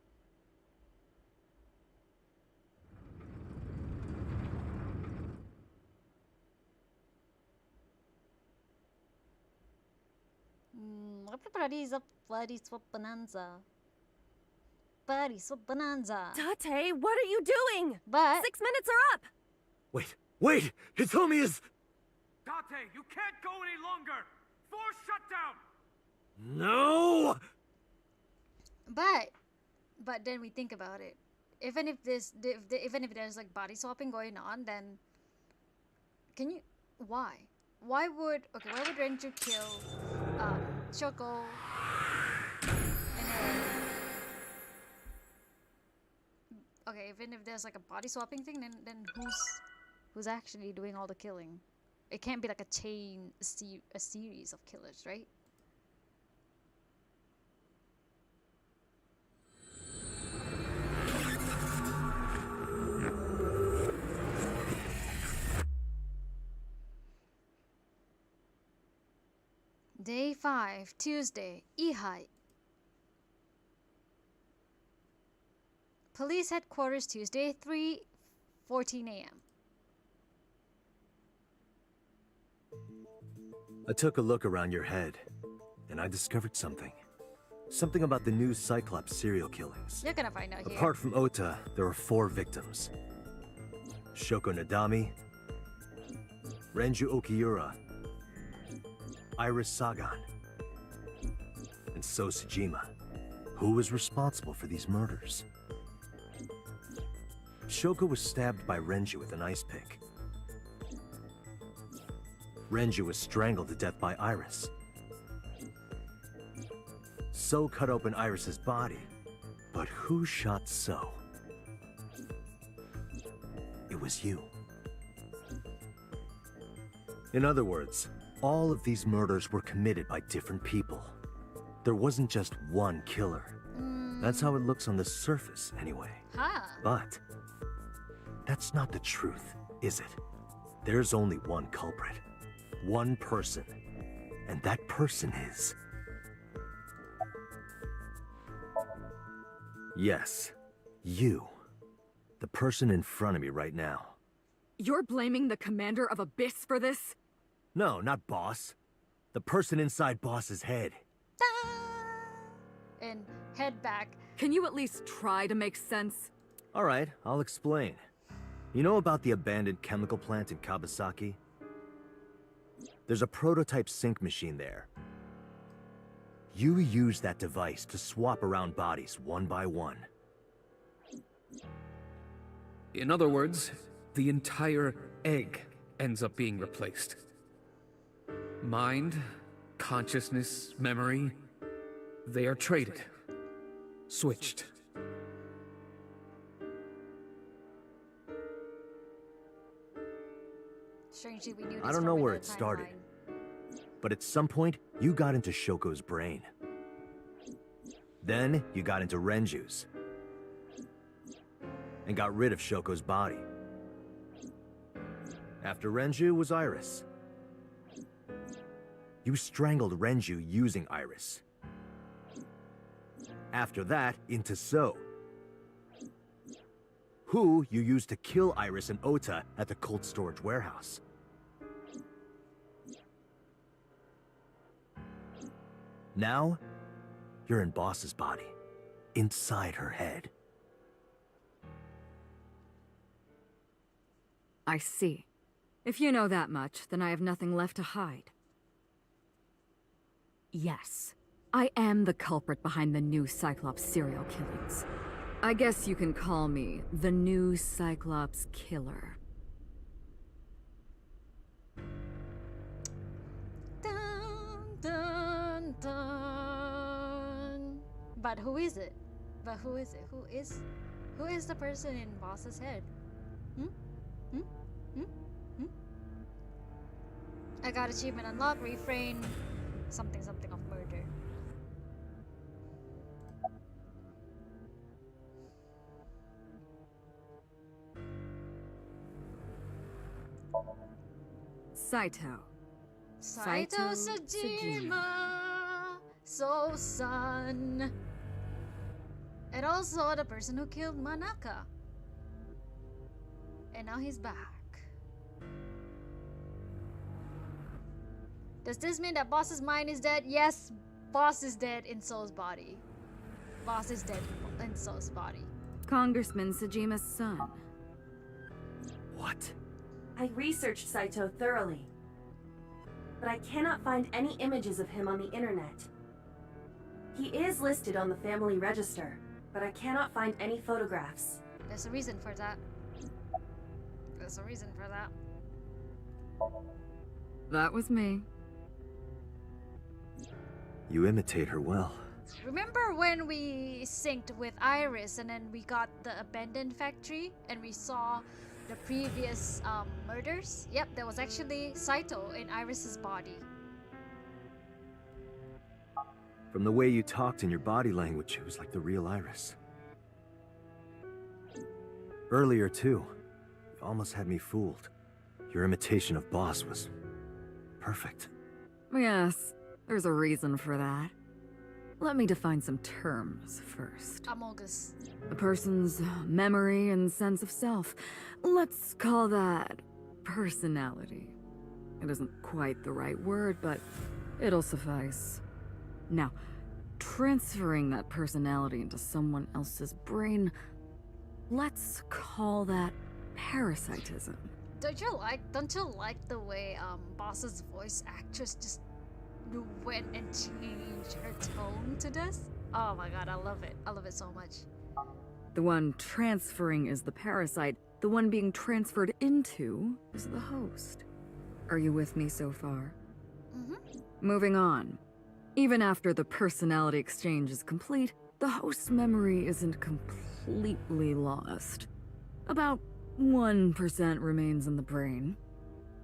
Everybody's a bloody swap bonanza. Bloody swap bonanza. Tate, what are you doing? But 6 minutes are up. Wait! Hitomi is... Tate, you can't go any longer! Force shutdown! No! But then we think about it. Even if there's like body swapping going on, then why would Renju kill Shoko and then even if there's like a body swapping thing, then who's actually doing all the killing? It can't be like a series of killers, right? Day 5, Tuesday, Ihai. Police headquarters, Tuesday, 3:14 a.m. I took a look around your head, and I discovered something. Something about the new Cyclops serial killings. You're gonna find out here. Apart from Ota, there are 4 victims. Shoko Nadami, Renju Okiura, Iris Sagan, and So Tsujima. Who was responsible for these murders? Shoko was stabbed by Renju with an ice pick. Renju was strangled to death by Iris. So cut open Iris's body. But who shot So? It was you. In other words, all of these murders were committed by different people. There wasn't just one killer. That's how it looks on the surface, anyway. Huh. But that's not the truth, is it? There's only one culprit. One person. And that person is... Yes, you. The person in front of me right now. You're blaming the commander of Abyss for this? No, not Boss. The person inside Boss's head. And head back. Can you at least try to make sense? Alright, I'll explain. You know about the abandoned chemical plant in Kawasaki? There's a prototype sync machine there. You use that device to swap around bodies one by one. In other words, the entire egg ends up being replaced. Mind, consciousness, memory, they are traded. Switched. Strangely, we knew this I don't from know where another it started, timeline. but at some point, you got into Shoko's brain. Then, you got into Renju's. And got rid of Shoko's body. After Renju was Iris. You strangled Renju using Iris. After that, into So. Who you used to kill Iris and Ota at the cold storage warehouse. Now, you're in Boss's body, inside her head. I see. If you know that much, then I have nothing left to hide. Yes, I am the culprit behind the new Cyclops serial killings. I guess you can call me the new Cyclops killer. Dun, dun, dun. But who is it? But who is it? Who is the person in Boss's head? I got achievement unlocked, refrain, something of murder. Saito. Saito Sajima, So-san. And also the person who killed Manaka. And now he's back. Does this mean that Boss's mind is dead? Yes, Boss is dead in Soul's body. Boss is dead in Soul's body. Congressman Sajima's son. What? I researched Saito thoroughly, but I cannot find any images of him on the internet. He is listed on the family register, but I cannot find any photographs. There's a reason for that. There's a reason for that. That was me. You imitate her well. Remember when we synced with Iris and then we got the abandoned factory and we saw the previous murders? Yep, there was actually Saito in Iris's body. From the way you talked and your body language, it was like the real Iris. Earlier too, you almost had me fooled. Your imitation of Boss was perfect. Yes, there's a reason for that. Let me define some terms first. Amogus. A person's memory and sense of self. Let's call that personality. It isn't quite the right word, but it'll suffice. Now, transferring that personality into someone else's brain, let's call that parasitism. Don't you like the way Boss's voice actress just went and changed her tone to this? Oh my god, I love it. I love it so much. The one transferring is the parasite. The one being transferred into is the host. Are you with me so far? Moving on. Even after the personality exchange is complete, the host's memory isn't completely lost. About 1% remains in the brain.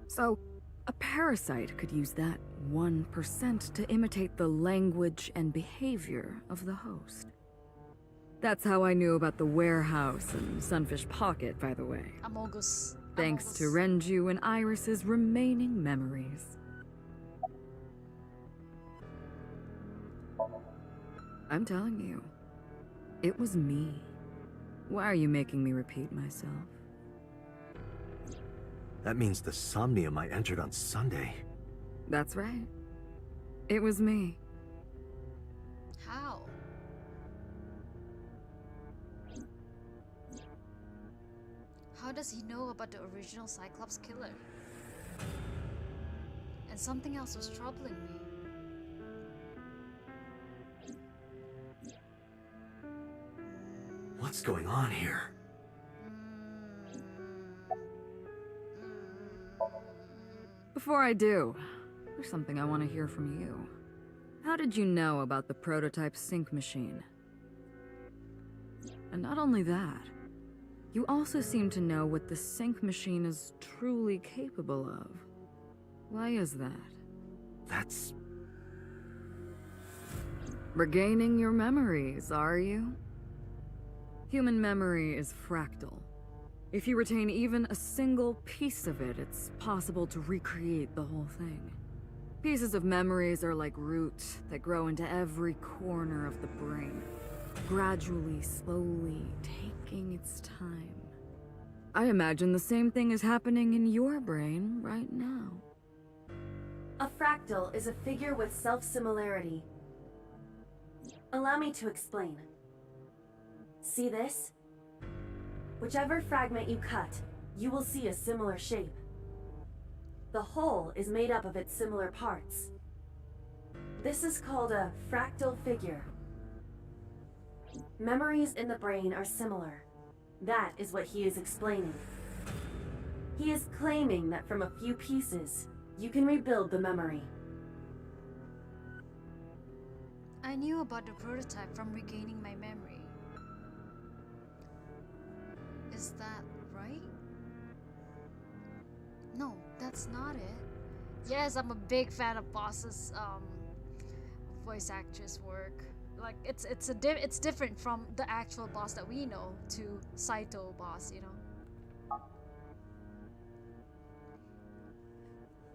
So, a parasite could use that 1% to imitate the language and behavior of the host. That's how I knew about the warehouse and Sunfish Pocket, by the way. Amogus. Thanks to Renju and Iris's remaining memories. I'm telling you, it was me. Why are you making me repeat myself? That means the Somnium I entered on Sunday. That's right. It was me. How? How does he know about the original Cyclops killer? And something else was troubling me. What's going on here? Before I do, there's something I want to hear from you. How did you know about the prototype sync machine? And not only that, you also seem to know what the sync machine is truly capable of. Why is that? That's... Regaining your memories, are you? Human memory is fractal. If you retain even a single piece of it, it's possible to recreate the whole thing. Pieces of memories are like roots that grow into every corner of the brain, gradually, slowly, taking its time. I imagine the same thing is happening in your brain right now. A fractal is a figure with self-similarity. Allow me to explain. See this? Whichever fragment you cut, you will see a similar shape. The whole is made up of its similar parts. This is called a fractal figure. Memories in the brain are similar. That is what he is explaining. He is claiming that from a few pieces, you can rebuild the memory. I knew about the prototype from regaining my memory. Is that right? No, that's not it. Yes, I'm a big fan of Boss's voice actress work. Like it's different from the actual boss that we know to Saito boss, you know.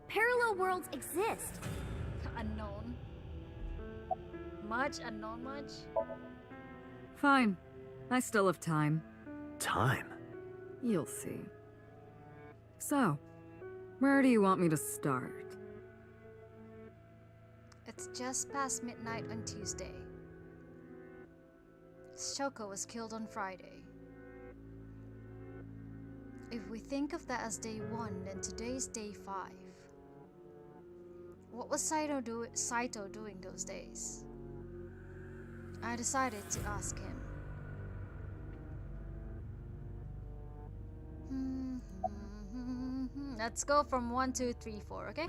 Parallel worlds exist. Unknown. Much unknown much. Fine. I still have time. Time? You'll see. So, where do you want me to start? It's just past midnight on Tuesday. Shoko was killed on Friday. If we think of that as day 1, then today's day 5. What was Saito doing those days? I decided to ask him. Let's go from 1, 2, 3, 4, okay?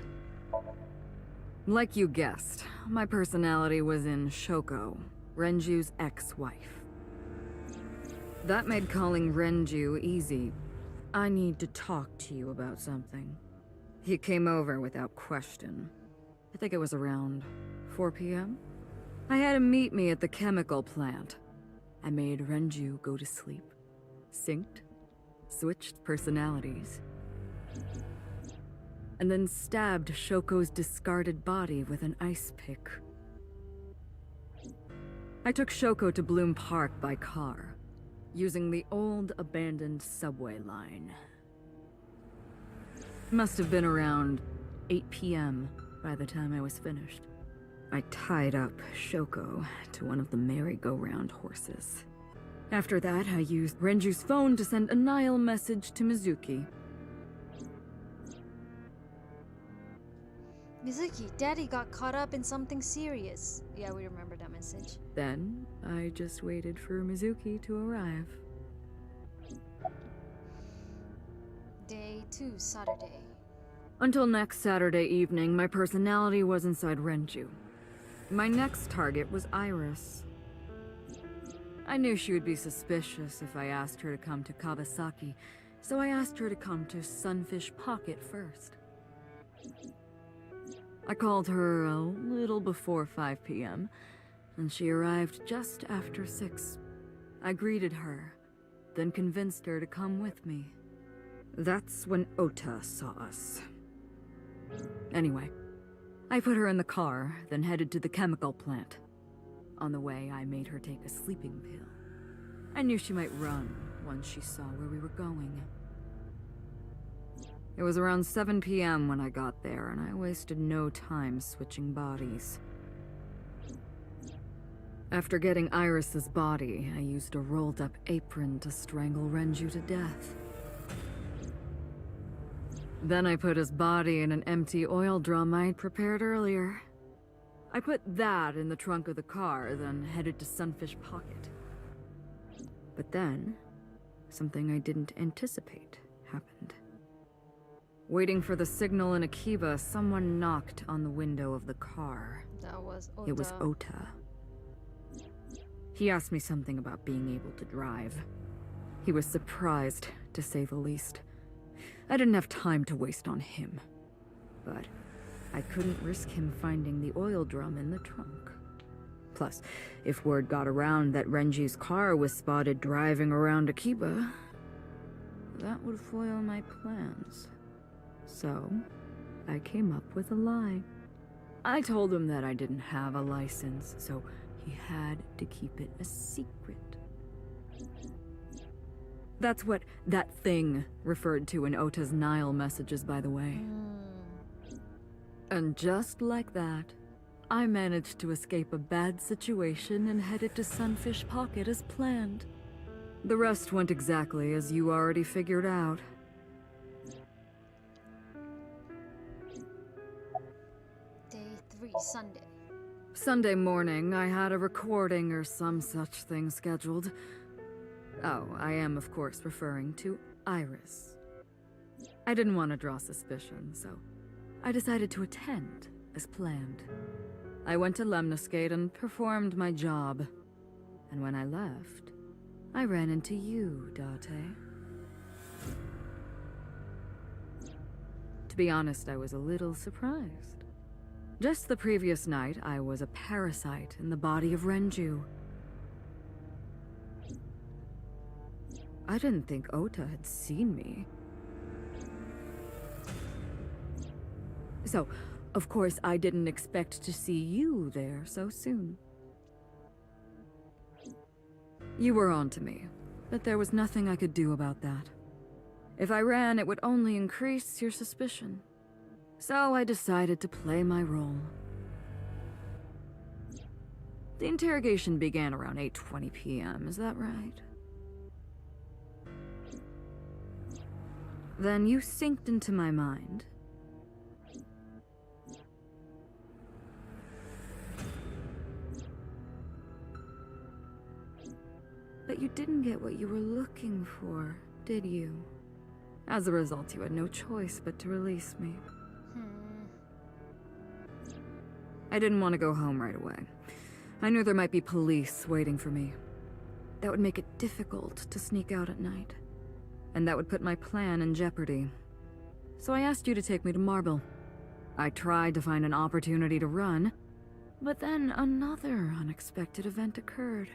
Like you guessed, my personality was in Shoko, Renju's ex-wife. That made calling Renju easy. I need to talk to you about something. He came over without question. I think it was around 4 p.m. I had him meet me at the chemical plant. I made Renju go to sleep. Synced. Switched personalities. And then stabbed Shoko's discarded body with an ice pick. I took Shoko to Bloom Park by car, using the old abandoned subway line. Must have been around 8 p.m. by the time I was finished. I tied up Shoko to one of the merry-go-round horses. After that, I used Renju's phone to send a Nile message to Mizuki. Mizuki, Daddy got caught up in something serious. Yeah, we remember that message. Then, I just waited for Mizuki to arrive. Day 2, Saturday. Until next Saturday evening, my personality was inside Renju. My next target was Iris. I knew she would be suspicious if I asked her to come to Kawasaki, so I asked her to come to Sunfish Pocket first. I called her a little before 5 p.m., and she arrived just after 6. I greeted her, then convinced her to come with me. That's when Ota saw us. Anyway, I put her in the car, then headed to the chemical plant. On the way, I made her take a sleeping pill. I knew she might run once she saw where we were going. It was around 7 p.m. when I got there, and I wasted no time switching bodies. After getting Iris's body, I used a rolled-up apron to strangle Renju to death. Then I put his body in an empty oil drum I'd prepared earlier. I put that in the trunk of the car, then headed to Sunfish Pocket. But then, something I didn't anticipate happened. Waiting for the signal in Akiba, someone knocked on the window of the car. That was Ota. It was Ota. He asked me something about being able to drive. He was surprised, to say the least. I didn't have time to waste on him. But I couldn't risk him finding the oil drum in the trunk. Plus, if word got around that Renji's car was spotted driving around Akiba, that would foil my plans. So, I came up with a lie. I told him that I didn't have a license, so he had to keep it a secret. That's what that thing referred to in Ota's Nile messages, by the way. And just like that, I managed to escape a bad situation and headed to Sunfish Pocket as planned. The rest went exactly as you already figured out. Day 3, Sunday. Sunday morning, I had a recording or some such thing scheduled. Oh, I am, of course, referring to Iris. I didn't want to draw suspicion, so I decided to attend, as planned. I went to Lemniscate and performed my job. And when I left, I ran into you, Date. To be honest, I was a little surprised. Just the previous night, I was a parasite in the body of Renju. I didn't think Ota had seen me. So, of course, I didn't expect to see you there so soon. You were on to me, but there was nothing I could do about that. If I ran, it would only increase your suspicion. So I decided to play my role. The interrogation began around 8:20 p.m., is that right? Then you synced into my mind. But you didn't get what you were looking for, did you? As a result, you had no choice but to release me. I didn't want to go home right away. I knew there might be police waiting for me. That would make it difficult to sneak out at night. And that would put my plan in jeopardy. So I asked you to take me to Marble. I tried to find an opportunity to run, but then another unexpected event occurred.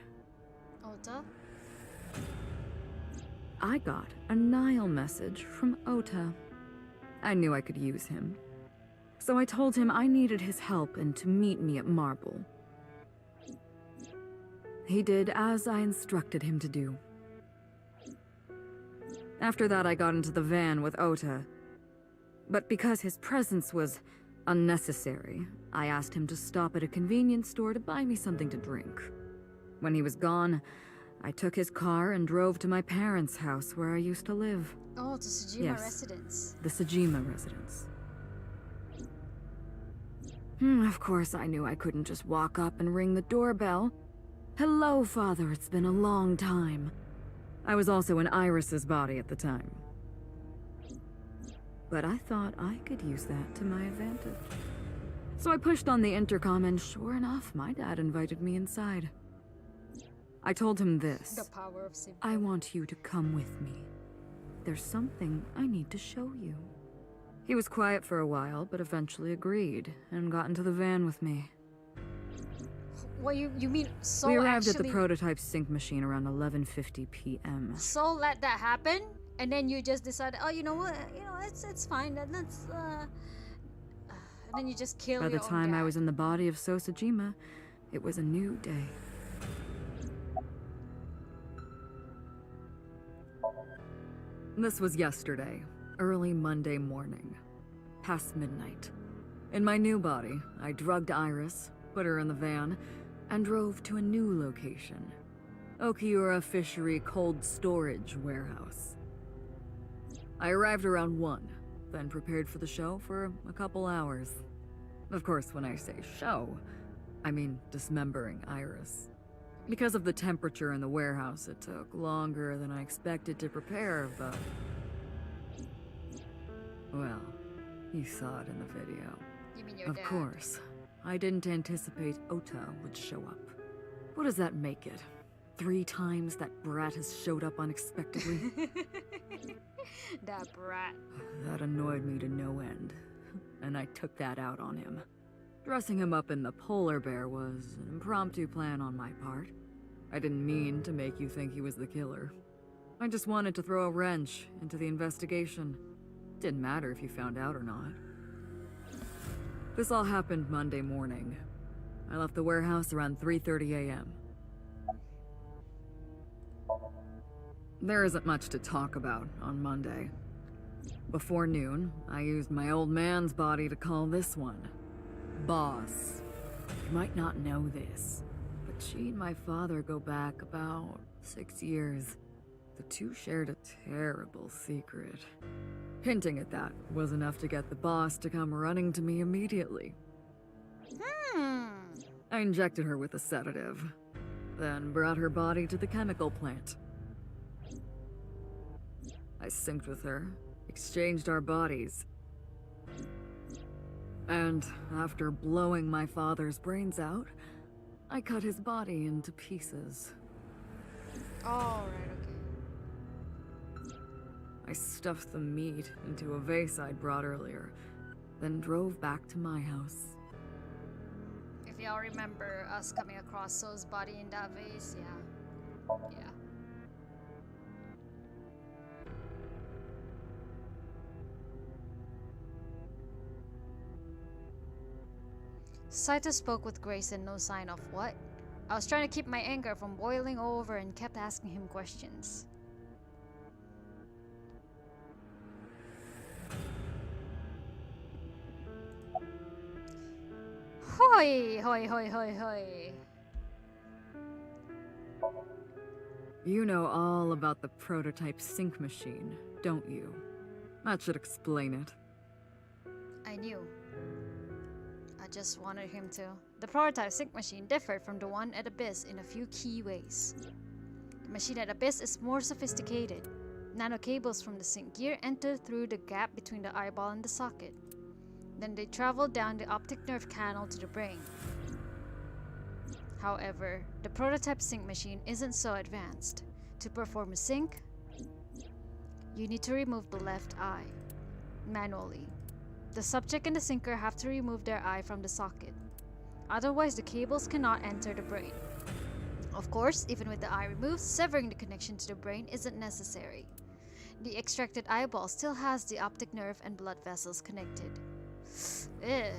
Ota? I got a Nile message from Ota. I knew I could use him. So I told him I needed his help and to meet me at Marble. He did as I instructed him to do. After that, I got into the van with Ota. But because his presence was unnecessary, I asked him to stop at a convenience store to buy me something to drink. When he was gone, I took his car and drove to my parents' house where I used to live. Oh, the Sejima residence. The Sejima residence. Of course, I knew I couldn't just walk up and ring the doorbell. Hello, Father, it's been a long time. I was also in Iris's body at the time. But I thought I could use that to my advantage. So I pushed on the intercom and sure enough, my dad invited me inside. I told him this. The power of simple. I want you to come with me. There's something I need to show you. He was quiet for a while, but eventually agreed and got into the van with me. What you mean so we arrived actually... at the prototype sync machine around 11:50 p.m. So let that happen, and then you just decided, oh, you know what, it's fine. Then let's and then you just kill. By the your own time dad. I was in the body of Sosejima, it was a new day. This was yesterday, early Monday morning, past midnight. In my new body, I drugged Iris, put her in the van, and drove to a new location. Okiura Fishery Cold Storage Warehouse. I arrived around 1, then prepared for the show for a couple hours. Of course, when I say show, I mean dismembering Iris. Because of the temperature in the warehouse, it took longer than I expected to prepare, but Well, you saw it in the video. You mean your Of dad? course. I didn't anticipate Ota would show up. What does that make it? 3 times that brat has showed up unexpectedly? That brat. That annoyed me to no end, and I took that out on him. Dressing him up in the polar bear was an impromptu plan on my part. I didn't mean to make you think he was the killer. I just wanted to throw a wrench into the investigation. Didn't matter if you found out or not. This all happened Monday morning. I left the warehouse around 3:30 a.m. There isn't much to talk about on Monday. Before noon, I used my old man's body to call this one Boss. You might not know this, but she and my father go back about 6 years. The two shared a terrible secret. Hinting at that was enough to get the boss to come running to me immediately. I injected her with a sedative, then brought her body to the chemical plant. I synced with her, exchanged our bodies, and after blowing my father's brains out, I cut his body into pieces. Oh, right, okay. I stuffed the meat into a vase I'd brought earlier, then drove back to my house. If y'all remember us coming across So's body in that vase, yeah. Yeah. Saito spoke with grace and no sign of what? I was trying to keep my anger from boiling over and kept asking him questions. Hoi, hoi, hoi, hoi, hoi. You know all about the prototype sync machine, don't you? That should explain it. I knew. I just wanted him to. The prototype sync machine differed from the one at Abyss in a few key ways. The machine at Abyss is more sophisticated. Nano cables from the sync gear enter through the gap between the eyeball and the socket. Then they travel down the optic nerve canal to the brain. However, the prototype sync machine isn't so advanced. To perform a sync, you need to remove the left eye manually. The subject and the syncer have to remove their eye from the socket. Otherwise, the cables cannot enter the brain. Of course, even with the eye removed, severing the connection to the brain isn't necessary. The extracted eyeball still has the optic nerve and blood vessels connected. Ugh.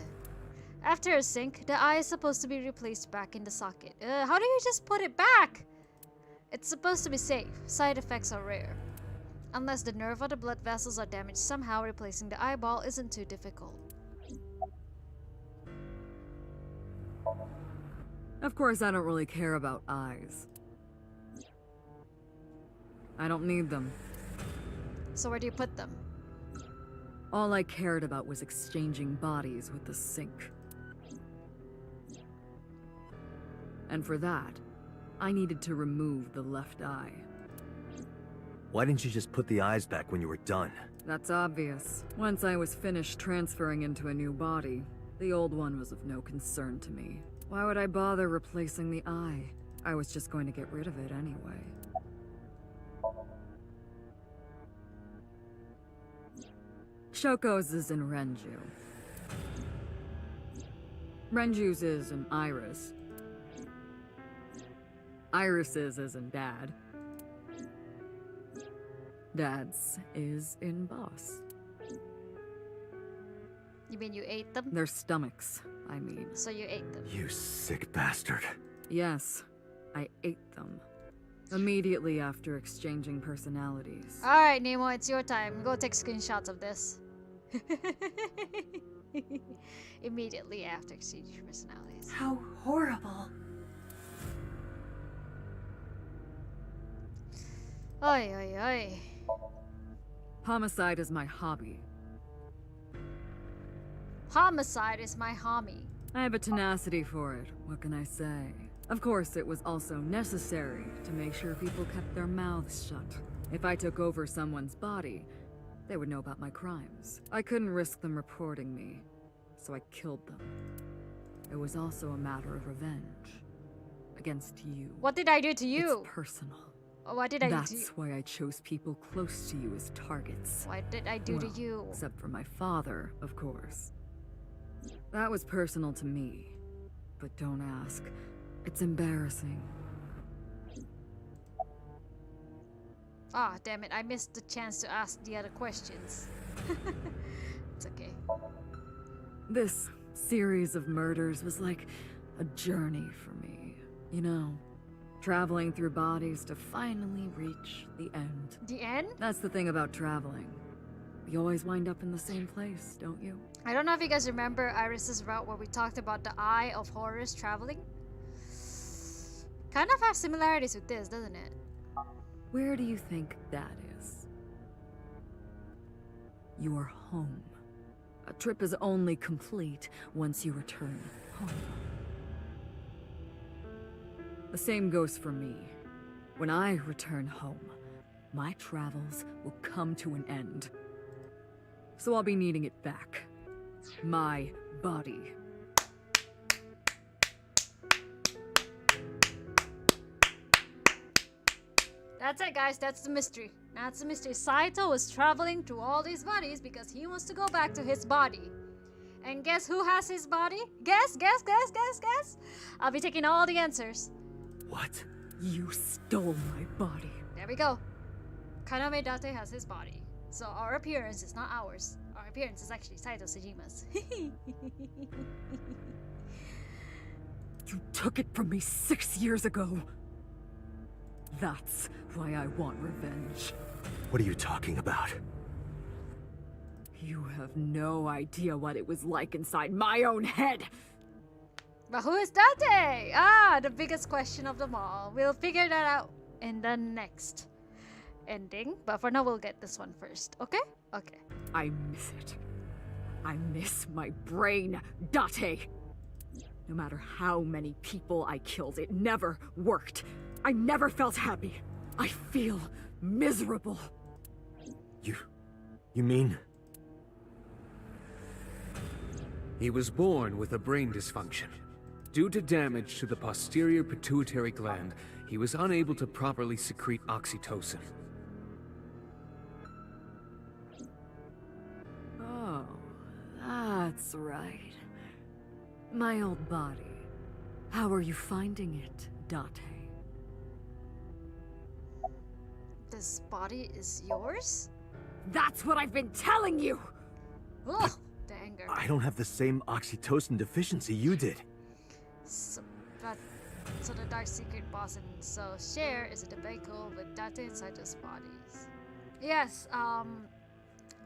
After a sync, the eye is supposed to be replaced back in the socket. How do you just put it back? It's supposed to be safe. Side effects are rare. Unless the nerve or the blood vessels are damaged somehow, replacing the eyeball isn't too difficult. Of course, I don't really care about eyes. I don't need them. So where do you put them? All I cared about was exchanging bodies with the sync. And for that, I needed to remove the left eye. Why didn't you just put the eyes back when you were done? That's obvious. Once I was finished transferring into a new body, the old one was of no concern to me. Why would I bother replacing the eye? I was just going to get rid of it anyway. Shoko's is in Renju. Renju's is in Iris. Iris's is in Dad. Dad's is in Boss. You mean you ate them? Their stomachs, I mean. So you ate them. You sick bastard. Yes, I ate them. Immediately after exchanging personalities. Alright, Nemo, it's your time. Go take screenshots of this. Immediately after exchanging personalities. How horrible. Oi, oi, oi. Homicide is my hobby. Homicide is my hobby. I have a tenacity for it, what can I say? Of course, it was also necessary to make sure people kept their mouths shut. If I took over someone's body, They would know about my crimes. I couldn't risk them reporting me, so I killed them. It was also a matter of revenge. Against you. What did I do to you? It's personal. What did I do to you? That's why I chose people close to you as targets. What did I do to you? Except for my father, of course. That was personal to me. But don't ask. It's embarrassing. Ah, damn it. I missed the chance to ask the other questions. It's okay. This series of murders was like a journey for me. You know, traveling through bodies to finally reach the end. The end? That's the thing about traveling. You always wind up in the same place, don't you? I don't know if you guys remember Iris's route where we talked about the Eye of Horus traveling. Kind of have similarities with this, doesn't it? Where do you think that is? Your home. A trip is only complete once you return home. The same goes for me. When I return home, my travels will come to an end. So I'll be needing it back. My body. That's it, guys. That's the mystery. That's the mystery. Saito was traveling through all these bodies because he wants to go back to his body. And guess who has his body? Guess. I'll be taking all the answers. What? You stole my body. There we go. Kaname Date has his body. So our appearance is not ours. Our appearance is actually Saito Tsujima's. You took it from me 6 years ago. That's why I want revenge. What are you talking about? You have no idea what it was like inside my own head. But who is Date? Ah, the biggest question of them all. We'll figure that out in the next ending. But for now, we'll get this one first. Okay? Okay. I miss it. I miss my brain, Date. No matter how many people I killed, it never worked. I never felt happy. I feel miserable. You mean? He was born with a brain dysfunction. Due to damage to the posterior pituitary gland, he was unable to properly secrete oxytocin. Oh, that's right. My old body. How are you finding it, Date? This body is yours? That's what I've been telling you! Ugh, the anger. I don't have the same oxytocin deficiency you did. So the Dark Secret boss and so Share is a debacle with Date and Saito's bodies. Yes,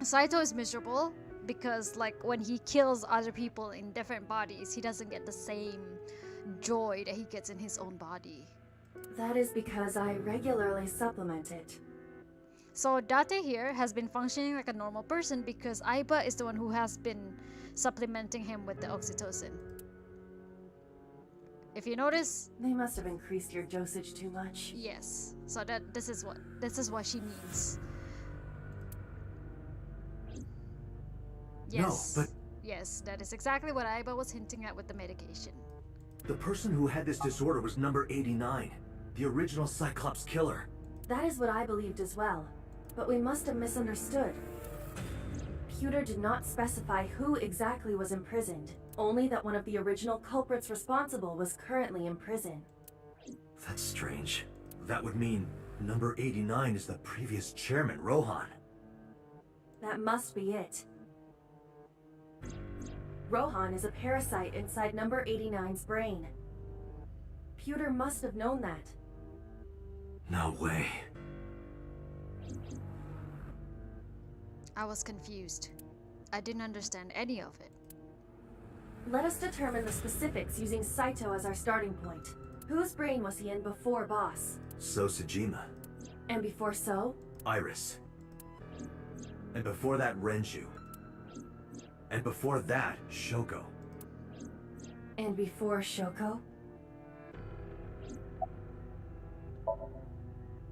Saito is miserable because like when he kills other people in different bodies, he doesn't get the same joy that he gets in his own body. That is because I regularly supplement it. So Date here has been functioning like a normal person because Aiba is the one who has been supplementing him with the oxytocin. If you notice, they must have increased your dosage too much. Yes. So this is what she means. Yes. No, but yes, that is exactly what Aiba was hinting at with the medication. the person who had this disorder was number 89, the original Cyclops killer. That is what I believed as well, but we must have misunderstood. Pewter did not specify who exactly was imprisoned, only that one of the original culprits responsible was currently in prison. That's strange. That would mean number 89 is the previous chairman, Rohan. That must be it. Rohan is a parasite inside number 89's brain. Pewter must have known that. No way. I was confused. I didn't understand any of it. Let us determine the specifics using Saito as our starting point. Whose brain was he in before Boss? So Sejima. And before So? Iris. And before that, Renju. And before that, Shoko. And before Shoko?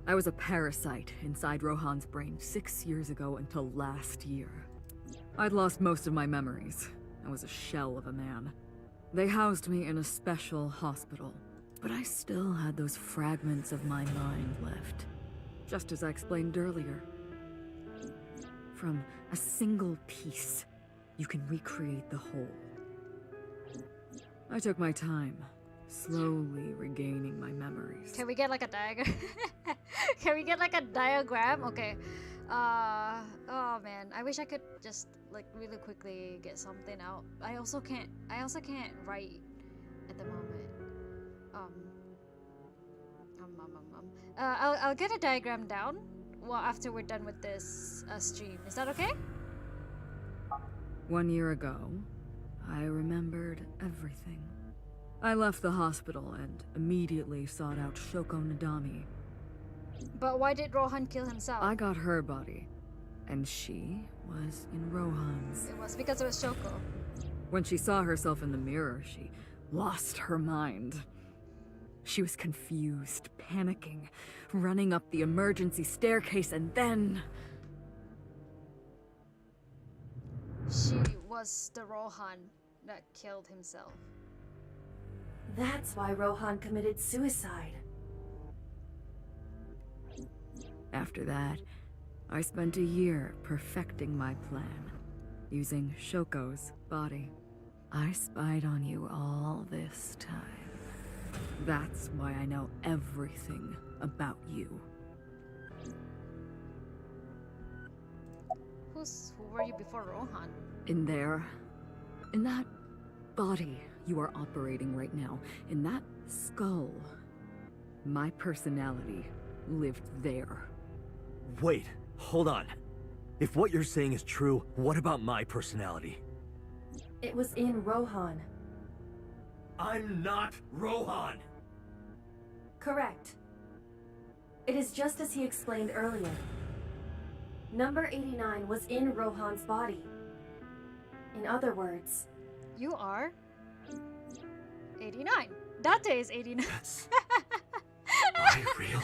I was a parasite inside Rohan's brain 6 years ago until last year. I'd lost most of my memories. I was a shell of a man. They housed me in a special hospital, but I still had those fragments of my mind left. Just as I explained earlier. From a single piece, you can recreate the whole. I took my time, slowly regaining my memories. Can we get like a diagram? Can we get like a diagram? Okay. Oh man, I wish I could just like really quickly get something out. I also can't write at the moment. I'll get a diagram down after we're done with this stream. Is that okay? 1 year ago, I remembered everything. I left the hospital and immediately sought out Shoko Nadami. But why did Rohan kill himself? I got her body, and she was in Rohan's. It was because it was Shoko. When she saw herself in the mirror, she lost her mind. She was confused, panicking, running up the emergency staircase, and then... She was the Rohan that killed himself. That's why Rohan committed suicide. After that, I spent a year perfecting my plan, using Shoko's body. I spied on you all this time. That's why I know everything about you. Who were you before Rohan? In that body you are operating right now, in that skull, my personality lived there. Wait, hold on. If what you're saying is true, what about my personality? It was in Rohan. I'm not Rohan! Correct. It is just as he explained earlier. Number 89 was in Rohan's body. In other words... You are... 89. Date is 89. Yes. Am I real?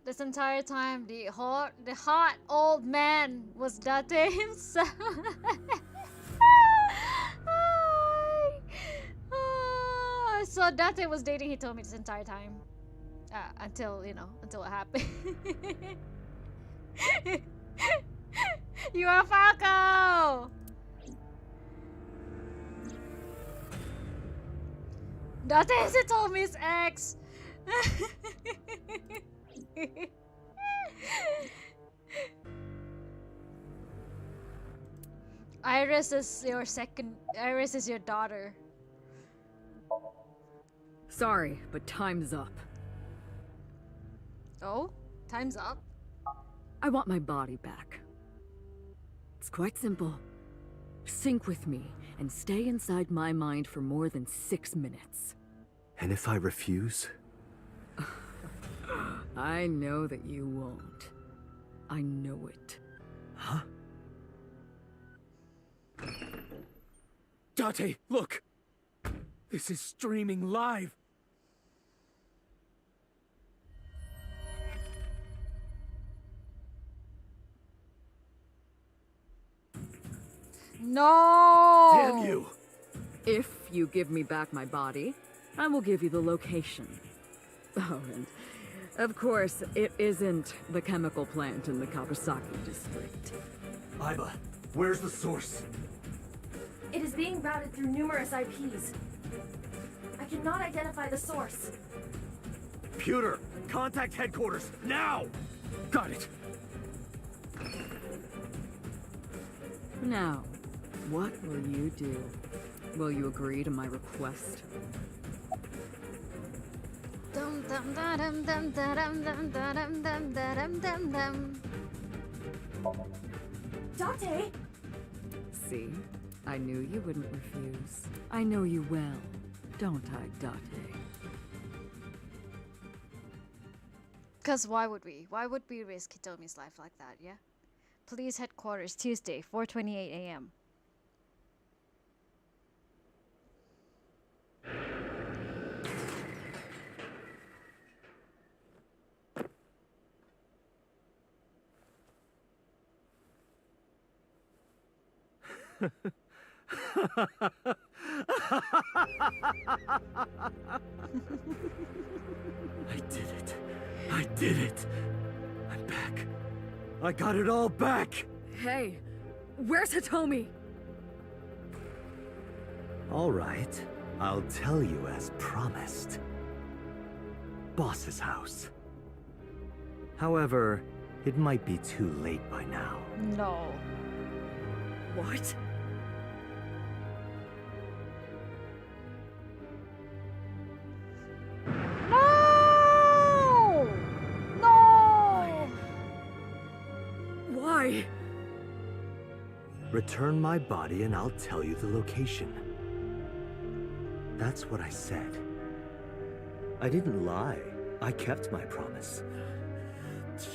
This entire time, the hot old man was Date himself. So Date was dating Hitomi this entire time, until it happened. You are Falco. Date is Hitomi's ex. Iris is your daughter. Sorry, but time's up. Oh? Time's up? I want my body back. It's quite simple. Sync with me and stay inside my mind for more than 6 minutes. And if I refuse? I know that you won't. I know it. Huh? Date, look! This is streaming live! No! Damn you! If you give me back my body, I will give you the location. Oh, and of course, it isn't the chemical plant in the Kawasaki district. Aiba, where's the source? It is being routed through numerous IPs. I cannot identify the source. Computer, contact headquarters, now! Got it! Now, what will you do? Will you agree to my request? Dum dum da dum dum da dum dum da dum dum da dum dum dum. Date! See? I knew you wouldn't refuse. I know you well, don't I, Date? Because why would we? Why would we risk Hitomi's life like that, yeah? Police headquarters, Tuesday, 4:28 a.m. I did it. I did it. I'm back. I got it all back. Hey, where's Hitomi? All right. I'll tell you as promised. Boss's house. However, it might be too late by now. No. What? No! No! Why? Return my body and I'll tell you the location. That's what I said. I didn't lie. I kept my promise.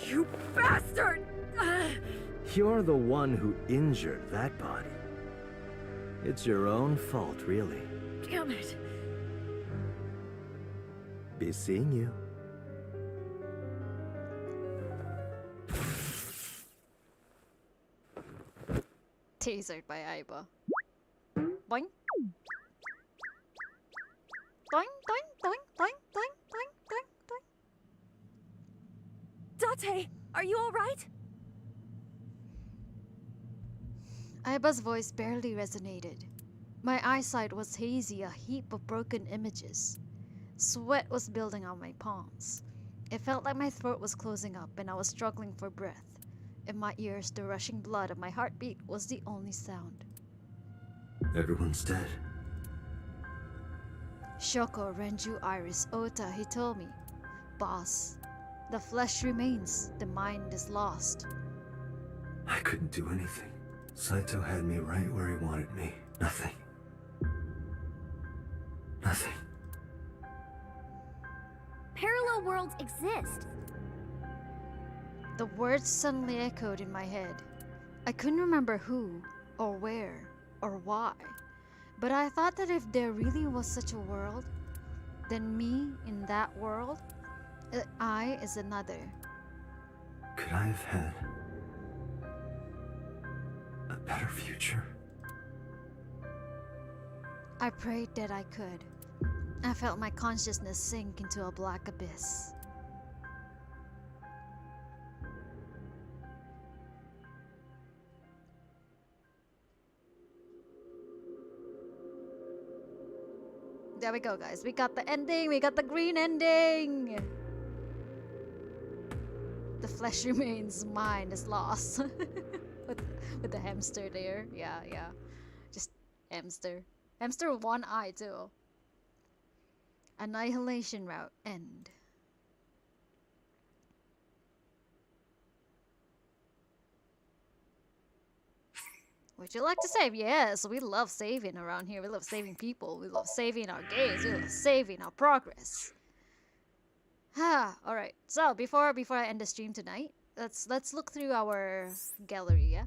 You bastard! You're the one who injured that body. It's your own fault, really. Damn it. Be seeing you. Tasered by Aiba. Boing. Doing, doing, doing, doing, doing, doing, doing, doing. Date, are you alright? Aiba's voice barely resonated. My eyesight was hazy, a heap of broken images. Sweat was building on my palms. It felt like my throat was closing up and I was struggling for breath. In my ears, the rushing blood of my heartbeat was the only sound. Everyone's dead. Shoko, Renju, Iris, Ota, Hitomi. Boss. The flesh remains, the mind is lost. I couldn't do anything. Saito had me right where he wanted me. Nothing. Nothing. Parallel worlds exist. The words suddenly echoed in my head. I couldn't remember who, or where, or why. But I thought that if there really was such a world, then me in that world, I is another. Could I have had a better future? I prayed that I could. I felt my consciousness sink into a black abyss. There we go, guys. We got the ending. We got the green ending. The flesh remains, mind is lost. with the hamster there. Yeah. Just hamster. Hamster with one eye too. Annihilation route end. Would you like to save? Yes, we love saving around here. We love saving people. We love saving our games. We love saving our progress. Alright. So before I end the stream tonight, let's look through our gallery, yeah?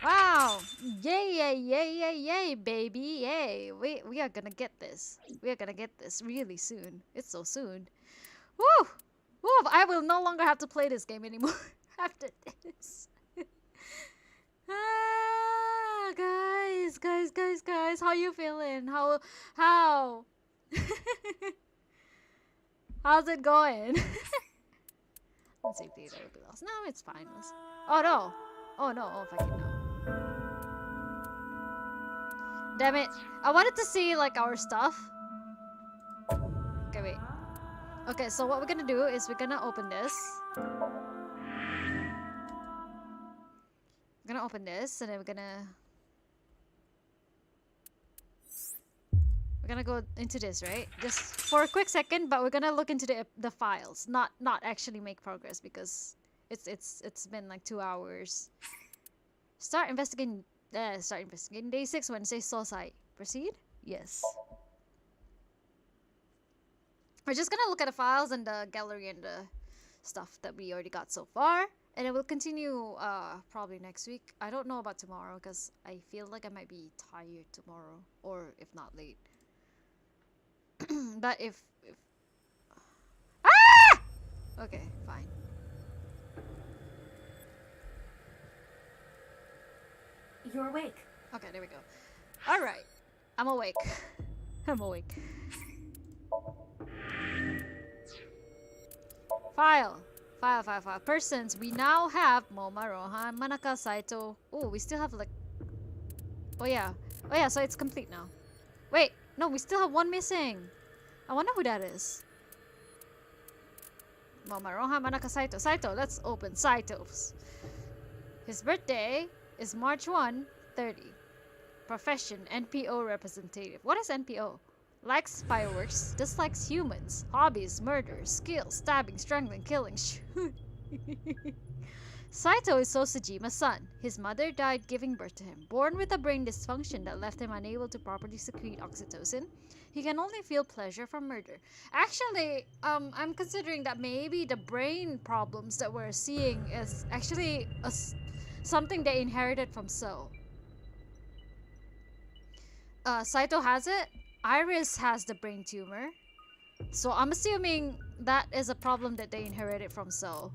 Wow! Yay, baby! Yay! We are gonna get this. We are gonna get this really soon. It's so soon. Woo! Woo! I will no longer have to play this game anymore after this. Guys, how you feeling? How? How's it going? Let's see if data will be lost. No, it's fine. Oh no! Oh fucking no. Damn it. I wanted to see like our stuff. Okay, wait. Okay, so what we're gonna do is we're gonna open this. We're gonna open this and then we're gonna go into this, right? Just for a quick second, but we're gonna look into the files, not actually make progress because it's been like 2 hours. Start investigating day 6, Wednesday, Sosai. Proceed? Yes. we're just gonna look at the files and the gallery and the stuff that we already got so far. And it will continue probably next week. I don't know about tomorrow because I feel like I might be tired tomorrow, or if not late. But if ah! Okay, fine. You're awake. Okay, there we go. All right, I'm awake. I'm awake. File. Persons. We now have Moma, Rohan, Manaka, Saito. Oh, we still have like... Oh yeah, so it's complete now. Wait, no, we still have one missing. I wonder who that is. Moma, Rohan, Manaka, Saito. Saito, let's open Saito's. His birthday is March 1, 30. Profession, NPO representative. What is NPO? Likes fireworks, dislikes humans. Hobbies, murder, skills, stabbing, strangling, killing, shooting. Saito is Sosujima's son. His mother died giving birth to him. Born with a brain dysfunction that left him unable to properly secrete oxytocin, he can only feel pleasure from murder. Actually, I'm considering that maybe the brain problems that we're seeing is actually something they inherited from So. Saito has it. Iris has the brain tumor. So I'm assuming that is a problem that they inherited from So.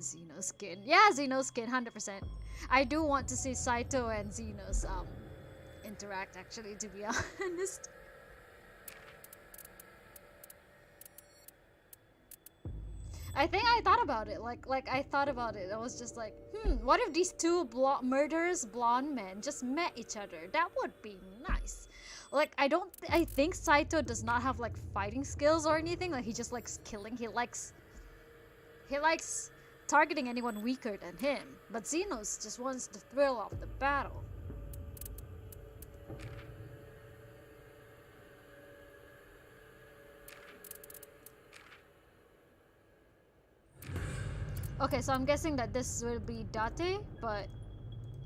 Xenoskin. Yeah, Xenoskin, 100%. I do want to see Saito and Xenos interact, actually, to be honest. I think I thought about it. Like I thought about it. I was just like, what if these two murderous blonde men just met each other? That would be nice. Like, I think Saito does not have like fighting skills or anything. Like, he just likes killing. He likes targeting anyone weaker than him. But Xenos just wants the thrill of the battle. Okay, so I'm guessing that this will be Date, but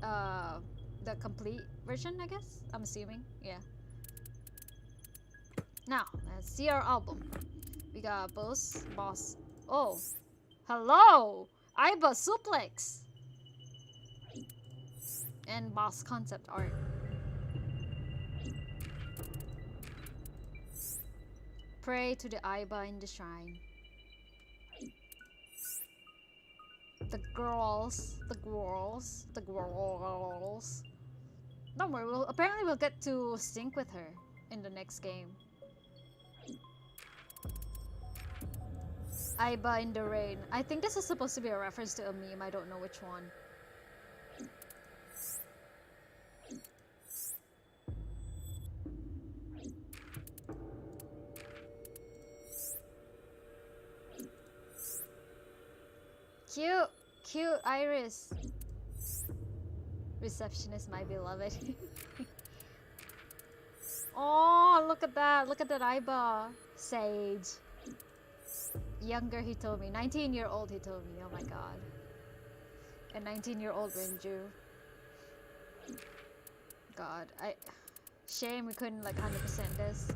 the complete version, I guess? I'm assuming, yeah. Now, let's see our album. We got boss. Oh, hello! Iba Suplex! And boss concept art. Pray to the Iba in the shrine. The girls. Don't worry, apparently we'll get to sync with her in the next game. Iba in the rain. I think this is supposed to be a reference to a meme. I don't know which one. Cute Iris. Receptionist, my beloved. Oh, look at that Iba. Sage. Younger Hitomi. 19-year-old Hitomi. Oh my god. And 19-year-old Renju. God, shame we couldn't like 100% this.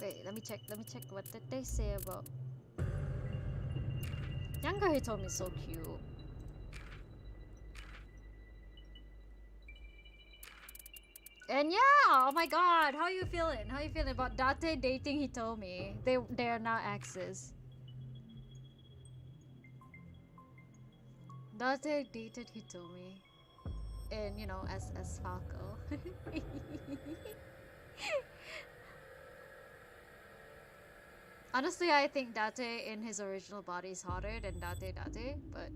Wait, let me check what did they say about Younger Hitomi is so cute. And yeah, oh my god, how you feeling? How you feeling about Date dating Hitomi? They are now exes. Date dated Hitomi. And you know, as Falco. Honestly, I think Date in his original body is hotter than Date, but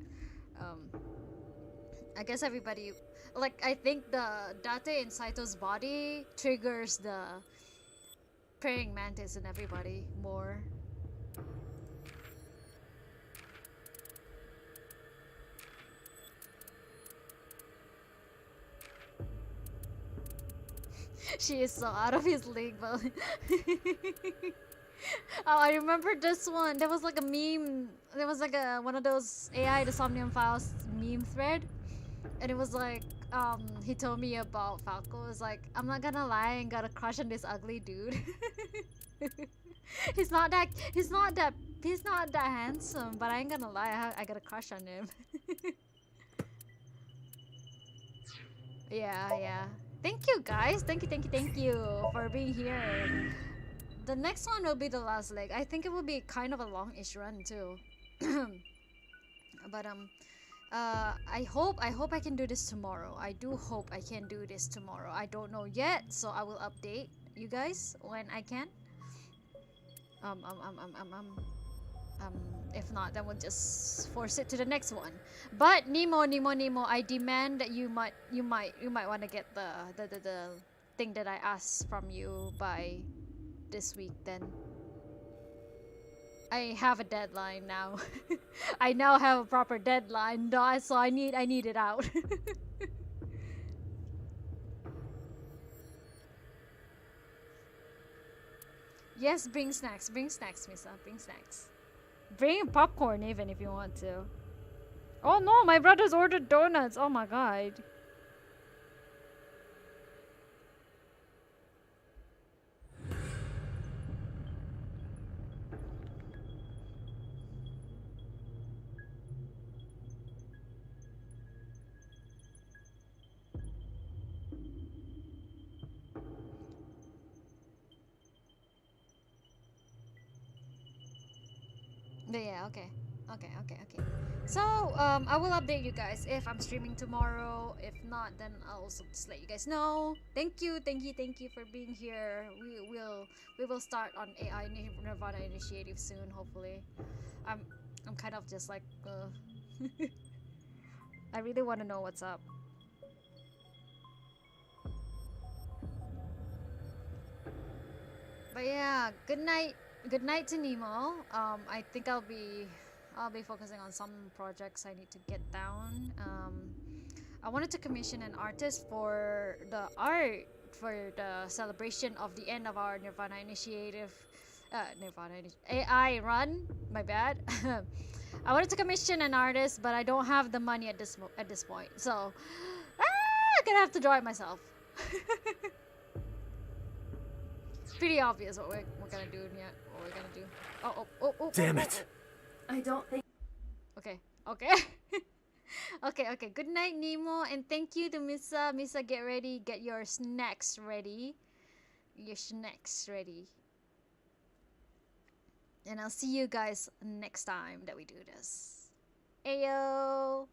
I guess everybody, like, I think the Date in Saito's body triggers the praying mantis in everybody more. She is so out of his league, but oh, I remember this one. There was like a meme. There was like a one of those AI the Somnium Files meme thread, and it was like he told me about Falco. It was like, I'm not gonna lie, I ain't got a crush on this ugly dude. he's not that handsome, but I ain't gonna lie, I got a crush on him. Yeah. Thank you guys. Thank you for being here. The next one will be the last leg. I think it will be kind of a longish run too. But I hope I can do this tomorrow. I do hope I can do this tomorrow. I don't know yet, so I will update you guys when I can. If not, then we'll just force it to the next one. But Nemo, I demand that you might want to get the thing that I asked from you by this week. Then I have a deadline now. I now have a proper deadline, so I need it out. Yes, bring snacks, Misa, bring snacks. Bring popcorn even if you want to. Oh no, my brother's ordered donuts. Oh my god. But yeah, okay. So, I will update you guys if I'm streaming tomorrow. If not, then I'll also just let you guys know. Thank you for being here. We will start on AI Nirvana initiative soon, hopefully. I'm kind of just like I really want to know what's up. But yeah, good night to Nemo. I think I'll be focusing on some projects I need to get down. I wanted to commission an artist for the art for the celebration of the end of our Nirvana initiative. AI run. My bad. I wanted to commission an artist, but I don't have the money at this point. So I'm gonna have to draw it myself. It's pretty obvious what we're gonna do yet. What we're gonna do. Oh. Damn it. I don't think. Okay. Okay. Good night, Nemo, and thank you to Misa. Misa, get ready. Get your snacks ready. And I'll see you guys next time that we do this. Ayo.